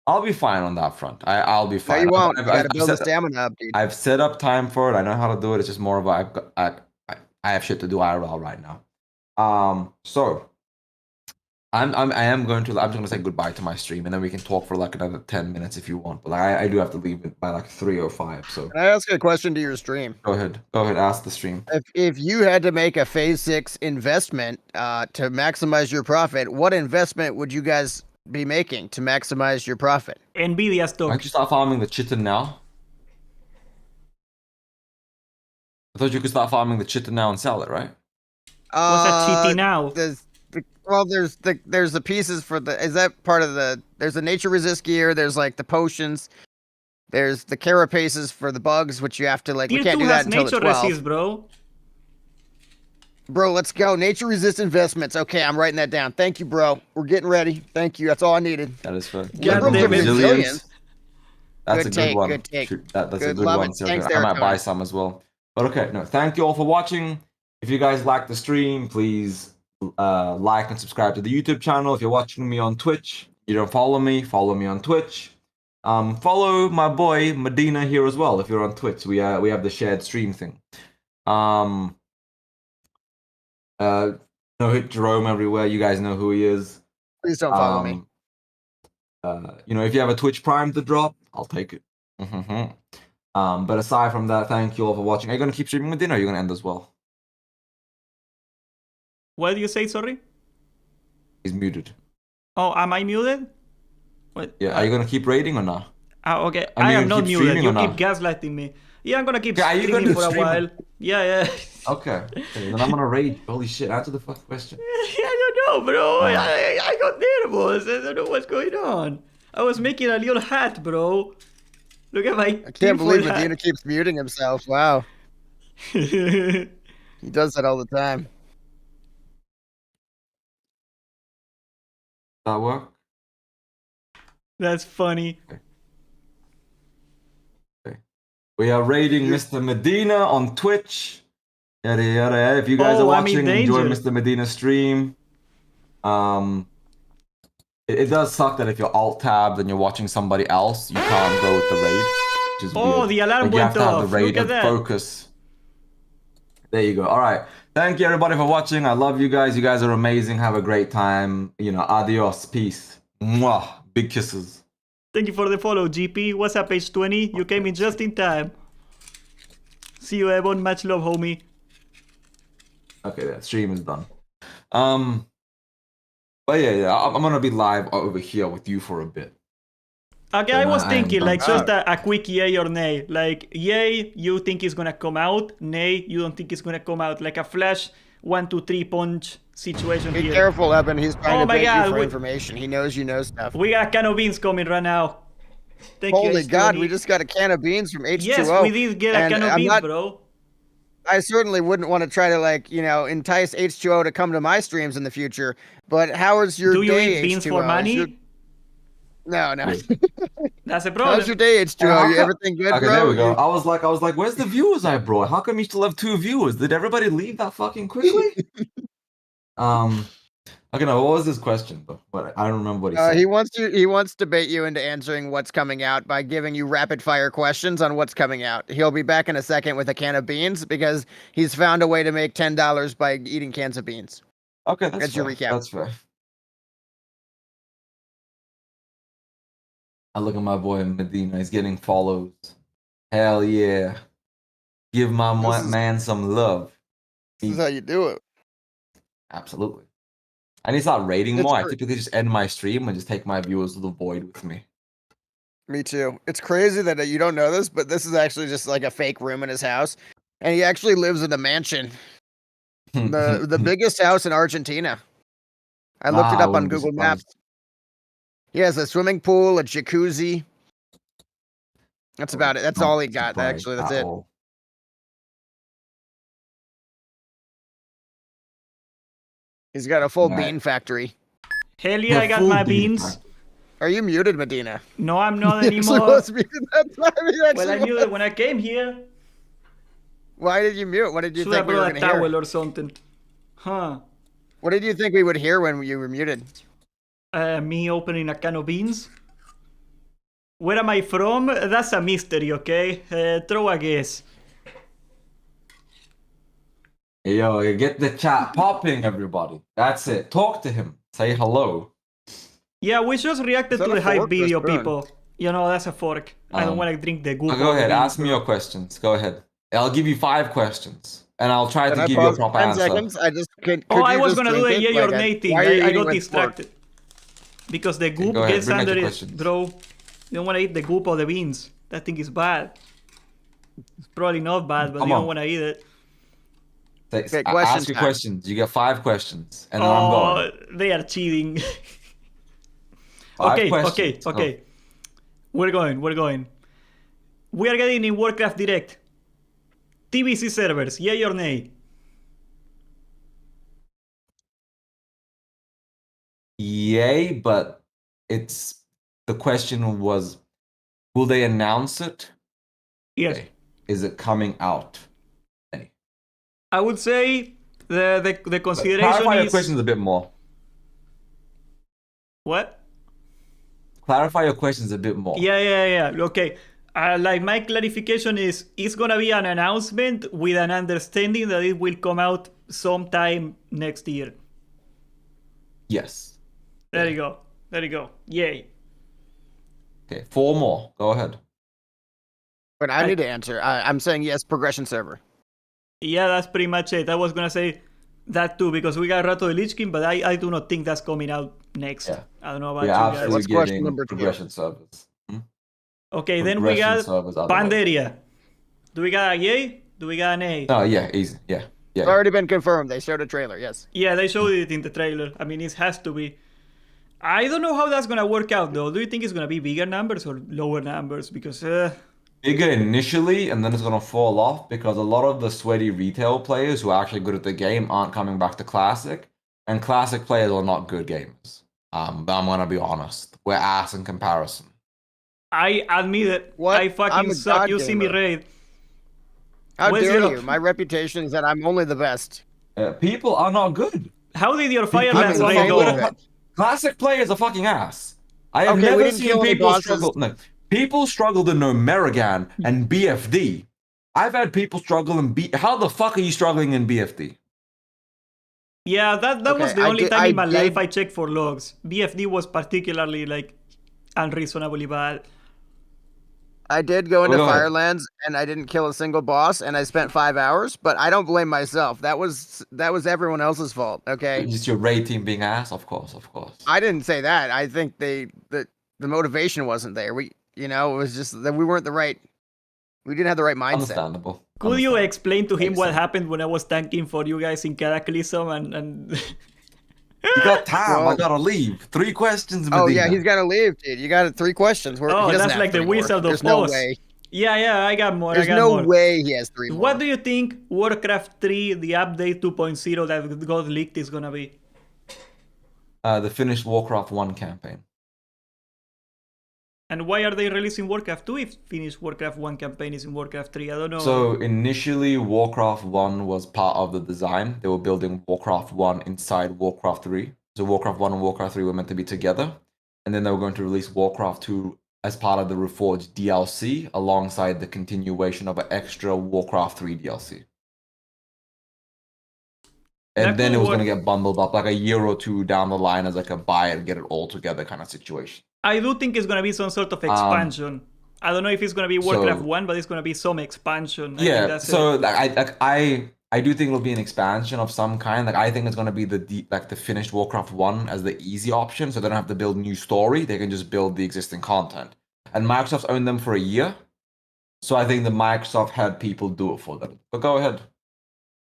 I'll be fine on that front. I'll be No, fine. you won't. You I've got to build the set- stamina up, dude. I've set up time for it. I know how to do it. It's just more of I have shit to do IRL right now. So I am going to. I'm just gonna say goodbye to my stream, and then we can talk for like another 10 minutes if you want. But I do have to leave it by like 3:05. So Can I ask a question to your stream? go ahead. Ask the stream. If you had to make a phase 6 investment to maximize your profit, what investment would you guys be making to maximize your profit? Nvidia Why stock. don't you start farming the chitin now? I thought you could start farming the chitin now and sell it, right? What's that cheating now? There's the pieces for the. Is that part of the? There's the nature resist gear. There's like the potions. There's the carapaces for the bugs, which you have to like. Tier We can't 2 do that has until the nature 12. resist, bro. Bro, let's go. Nature resist investments. Okay, I'm writing that down. Thank you, bro. We're getting ready. Thank you. That's all I needed. That is fair. God Liberals damn and it. resilience. That's Good a good take, one. good take. Shoot, that's a Good, good love one. it. So Thanks, I might Eric. buy some as well. But okay, no, thank you all for watching. If you guys like the stream, please like and subscribe to the YouTube channel. If you're watching me on Twitch, you don't follow me on Twitch. Follow my boy Medina here as well. If you're on Twitch, we have the shared stream thing. Hit Jerome everywhere. You guys know who he is. Please don't follow me. If you have a Twitch Prime to drop, I'll take it. But aside from that, thank you all for watching. Are you gonna keep streaming with dinner? Or are you gonna end as well? What did you say, sorry? He's muted. Oh, am I muted? What? Yeah, are you gonna keep raiding or not? Okay, I mean, I am you not keep muted. streaming You or keep not? gaslighting me. Yeah, I'm gonna keep Yeah, are you streaming gonna for a stream while. it? Yeah. Okay. Then I'm gonna raid. Holy shit! Answer the fucking question. I don't know, bro. I got nervous. I don't know what's going on. I was making a little hat, bro. Look at my I can't tinfoil believe hat. Medina keeps muting himself. Wow. He does that all the time. That work? That's funny. Okay. We are raiding Mr. Medina on Twitch. Yada yada yada. If you guys are Oh, I'm in watching, enjoy danger. Mr. Medina's stream. It does suck that if you're alt tabbed and you're watching somebody else, you can't go with the raid, which is Oh, weird. the alarm Like, you have went to have off. the raid Look at and that. focus. There you go. All right. Thank you everybody for watching. I love you guys. You guys are amazing. Have a great time. You know, adios. Peace. Mwah. Big kisses. Thank you for the follow, GP. What's up, page 20? You came in just in time. See you, Ebon. Much love, homie. Okay, that stream is done. But yeah, I'm gonna be live over here with you for a bit. Okay, I was thinking, like, done. just a quick yay or nay. Like, yay, you think it's gonna come out. Nay, you don't think it's gonna come out. Like a flash 1, 2, 3 punch situation Be here. careful, Evan. He's trying Oh to my bait God, you for we- information. He knows you know stuff. We got a can of beans coming right now. Thank you, Holy God, H20. we just got a can of beans from H2O. Yes, we did get a and can of I'm beans, not- bro. I certainly wouldn't want to try to, like, you know, entice H2O to come to my streams in the future. But how is your Do you day, eat beans H2O? for Is money? your- No. That's a problem. How's your day, H2O? How come- Everything good, Okay, bro? there we go. You- I was like, where's the viewers I brought? How come you still have 2 viewers? Did everybody leave that fucking quickly? Okay, no, what was his question? But I don't remember what he said. He wants to bait you into answering what's coming out by giving you rapid fire questions on what's coming out. He'll be back in a second with a can of beans because he's found a way to make $10 by eating cans of beans. Okay, That's your recap. That's fair. I look at my boy Medina. He's getting follows. Hell yeah. Give my man some love. This is how you do it. Absolutely. I need to start rating It's more. I great. typically just end my stream and just take my viewers to the void with me. Me too. It's crazy that you don't know this, but this is actually just like a fake room in his house, and he actually lives in a mansion, the biggest house in Argentina. I looked it Wow, I up on wouldn't be Google surprised. Maps. He has a swimming pool, a jacuzzi. That's about it. That's all he got. Surprised Actually, that's at it. all. He's got a full Right. bean factory. Hell yeah, I got Full my bean beans. factory. Are you muted, Medina? No, I'm not He actually anymore. was muted that time. He actually Well, I knew was. that when I came here. Why did you mute? What did you Should I think we were brought going a to hear? towel or something? Huh. What did you think we would hear when you were muted? Me opening a can of beans. Where am I from? That's a mystery, okay? Throw a guess. Hey, yo, get the chat popping, everybody. That's it. Talk to him. Say hello. Yeah, we just reacted Is that to a the hype fork or a video, spoon? people. You know, that's a fork. I don't want to drink the goop. Go of the ahead. beans, Ask me bro. your questions. Go ahead. I'll give you 5 questions. And I'll try Can to I give you a pause proper 10 answer. seconds? I just could Oh, I you was just gonna do drink the it? yay or Like, nay thing. why are you I eating got with distracted. Because the goop go ahead, gets bring out under your it, questions. bro. You don't want to eat the goop of the beans. That thing is bad. It's probably not bad, but Come you don't on. want to eat it. Okay, Ask question your time. questions. You get 5 questions. And then I'm going. They are cheating. 5 okay, questions. Go. okay. We're going. We are getting in Warcraft Direct. TBC servers, yay or nay? Yay, but the question was, will they announce it? Yes. Okay. Is it coming out? Any. I would say the consideration Clarify your is... questions a bit more. What? Clarify your questions a bit more. Yeah. Okay. Like my clarification is, it's gonna be an announcement with an understanding that it will come out sometime next year. Yes. There you go. Yay. Okay, 4 more. Go ahead. But I need to answer. I'm saying yes, progression server. Yeah, that's pretty much it. I was gonna say that too because we got Rato de Lich King, but I do not think that's coming out next. Yeah. I don't know about We're you guys. absolutely What's question getting number 2? progression servers. Okay, then we Progression got servers are the way. Pandaria. Do we got a yay? Do we got an A? Oh yeah, easy. Yeah, It's yeah. already been confirmed. They showed a trailer. Yes. Yeah, they showed it in the trailer. I mean, it has to be. I don't know how that's gonna work out though. Do you think it's gonna be bigger numbers or lower numbers? Because Bigger initially, and then it's gonna fall off because a lot of the sweaty retail players who are actually good at the game aren't coming back to Classic, and Classic players are not good gamers. But I'm gonna be honest, we're ass in comparison. I admit it. What? I fucking I'm a suck. god You see me gamer. raid. How Where's dare your- you? My reputation is that I'm only the best. People are not good. How did your People Firelands I'm are raid not so good go? at Classic players are fucking ass. I have Okay, we never didn't seen kill any people bosses. struggle. No, people struggle to know Merrigan and BFD. I've had people struggle in B. How the fuck are you struggling in BFD? Yeah, that Okay, was the I only did- time I in my life did- I checked for logs. BFD was particularly like unreasonably bad. I did go into Go ahead. Firelands and I didn't kill a single boss and I spent 5 hours, but I don't blame myself. That was everyone else's fault. Okay. Just your raid team being ass, of course, of course. I didn't say that. I think the motivation wasn't there. It was just that we didn't have the right mindset. Understandable. Could you Understandable. explain to him Makes what sense. happened when I was tanking for you guys in Cataclysm and You got time. I Well- gotta leave. 3 questions, Medina. Oh yeah, he's got to leave, dude. You got 3 questions. Oh, He doesn't that's have like the 3 more. Wizard of There's no Oz. way. Yeah, I got more. There's I got no more. way he has 3 more. What do you think Warcraft 3, the update 2.0 that got leaked, is gonna be? The finished Warcraft 1 campaign. And why are they releasing Warcraft 2 if finished Warcraft 1 campaign is in Warcraft 3? I don't know. So initially, Warcraft 1 was part of the design. They were building Warcraft 1 inside Warcraft 3. So Warcraft 1 and Warcraft 3 were meant to be together. And then they were going to release Warcraft 2 as part of the Reforged DLC alongside the continuation of an extra Warcraft 3 DLC. And That then it could was going to work. get bundled up like a year or two down the line as like a buy it, get it all together kind of situation. I do think it's gonna be some sort of expansion. I don't know if it's gonna be Warcraft 1, but it's gonna be some expansion. I think Yeah, that's so it. I do think it'll be an expansion of some kind. Like I think it's gonna be the finished Warcraft 1 as the easy option, so they don't have to build new story. They can just build the existing content. And Microsoft's owned them for a year, so I think the Microsoft had people do it for them. But go ahead.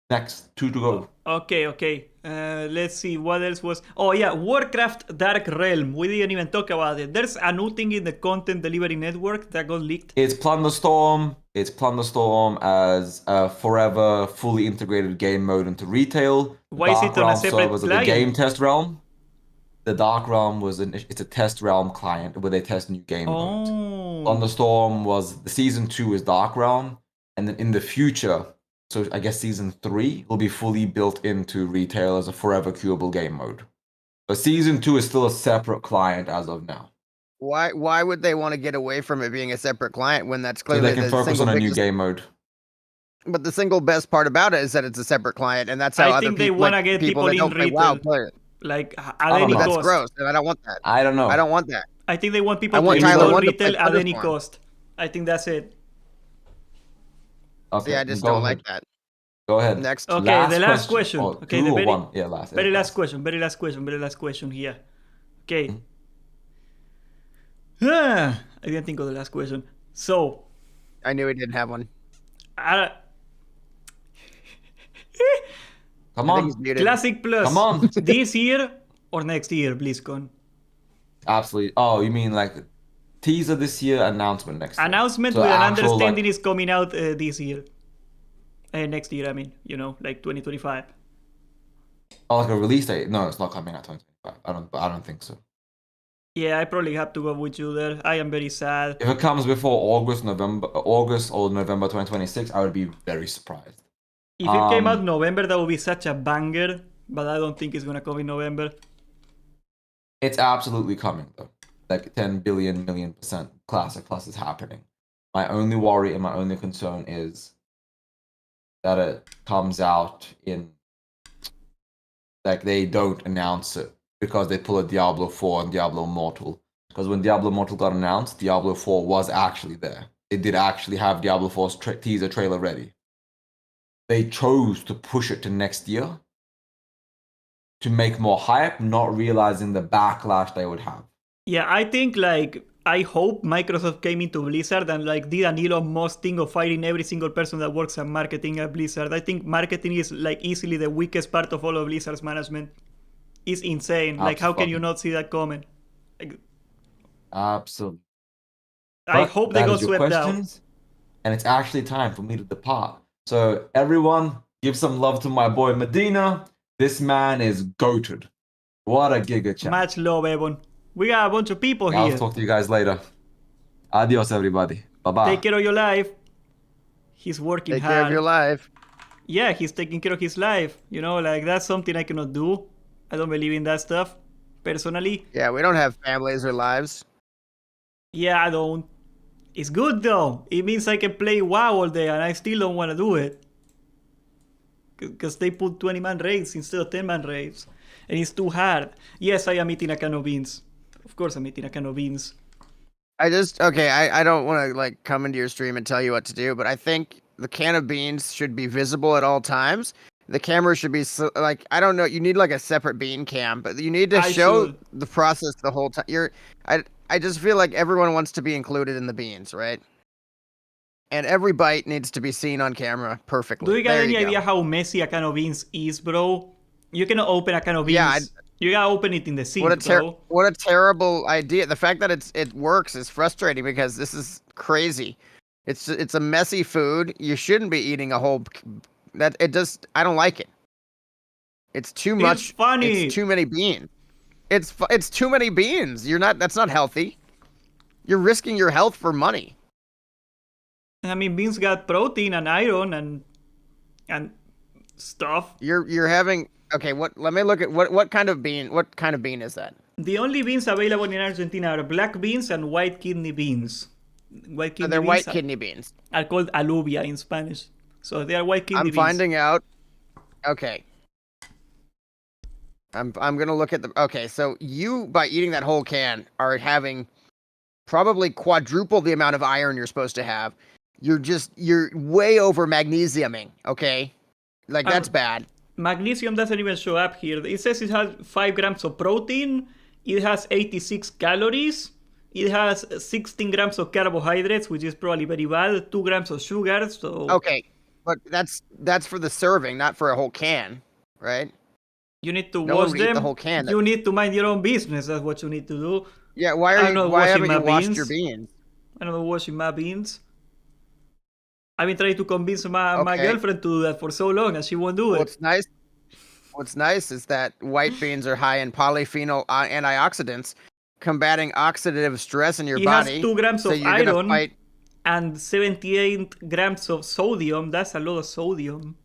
Next, 2 to go. Okay. Let's see what else was. Oh yeah, Warcraft Dark Realm. We didn't even talk about it. There's a new thing in the content delivery network that got leaked. It's Plunderstorm. It's Plunderstorm as a forever fully integrated game mode into retail. Why is Dark it on a Realm separate servers are the client? game test realm. The Dark Realm it's a test realm client where they test new game modes. Oh. Thunderstorm was the season 2 is Dark Realm, and then in the future, so I guess season 3 will be fully built into retail as a forever queuable game mode. But season 2 is still a separate client as of now, Why would they want to get away from it being a separate client when that's so clearly they can the focus single on a new biggest, game mode. But the single best part about it is that it's a separate client, and that's how I other think they people, wanna like, get people people that in don't play WoW retail. play it. Like at don't any know. That's cost. gross, and I don't want that. I don't know. I don't want that. I think they want people I want to Tyler install One to retail play at any Thunderstorm. cost. I think that's it. Okay, See, I just go don't ahead. like that. Go ahead. Next. Okay, the last question. Oh, Okay, 2 the or very- 1? Yeah, last. Very yeah, last question. Very last question here. Okay. I didn't think of the last question. So, I knew he didn't have one. uh, Come I think on. he's muted. Classic Plus. Come on. This year or next year, BlizzCon? Absolutely. Oh, you mean like teaser this year, announcement next year? Announcement So with an actual, understanding like- is coming out this year. Next year, I mean, like 2025. Oh, like a release date? No, it's not coming out 2025. I don't think so. Yeah, I probably have to go with you there. I am very sad. If it comes before August or November 2026, I would be very surprised. If it came out Um, November, that would be such a banger, but I don't think it's gonna come in November. It's absolutely coming though. Like 10 billion million % Classic Plus is happening. My only worry and my only concern is that it comes out in like they don't announce it because they pull a Diablo 4 and Diablo Immortal. Because when Diablo Immortal got announced, Diablo 4 was actually there. It did actually have Diablo 4's teaser trailer ready. They chose to push it to next year to make more hype, not realizing the backlash they would have. Yeah, I think like I hope Microsoft came into Blizzard and like did an Elon Musk thing of firing every single person that works in marketing at Blizzard. I think marketing is like easily the weakest part of all of Blizzard's management. It's insane. Like, how can you not see that coming? Like, Absolutely. I But hope they that got is your swept out. questions, and it's actually time for me to depart. So everyone, give some love to my boy Medina. This man is goated. What a giga champ. Much love, Ebon. We got a bunch of people I'll here. talk to you guys later. Adios, everybody. Bye-bye. Take care of your life. He's working Take hard. care of your life. Yeah, he's taking care of his life. You know, like that's something I cannot do. I don't believe in that stuff, personally. Yeah, we don't have families or lives. Yeah, I don't. It's good though. It means I can play WoW all day and I still don't want to do it. Because they put 20-man raids instead of 10-man raids. And it's too hard. Yes, I am eating a can of beans. Of course I'm eating a can of beans. I don't want to like come into your stream and tell you what to do, but I think the can of beans should be visible at all times. The camera should be like, I don't know, you need like a separate bean cam, but you need to show the process the whole time. I just feel like everyone wants to be included in the beans, right? And every bite needs to be seen on camera perfectly. Do you got any idea how messy a can of beans is, bro? You cannot open a can of beans. Yeah, you gotta open it in the sink, bro. What a terrible idea. The fact that it works is frustrating because this is crazy. It's a messy food. You shouldn't be eating a whole. I don't like it. It's too much. It's funny. It's too many beans. It's too many beans. That's not healthy. You're risking your health for money. I mean, beans got protein and iron and stuff. You're having let me look at what kind of bean is that? The only beans available in Argentina are black beans and white kidney beans. White kidney beans are called alubia in Spanish. So they are white kidney beans. I'm finding out. Okay. I'm gonna look at so you, by eating that whole can, are having probably quadruple the amount of iron you're supposed to have. You're way over magnesiuming, okay? Like that's bad. Magnesium doesn't even show up here. It says it has 5 grams of protein, it has 86 calories, it has 16 grams of carbohydrates, which is probably very bad, 2 grams of sugar, so... Okay, but that's for the serving, not for a whole can, right? You need to wash them. The whole can. You need to mind your own business. That's what you need to do. Yeah, why haven't you washed your beans? I don't know washing my beans. I've been trying to convince my girlfriend to do that for so long, and she won't do it. What's nice is that white beans are high in polyphenol antioxidants, combating oxidative stress in your body. It has 2 grams of iron and 78 grams of sodium. That's a lot of sodium.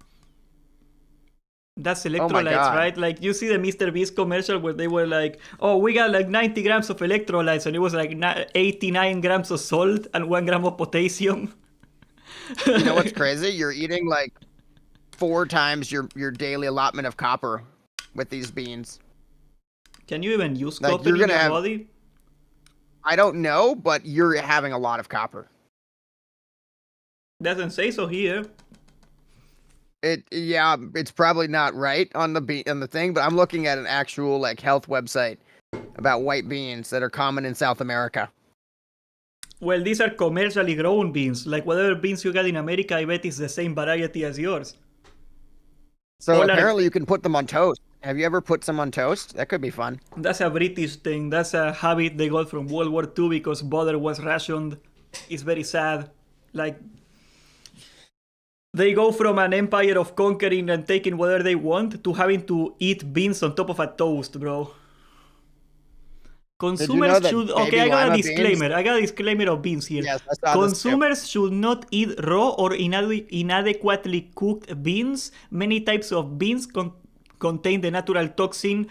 That's electrolytes, right? Like, you see the Mr. Beast commercial where they were like, oh, we got like 90 grams of electrolytes, and it was like 89 grams of salt and 1 gram of potassium. You know what's crazy? You're eating like 4 times your daily allotment of copper with these beans. Can you even use copper in your body? I don't know, but you're having a lot of copper. Doesn't say so here. It's probably not right on the thing, but I'm looking at an actual like health website about white beans that are common in South America. Well, these are commercially grown beans. Like whatever beans you got in America, I bet it's the same variety as yours. So apparently you can put them on toast. Have you ever put some on toast? That could be fun. That's a British thing. That's a habit they got from World War II because butter was rationed. It's very sad. Like, they go from an empire of conquering and taking whatever they want to having to eat beans on top of a toast, bro. Consumers should... Okay, I got a disclaimer. I got a disclaimer of beans here. Yes, Consumers should not eat raw or inadequately cooked beans. Many types of beans contain the natural toxin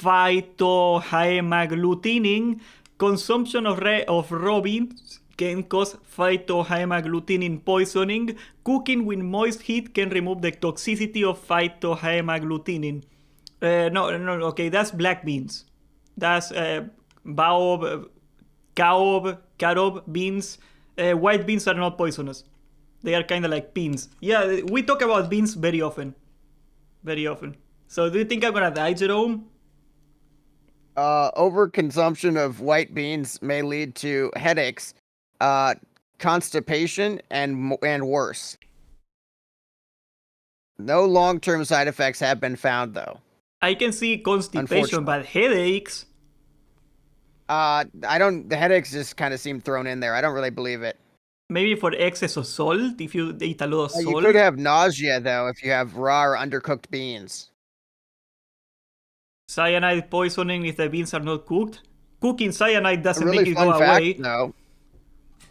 phytohemagglutinin. Consumption of raw beans can cause phytohemagglutinin poisoning. Cooking with moist heat can remove the toxicity of phytohemagglutinin. Okay, that's black beans. That's carob beans. White beans are not poisonous. They are kind of like beans. Yeah, we talk about beans very often. Very often. So do you think I'm gonna die, Jerome? Overconsumption of white beans may lead to headaches, constipation, and worse. No long-term side effects have been found, though. I can see constipation, but headaches. I don't. The headaches just kind of seem thrown in there. I don't really believe it. Maybe for excess of salt, if you eat a lot of You salt. could have nausea though if you have raw or undercooked beans. Cyanide poisoning if the beans are not cooked. Cooking cyanide doesn't A really make it go fun fact, away. though.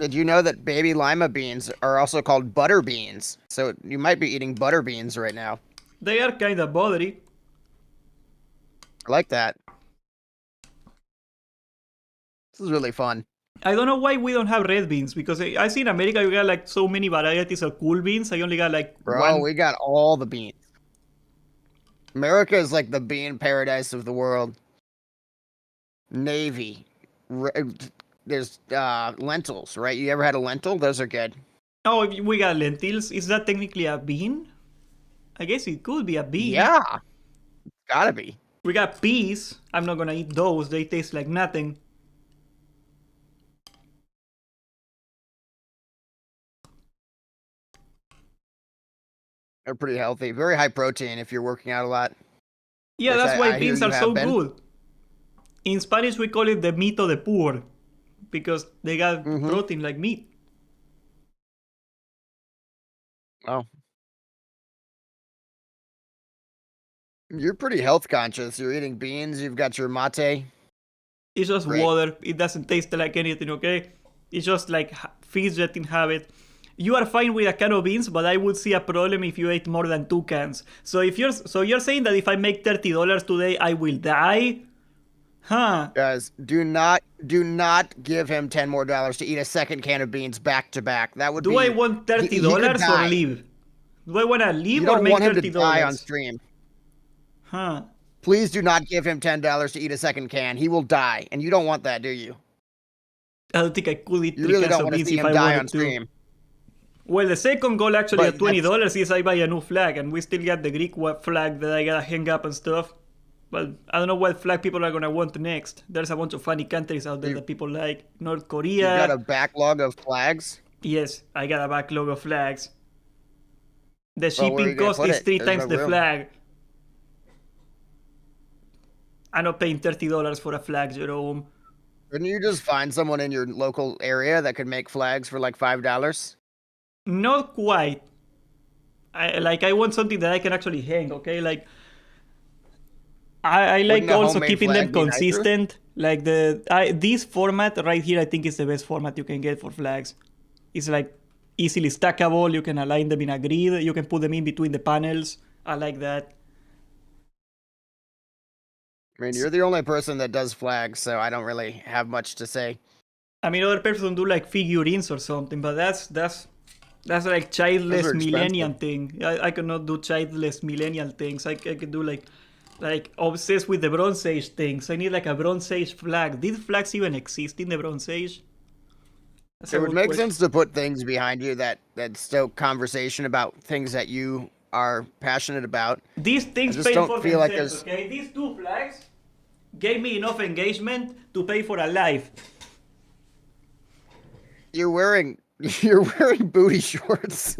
Did you know that baby lima beans are also called butter beans? So you might be eating butter beans right now. They are kind of buttery. I like that. This is really fun. I don't know why we don't have red beans, because I see in America you got like so many varieties of cool beans. I only got like Bro, one. we got all the beans. America is like the bean paradise of the world. Navy. There's lentils, right? You ever had a lentil? Those are good. Oh, we got lentils. Is that technically a bean? I guess it could be a bean. Yeah. Gotta be. We got peas. I'm not gonna eat those. They taste like nothing. They're pretty healthy. Very high protein if you're working out a lot. Yeah, Which that's why I hear beans you are have so been. good. In Spanish, we call it the meat of the poor, because they got protein like meat. Oh. You're pretty health conscious. You're eating beans. You've got your mate. It's just Great. water. It doesn't taste like anything, okay? It's just like fidgeting habit. You are fine with a can of beans, but I would see a problem if you ate more than 2 cans. So you're saying that if I make $30 today, I will die? Huh? Guys, do not give him $10 more to eat a second can of beans back to back. That would be. Do I want he could $30 or die. leave? Do I want to leave You or don't make want him $30? to die on stream. Huh? Please do not give him $10 to eat a second can. He will die, and you don't want that, do you? I don't think I could eat You 3 really cans don't of want to beans see if him I die wanted on to. stream. Well, the second goal actually But at $20 is I buy a new flag, and we still got the Greek flag that I gotta hang up and stuff. But I don't know what flag people are gonna want next. There's a bunch of funny countries out there that people like. North You got Korea. a backlog of flags. Yes, I got a backlog of flags. The Well, where are shipping you gonna cost put is it? 3 There's times no the room. flag. I'm not paying $30 for a flag, Jerome. Couldn't you just find someone in your local area that could make flags for like $5? Not quite. I want something that I can actually hang, okay? Like I like Wouldn't a also homemade keeping flag them be nicer? consistent. Like this format right here, I think is the best format you can get for flags. It's like easily stackable. You can align them in a grid. You can put them in between the panels. I like that. I mean, you're the only person that does flags, so I don't really have much to say. I mean, other person do like figurines or something, but that's like childless Those are millennial thing. I cannot do childless millennial things. I can do like obsessed with the Bronze Age things. I need like a Bronze Age flag. Did flags even exist in the Bronze Age? That's a It would good make question. sense to put things behind you that stoke conversation about things that you are passionate about. These things I just pay don't for feel like themselves, there's- okay? These 2 flags gave me enough engagement to pay for a life. You're wearing booty shorts.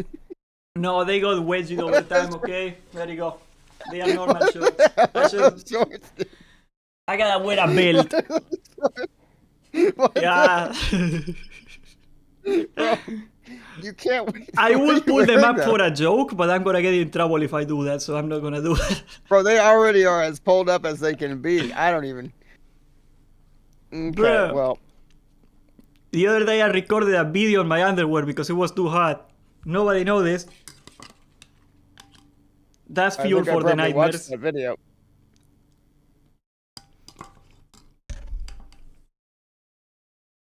No, they got wedged all the time, okay? There you go. They are normal shorts. Shorts. I gotta wear a belt. What Yeah. Bro, you can't. I why will you pull them wearing up that? for a joke, but I'm gonna get in trouble if I do that, so I'm not gonna do it. Bro, they already are as pulled up as they can be. I don't even. Okay, Bro. well, The other day I recorded a video on my underwear because it was too hot. Nobody noticed. That's I fuel think I for the probably watched nightmares. that video.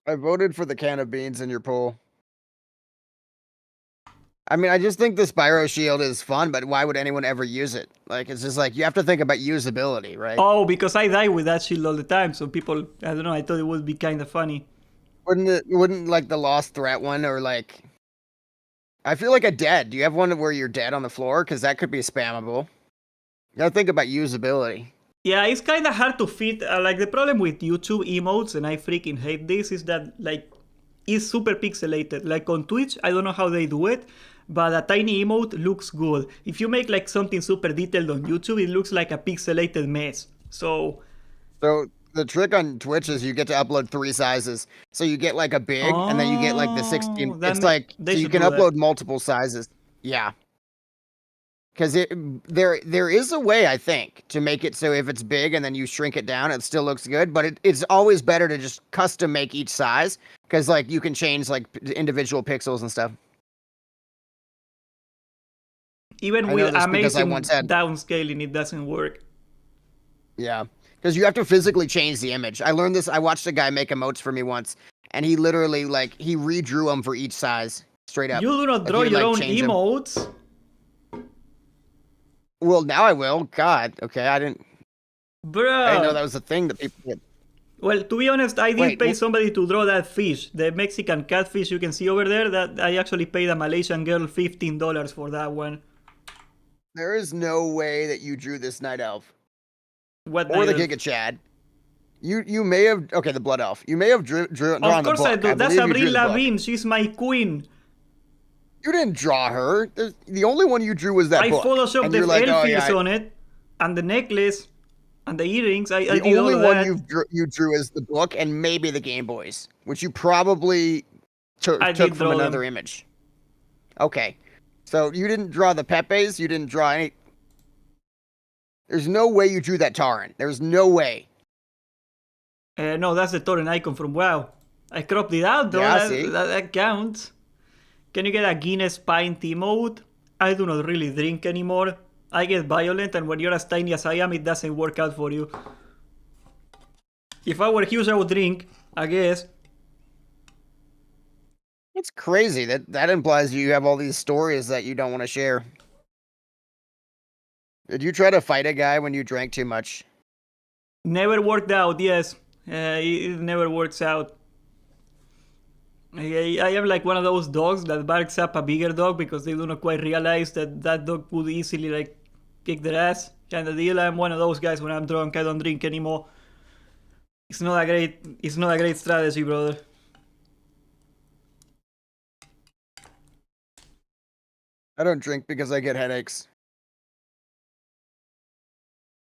I voted for the can of beans in your poll. I mean, I just think the Spyro Shield is fun, but why would anyone ever use it? Like, it's just like, you have to think about usability, right? Oh, because I die with that shield all the time, so people, I don't know, I thought it would be kind of funny. Wouldn't like the Lost Threat one, or like, I feel like a dead. Do you have one where you're dead on the floor? Because that could be spammable. You gotta think about usability. Yeah, it's kind of hard to fit. Like the problem with YouTube emotes, and I freaking hate this, is that like it's super pixelated. Like on Twitch, I don't know how they do it, but a tiny emote looks good. If you make like something super detailed on YouTube, it looks like a pixelated mess. So the trick on Twitch is you get to upload 3 sizes. So you get like a big, and then you get like the 16. It's like they so you should can do upload that. multiple sizes. Yeah. Because there is a way, I think, to make it so if it's big and then you shrink it down, it still looks good. But it's always better to just custom make each size, because like you can change like individual pixels and stuff. Even I know with this because I amazing once had- downscaling, it doesn't work. Yeah, because you have to physically change the image. I learned this. I watched a guy make emotes for me once, and he literally he redrew them for each size straight up. You do not Like, draw he would, your like, own change 'em. emotes. Well, now I will. God, okay, I didn't know Bruh. that was a thing that people did. Well, to be honest, I did Wait, pay wh- somebody to draw that fish, the Mexican catfish you can see over there. That I actually paid a Malaysian girl $15 for that one. There is no way that you drew this night elf What or the night elf? Giga Chad. You may have the blood elf. You may have drawn Of the course I book. do. That's believe you drew Avril the book. Lavigne. She's my queen. You didn't draw her. The only one you drew was that I book. photoshopped And the you're like, elf oh, ears yeah, on it, and the necklace, and the earrings. I the did all only of one that. you drew is the book and maybe the Game Boys, which you probably I took did from draw another them. image. Okay, so you didn't draw the Pepes. You didn't draw any. There's no way you drew that Taran. There's no way. No, that's the torrent icon from WoW. I cropped it out though. Yeah, see? That counts. Can you get a Guinness pint emote? I do not really drink anymore. I get violent, and when you're as tiny as I am, it doesn't work out for you. If I were huge, I would drink, I guess. It's crazy that implies you have all these stories that you don't want to share. Did you try to fight a guy when you drank too much? Never worked out, yes. It never works out. I am like one of those dogs that barks up a bigger dog because they do not quite realize that that dog would easily like kick their ass kind of deal. I'm one of those guys. When I'm drunk, I don't drink anymore. It's not a great strategy, brother. I don't drink because I get headaches.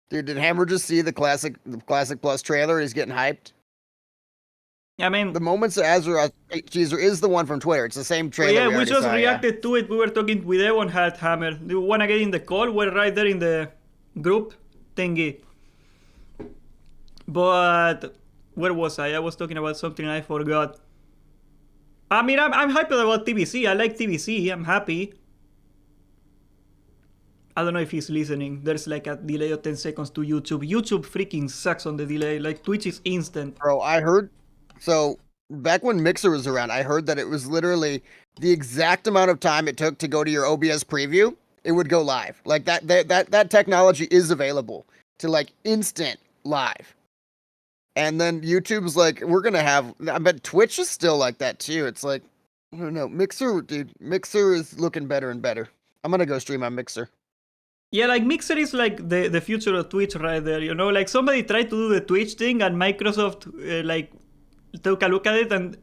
Dude, did Hammer just see the Classic Plus trailer? He's getting hyped. I mean, The moments of Azeroth teaser is the one from Twitter. It's the same well, trailer. yeah, we already just saw, reacted to it. We were talking with Evan had Hammer. Do you wanna get in the call? We're right there in the group thingy. But where was I? I was talking about something I forgot. I mean, I'm hyped about TBC. I like TBC. I'm happy. I don't know if he's listening. There's like a delay of 10 seconds to YouTube. YouTube freaking sucks on the delay. Like Twitch is instant. Bro, I heard. So back when Mixer was around, I heard that it was literally the exact amount of time it took to go to your OBS preview. It would go live. Like that technology is available to like instant live. And then YouTube's like, we're gonna have. I bet Twitch is still like that too. It's like, I don't know, Mixer, dude. Mixer is looking better and better. I'm gonna go stream on Mixer. Yeah, like Mixer is like the future of Twitch right there, you know? Like somebody tried to do the Twitch thing and Microsoft like took a look at it and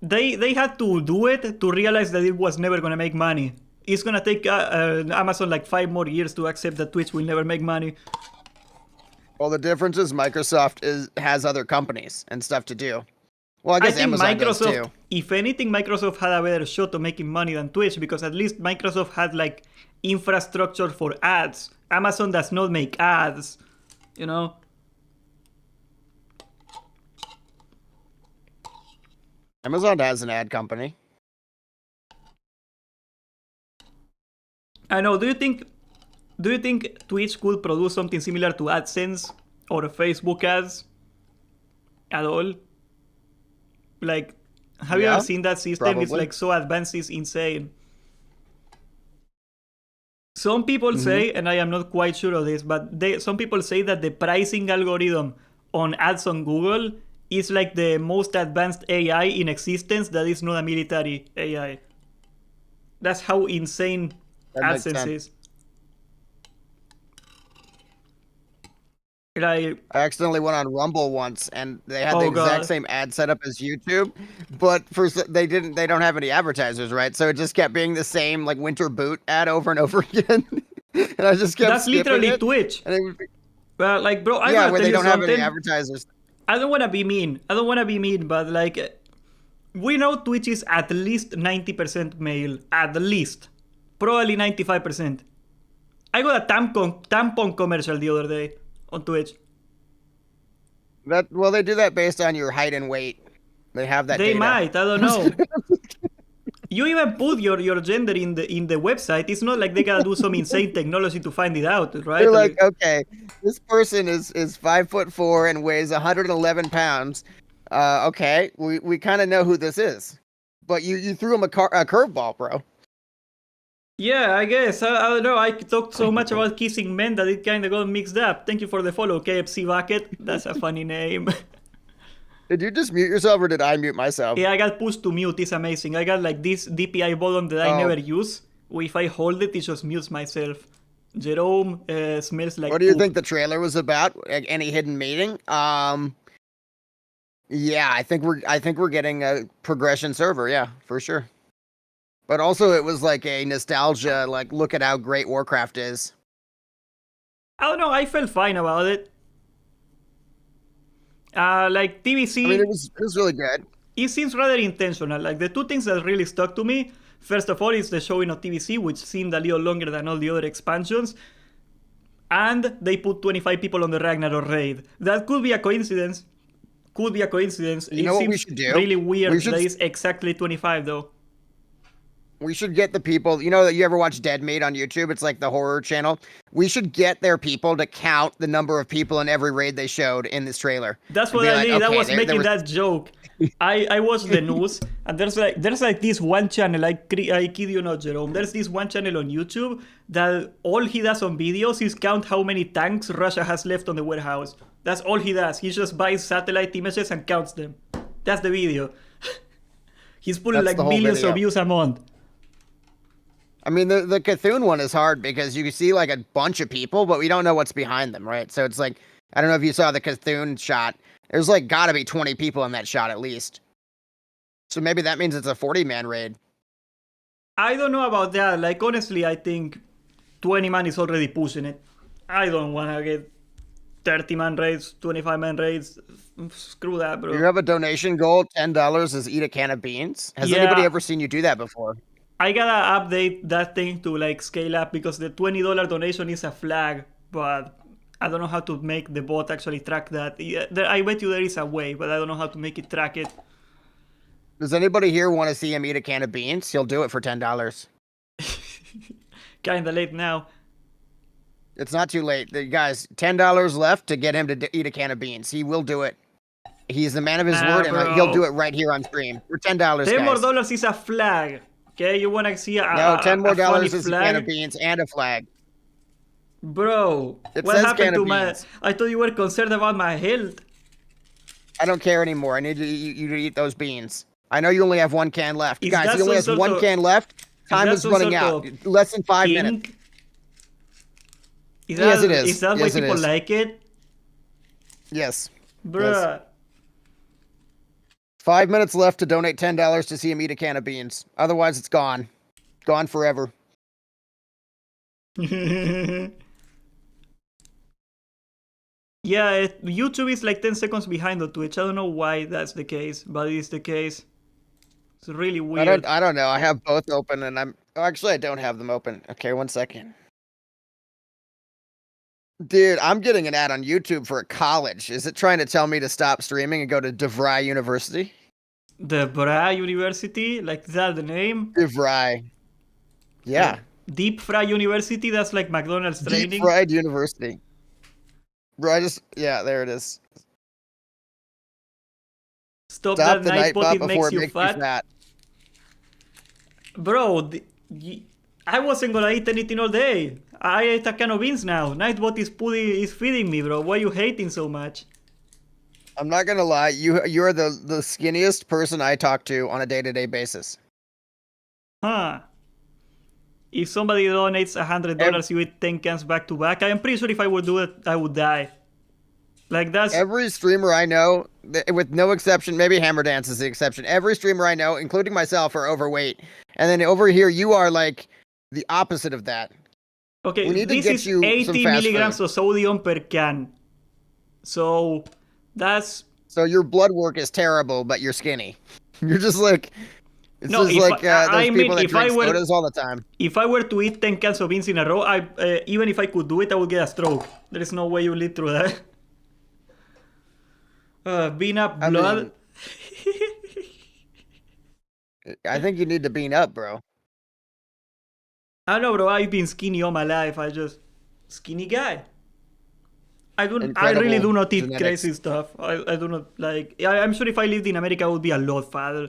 they had to do it to realize that it was never gonna make money. It's gonna take Amazon like 5 more years to accept that Twitch will never make money. Well, the difference is Microsoft has other companies and stuff to do. Well, I I guess think Amazon does Microsoft, too. if anything, Microsoft had a better shot of making money than Twitch because at least Microsoft had like infrastructure for ads. Amazon does not make ads, you know? Amazon has an ad company. I know. Do you think Twitch could produce something similar to AdSense or Facebook ads at all? Like, have you Yeah, ever seen that system? It's probably. like so advanced, it's insane. Some people say, and I am not quite sure of this, but some people say that the pricing algorithm on ads on Google is like the most advanced AI in existence that is not a military AI. That's how insane That makes AdSense sense. is. Like, I accidentally went on Rumble once, and they had Oh, the exact God. same ad setup as YouTube, but they don't have any advertisers, right? So it just kept being the same like winter boot ad over and over again, and I just kept that's skipping literally it. Twitch. And it would be, But like, bro, I yeah, gotta where tell they you don't have any something. advertisers. I don't wanna be mean. But like, we know Twitch is at least 90% male. At least. Probably 95%. I got a tampon commercial the other day on Twitch. Well, they do that based on your height and weight. They have that They data. might, I don't know. You even put your gender in the website. It's not like they gotta do some insane technology to find it out, right? They're like, okay, this person is 5'4" and weighs 111 pounds. Okay, we kind of know who this is, but you threw him a curveball, bro. Yeah, I guess. I don't know. I talked so much about kissing men that it kind of got mixed up. Thank you for the follow, KFC Bucket. That's a funny name. Did you just mute yourself or did I mute myself? Yeah, I got pushed to mute. It's amazing. I got like this DPI button that I Oh. never use. If I hold it, it just mutes myself. Jerome smells like What do you poop. think the trailer was about? Like, any hidden meaning? Yeah, I think we're getting a progression server. Yeah, for sure. But also, it was like a nostalgia. Like, look at how great Warcraft is. I don't know. I felt fine about it. Like TVC, I mean, it was really good. it seems rather intentional. Like the two things that really stuck to me, first of all, is the showing of TVC, which seemed a little longer than all the other expansions. And they put 25 people on the Ragnarok raid. That could be a coincidence. Could be a coincidence. You know it what we seems should do? really weird We should- that it's exactly 25 though. We should get the people. You know that you ever watch Dead Meat on YouTube? It's like the horror channel. We should get their people to count the number of people in every raid they showed in this trailer. That's And what be I like, did. I okay, was there making was- that joke. I watched the news, and there's like this one channel. I kid you not, Jerome. There's this one channel on YouTube that all he does on videos is count how many tanks Russia has left on the warehouse. That's all he does. He just buys satellite images and counts them. That's the video. He's pulling That's like the whole millions video. of views a month. I mean, the Cthulhu one is hard because you see like a bunch of people, but we don't know what's behind them, right? So it's like, I don't know if you saw the Cthulhu shot. There's like gotta be 20 people in that shot at least. So maybe that means it's a 40-man raid. I don't know about that. Like honestly, I think 20 man is already pushing it. I don't wanna get 30 man raids, 25 man raids. Screw that, bro. You have a donation goal, $10 is eat a can of beans. Has Yeah. anybody ever seen you do that before? I gotta update that thing to like scale up because the $20 donation is a flag, but I don't know how to make the bot actually track that. Yeah, I bet you there is a way, but I don't know how to make it track it. Does anybody here want to see him eat a can of beans? He'll do it for $10. Kinda late now. It's not too late. Guys, $10 left to get him to eat a can of beans. He will do it. He's the man of his word, and bro. he'll do it right here on stream for $10, 10 more guys. dollars is a flag. Okay, you wanna see a No, 10 more a funny dollars is a can of flag? beans and a flag. Bro, It what says happened can to of my... beans. I thought you were concerned about my health. I don't care anymore. I need you to eat those beans. I know you only have one can left. Is Guys, that he only has some one sort of- can left. Time that is some running sort out. of Less than 5 minutes. Kink? Is Yes, that, it is. Is that Yes, why it people is. like it? Yes. Bruh. 5 minutes left to donate $10 to see him eat a can of beans. Otherwise, it's gone. Gone forever. Yeah, YouTube is like 10 seconds behind on Twitch. I don't know why that's the case, but it is the case. It's really weird. I don't know. I have both open and actually I don't have them open. Okay, 1 second. Dude, I'm getting an ad on YouTube for a college. Is it trying to tell me to stop streaming and go to DeVry University? The Bra University, like is that the name? DeVry. Yeah. Deep Fry University, that's like McDonald's Deep training. Fried University. Bro, yeah, there it is. Stop Stop that the night Nightbot bot, it before makes it you makes you fat. fat. Bro, I wasn't gonna eat anything all day. I ate a can of beans now. Nightbot is feeding me, bro. Why are you hating so much? I'm not gonna lie, you're the skinniest person I talk to on a day-to-day basis. Huh. If somebody donates $100, you eat 10 cans back to back. I'm pretty sure if I would do it, I would die. Like that's Every streamer I know, with no exception, maybe Hammer Dance is the exception. Every streamer I know, including myself, are overweight. And then over here, you are like the opposite of that. okay. We need to This get is you some 80 fast milligrams food. of sodium per can. So that's So your blood work is terrible, but you're skinny. You're just like, it's No, just if like I those mean, people that if I drink were- sodas all the time. if I were to eat 10 cans of beans in a row, even if I could do it, I would get a stroke. There is no way you live through that. Bean up I blood. mean- I think you need to bean up, bro. I don't know, bro. I've been skinny all my life. Skinny guy. I really Incredible do not eat genetics. crazy stuff. I do not like. I'm sure if I lived in America, I would be a lot fatter.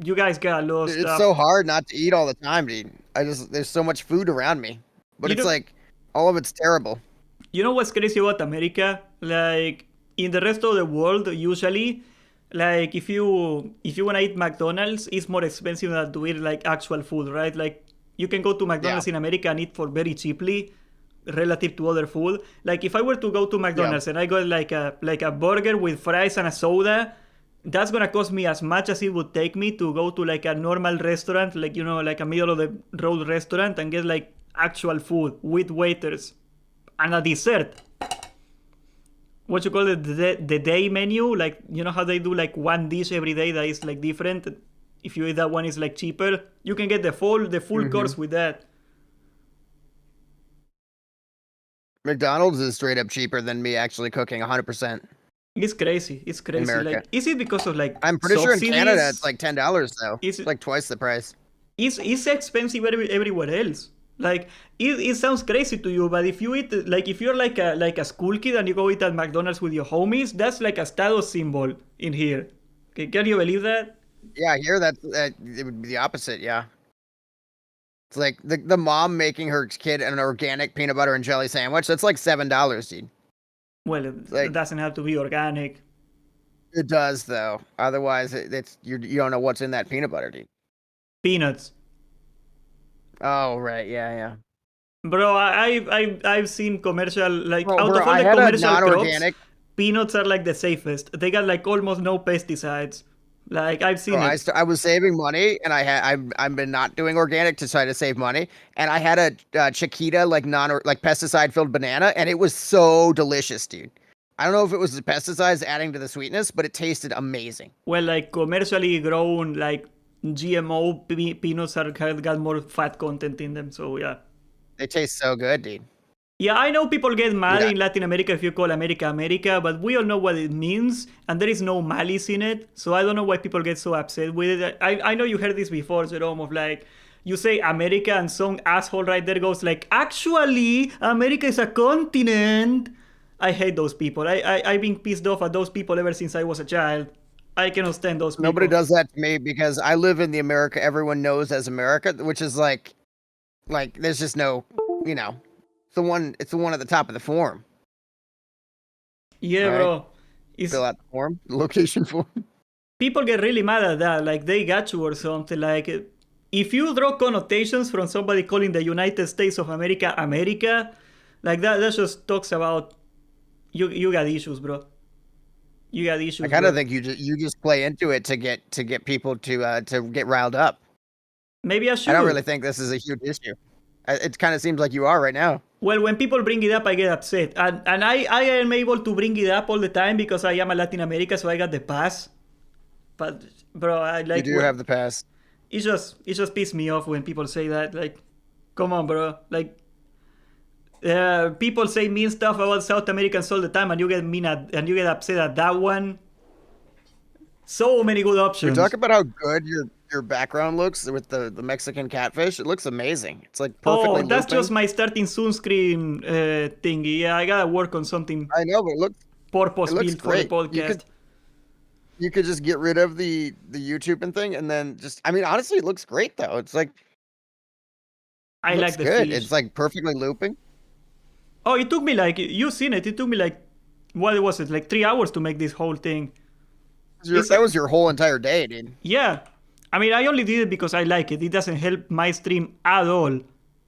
You guys got a lot of It's stuff. so hard not to eat all the time, dude. There's so much food around me, but You it's know- like all of it's terrible. You know what's crazy about America? Like in the rest of the world, usually, like if you wanna eat McDonald's, it's more expensive than to eat like actual food, right? Like you can go to McDonald's in America and eat for very cheaply relative to other food. Like if I were to go to McDonald's and I got like a burger with fries and a soda, that's gonna cost me as much as it would take me to go to like a normal restaurant, like like a middle of the road restaurant and get like actual food with waiters and a dessert. What you call it, the day menu? Like you know how they do like one dish every day that is like different. If you eat that one, is like cheaper. You can get the full course with that. McDonald's is straight up cheaper than me actually cooking 100%. It's crazy. It's crazy. America. Like, is it because of like? I'm pretty sure in subsidies? Canada it's like $10 though. Is It's like twice the price. It's expensive everywhere else. Like it sounds crazy to you, but if you eat like if you're like a school kid and you go eat at McDonald's with your homies, that's like a status symbol in here. Okay, can you believe that? Yeah, here it would be the opposite. Yeah, it's like the mom making her kid an organic peanut butter and jelly sandwich. That's like $7, dude. Well, it Like- doesn't have to be organic. It does though. Otherwise, it's you don't know what's in that peanut butter, dude. Peanuts. Oh right, yeah. Bro, I've seen commercial like Bro, out of all I the had a commercial crops, non-organic. peanuts are like the safest. They got like almost no pesticides. Like I've seen Bro, it. I was saving money, and I've been not doing organic to try to save money, and I had a Chiquita like pesticide filled banana, and it was so delicious, dude. I don't know if it was the pesticides adding to the sweetness, but it tasted amazing. Well, like commercially grown like GMO peanuts got more fat content in them. So yeah. They taste so good, dude. Yeah, I know people get mad Yeah. in Latin America if you call America America, but we all know what it means, and there is no malice in it. So I don't know why people get so upset with it. I know you heard this before, Jerome, of like, you say America and some asshole right there goes like, actually, America is a continent. I hate those people. I've been pissed off at those people ever since I was a child. I cannot stand those people. Nobody does that to me because I live in the America everyone knows as America, which is like there's just no, it's the one at the top of the form. Yeah, Right. bro. It's, Fill out the form, the location form. people get really mad at that, like they got you or something. Like if you draw connotations from somebody calling the United States of America America, like that just talks about you got issues, bro. You got issues. I kind bro. of think you just play into it to get people to get riled up. Maybe I should. I don't really think this is a huge issue. It kind of seems like you are right now. Well, when people bring it up, I get upset, and I am able to bring it up all the time because I am a Latin America, so I got the pass. But bro, I like You do have the pass. it just pisses me off when people say that. Like, come on, bro. Like, people say mean stuff about South Americans all the time, and you get upset at that one. So many good options. We talk about how good your background looks with the Mexican catfish. It looks amazing. It's like perfectly. Oh, that's looping. just my starting sunscreen thingy. Yeah, I gotta work on something I know, but it purpose looks built for the great. podcast. You could just get rid of the YouTube and thing, and then just. I mean, honestly, it looks great though. It's like I looks like the good. fish. It's like perfectly looping. Oh, it took me like you've seen it. It took me like what was it? Like 3 hours to make this whole thing. That was your whole entire day, dude. Yeah, I mean I only did it because I like it. It doesn't help my stream at all.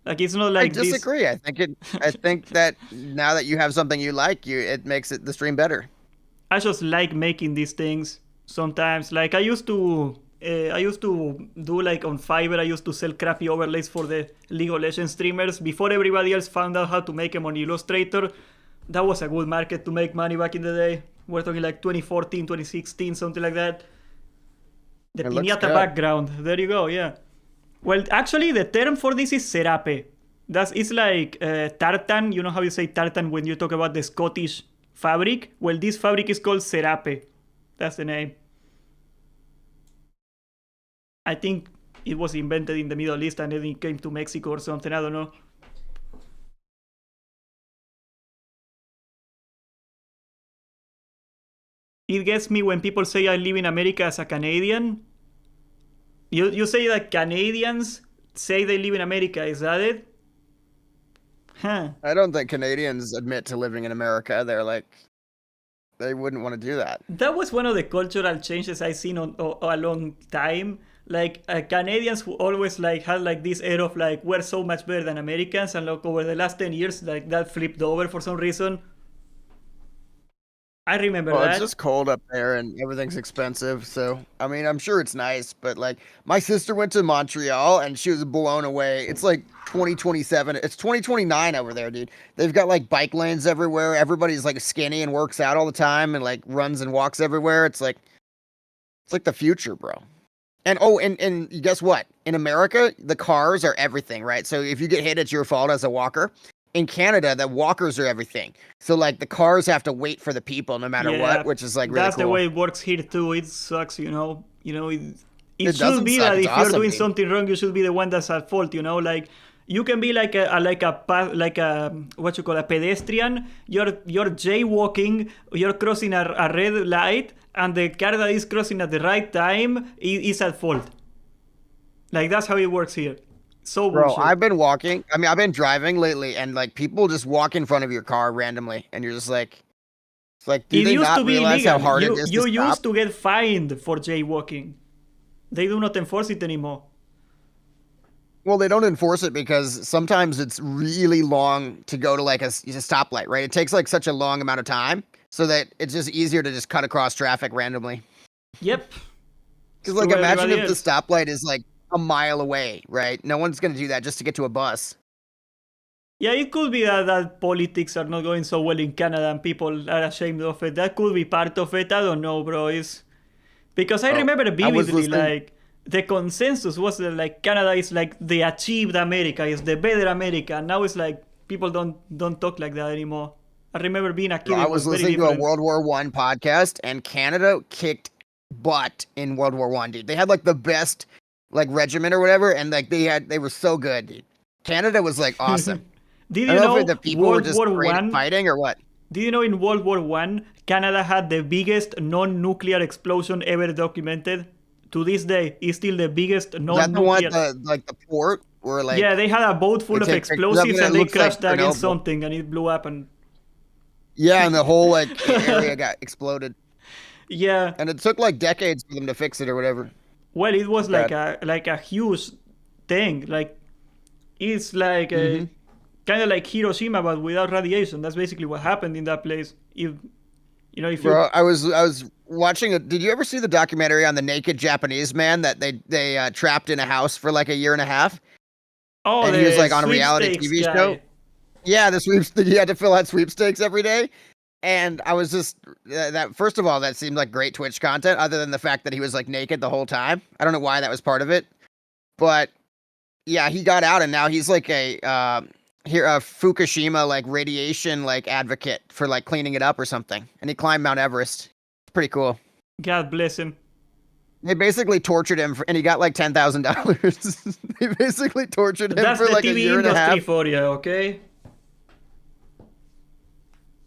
Like it's not I like this. disagree. I think that now that you have something you like, it makes the stream better. I just like making these things sometimes. Like I used to do like on Fiverr. I used to sell crappy overlays for the League of Legends streamers before everybody else found out how to make them on Illustrator. That was a good market to make money back in the day. We're talking like 2014, 2016, something like that. The It looks piñata good. background. There you go. Yeah. Well, actually, the term for this is serape. It's like tartan. You know how you say tartan when you talk about the Scottish fabric? Well, this fabric is called serape. That's the name. I think it was invented in the Middle East and then it came to Mexico or something. I don't know. It gets me when people say I live in America as a Canadian. You say that Canadians say they live in America. Is that it? Huh. I don't think Canadians admit to living in America. They're like, they wouldn't want to do that. That was one of the cultural changes I've seen on a long time. Like Canadians who always like had like this air of like we're so much better than Americans, and like over the last 10 years like that flipped over for some reason. I remember Well, that. it's just cold up there and everything's expensive. So, I mean, I'm sure it's nice, but like my sister went to Montreal and she was blown away. It's like 2027. It's 2029 over there, dude. They've got like bike lanes everywhere. Everybody's like skinny and works out all the time and like runs and walks everywhere. It's like the future, bro. And and guess what? In America, the cars are everything, right? So if you get hit, it's your fault as a walker. In Canada, the walkers are everything. So like the cars have to wait for the people no matter what, which is like really that's cool. the way it works here too. It sucks, you know. It should doesn't be suck, that it's if you're awesome, doing dude. something wrong, you should be the one that's at fault, you know. Like you can be like a what you call a pedestrian. You're jaywalking. You're crossing a red light, and the car that is crossing at the right time is at fault. Like that's how it works here. So Bro, bullshit. I've been walking. I mean, I've been driving lately, and like people just walk in front of your car randomly, and you're just like, it's like, do It they used not to be realize illegal. how hard it is You to stop? used to get fined for jaywalking. They do not enforce it anymore. Well, they don't enforce it because sometimes it's really long to go to like a stoplight, right? It takes like such a long amount of time, so that it's just easier to just cut across traffic randomly. Yep. Because like, Screw imagine if everybody the stoplight is like a mile away, right? No one's gonna do that just to get to a bus. Yeah, it could be that politics are not going so well in Canada and people are ashamed of it. That could be part of it. I don't know, bro. It's because I remember vividly, like the consensus was that like Canada is like the achieved America, is the better America. And now it's like people don't talk like that anymore. I remember being a kid. I was listening to a World War I podcast, and Canada kicked butt in World War I, dude. They had like the best like regiment or whatever, and like they were so good, dude. Canada was like awesome. Did I you don't know know if the people were just great at fighting or what? Did you know in World War I, Canada had the biggest non-nuclear explosion ever documented? To this day, it's still the biggest non-nuclear. Is that the one, like the port, where like yeah, they had a boat full of explosives and they crashed like against something and it blew up and. Yeah, and the whole like area got exploded. Yeah. And it took like decades for them to fix it or whatever. Well, it was like a huge thing. Like it's like kind of like Hiroshima but without radiation. That's basically what happened in that place. Bro, I was watching it. Did you ever see the documentary on the naked Japanese man that they trapped in a house for like a year and a half? Oh, and he was like on a reality TV show. Yeah, he had to fill out sweepstakes every day. And I was just that. First of all, that seemed like great Twitch content. Other than the fact that he was like naked the whole time, I don't know why that was part of it. But yeah, he got out, and now he's like a Fukushima like radiation like advocate for like cleaning it up or something. And he climbed Mount Everest. It's pretty cool. God bless him. They basically tortured him, and he got like $10,000. They basically tortured him for like a year and a half. That's the TV industry for you, okay?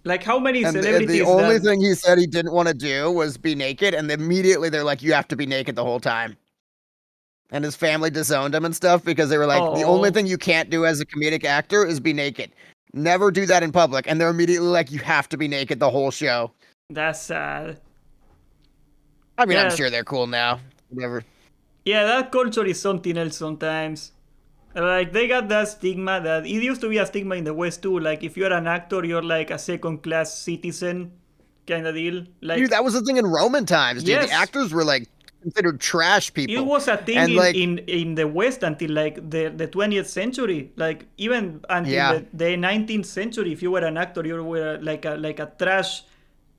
Like how many celebrities? The only thing he said he didn't want to do was be naked, and immediately they're like, "You have to be naked the whole time." And his family disowned him and stuff because they were like, "The only thing you can't do as a comedic actor is be naked. Never do that in public." And they're immediately like, "You have to be naked the whole show." That's sad. I mean, I'm sure they're cool now. Whatever. Yeah, that culture is something else sometimes. Like they got that stigma that it used to be a stigma in the West too. Like if you're an actor, you're like a second-class citizen kind of deal. Like Dude, that was the thing in Roman times, dude. Yes. The actors were like considered trash people. it was a thing And, like, in the West until like the 20th century. Like even until Yeah. the 19th century, if you were an actor, you were like a trash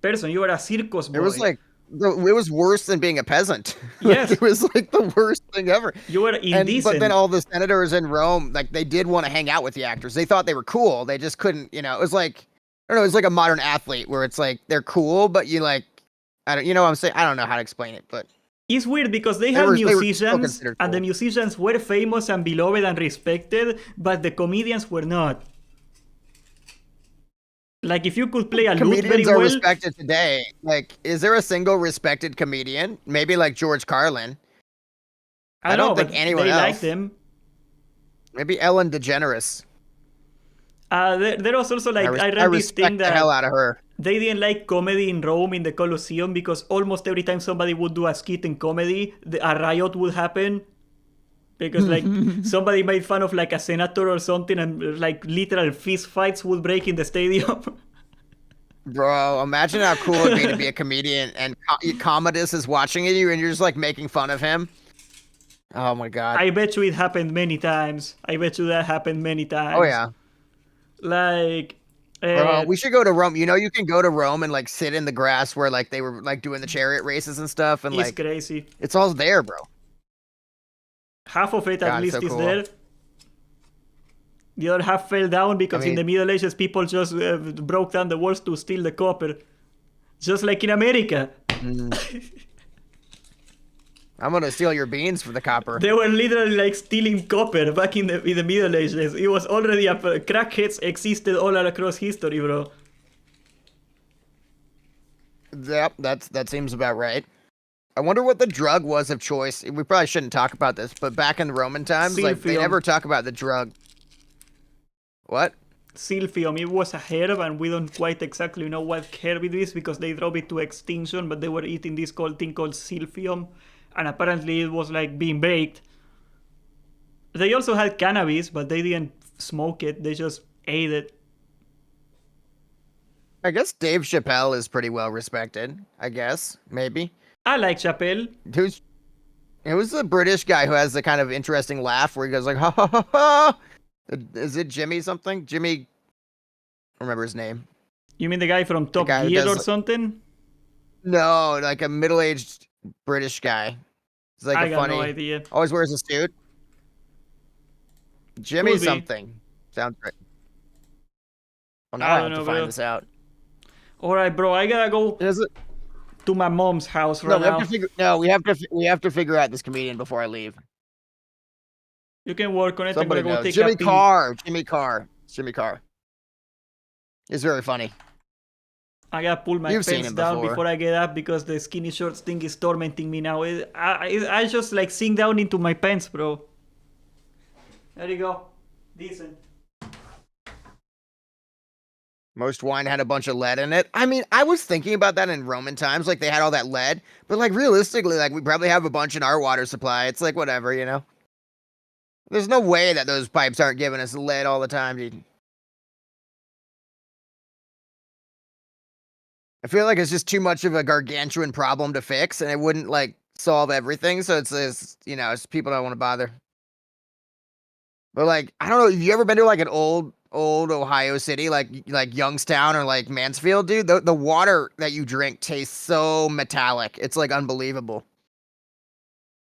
person. You were a circus boy. it was like it was worse than being a peasant. Yes. It was like the worst thing ever. You were But indecent. then all the senators in Rome, like they did want to hang out with the actors. They thought they were cool. They just couldn't, it was like I don't know, it's like a modern athlete where it's like they're cool, but you like I don't what I'm saying? I don't know how to explain it, but It's weird because they They had were still musicians, considered and the cool. musicians were famous and beloved and respected, but the comedians were not. Like if you could play a lute very comedians are well, respected today. Like, is there a single respected comedian? Maybe like George Carlin. I don't know, think but anyone they else. like them. Maybe Ellen DeGeneres. There was also like I I read this respect thing the hell that out of her. they didn't like comedy in Rome in the Colosseum because almost every time somebody would do a skit in comedy, a riot would happen. Because like somebody made fun of like a senator or something, and like literal fist fights would break in the stadium. Bro, imagine how cool it'd be to be a comedian and Commodus is watching you and you're just like making fun of him. Oh my god. I bet you it happened many times. I bet you that happened many times. Oh yeah. Like, Bro, we should go to Rome. You can go to Rome and like sit in the grass where like they were like doing the chariot races and stuff and it's like crazy. it's all there, bro. Half of it at God, least so is cool. there. The other half fell down because in mean- the Middle Ages people just broke down the walls to steal the copper. Just like in America. I'm gonna steal your beans for the copper. They were literally like stealing copper back in the Middle Ages. It was already crackheads existed all across history, bro. Yep, that seems about right. I wonder what the drug was of choice. We probably shouldn't talk about this, but back in the Roman times, like they Silphium. never talk about the drug. What? Silphium, it was a herb, and we don't quite exactly know what herb it is because they drove it to extinction, but they were eating this thing called silphium, and apparently it was like being baked. They also had cannabis, but they didn't smoke it, they just ate it. I guess Dave Chappelle is pretty well respected. I guess maybe. I like Chappelle. Who's the British guy who has the kind of interesting laugh where he goes like ha ha ha ha? Is it Jimmy something? Jimmy, I don't remember his name. You mean the guy from Top guy who Gear does, or something? No, like a middle-aged British guy. He's like I a got funny. no idea. Always wears a suit. Jimmy Could be. something. Sounds right. Well, now I I don't have to know, find bro. this out. Alright, bro, I gotta go Is it? to my mom's house No, right we have now. to figure. No, we have to figure out this comedian before I leave. You can work on it. Somebody I'm gonna go knows. take Jimmy a pee. Carr. Jimmy Carr. It's very funny. I gotta pull my You've seen pants him down before. before I get up because the skinny shorts thing is tormenting me now. I just like sink down into my pants, bro. There you go. Decent. Most wine had a bunch of lead in it. I mean, I was thinking about that in Roman times, like they had all that lead. But like realistically, like we probably have a bunch in our water supply. It's like whatever, you know. There's no way that those pipes aren't giving us lead all the time, dude. I feel like it's just too much of a gargantuan problem to fix, and it wouldn't like solve everything. So it's it's people don't want to bother. But like, I don't know. Have you ever been to like an old Ohio city, like Youngstown or like Mansfield, dude? The water that you drink tastes so metallic. It's like unbelievable.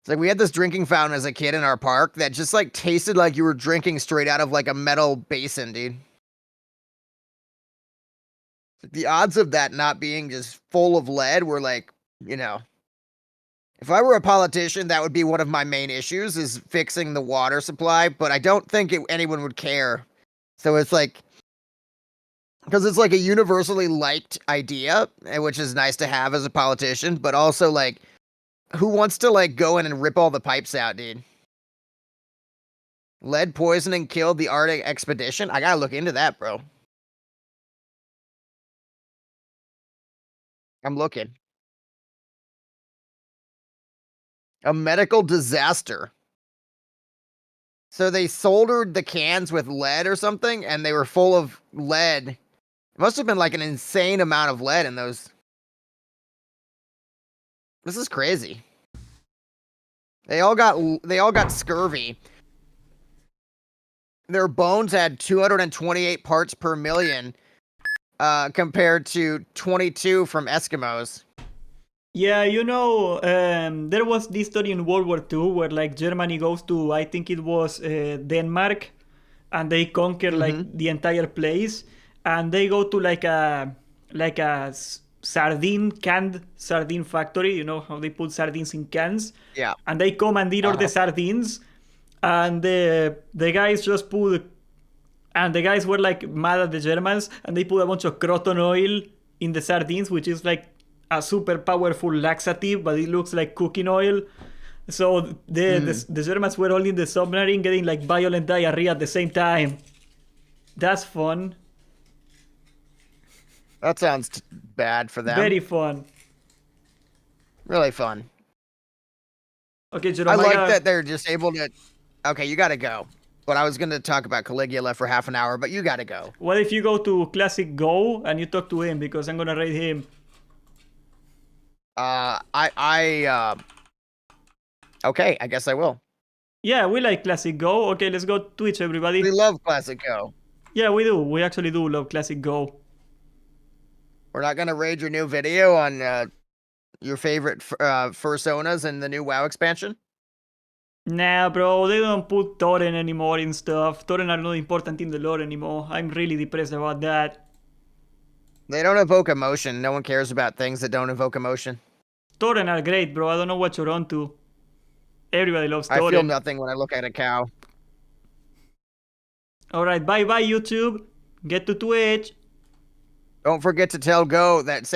It's like we had this drinking fountain as a kid in our park that just like tasted like you were drinking straight out of like a metal basin, dude. The odds of that not being just full of lead were like, if I were a politician, that would be one of my main issues is fixing the water supply, but I don't think anyone would care. So it's like, because it's like a universally liked idea, which is nice to have as a politician, but also like, who wants to like go in and rip all the pipes out, dude? Lead poisoning killed the Arctic expedition? I gotta look into that, bro. I'm looking. A medical disaster. So they soldered the cans with lead or something, and they were full of lead. It must have been like an insane amount of lead in those. This is crazy. They all got scurvy. Their bones had 228 parts per million, compared to 22 from Eskimos. Yeah, there was this story in World War II where like Germany goes to, I think it was Denmark, and they conquer like the entire place, and they go to like a canned sardine factory. You know how they put sardines in cans? Yeah. And they commandeer all the sardines, and the guys just put, and the guys were like mad at the Germans, and they put a bunch of croton oil in the sardines, which is like a super powerful laxative, but it looks like cooking oil. So the Germans were all in the submarine getting like violent diarrhea at the same time. That's fun. That sounds bad for them. Very fun. Really fun. Okay, Jerome, I like that they're just able to. Okay, you gotta go. But I was gonna talk about Caligula for half an hour, but you gotta go. What if you go to Classic Go and you talk to him, because I'm gonna raid him? Okay, I guess I will. Yeah, we like Classic Go. Okay, let's go Twitch, everybody. We love Classic Go. Yeah, we do. We actually do love Classic Go. We're not gonna raid your new video on your favorite fursonas in the new WoW expansion. Nah, bro, they don't put Thorin anymore in stuff. Thorin are not important in the lore anymore. I'm really depressed about that. They don't evoke emotion. No one cares about things that don't evoke emotion. Thorin are great, bro. I don't know what you're onto. Everybody loves Thorin. I feel nothing when I look at a cow. Alright, bye-bye, YouTube. Get to Twitch. Don't forget to tell Go that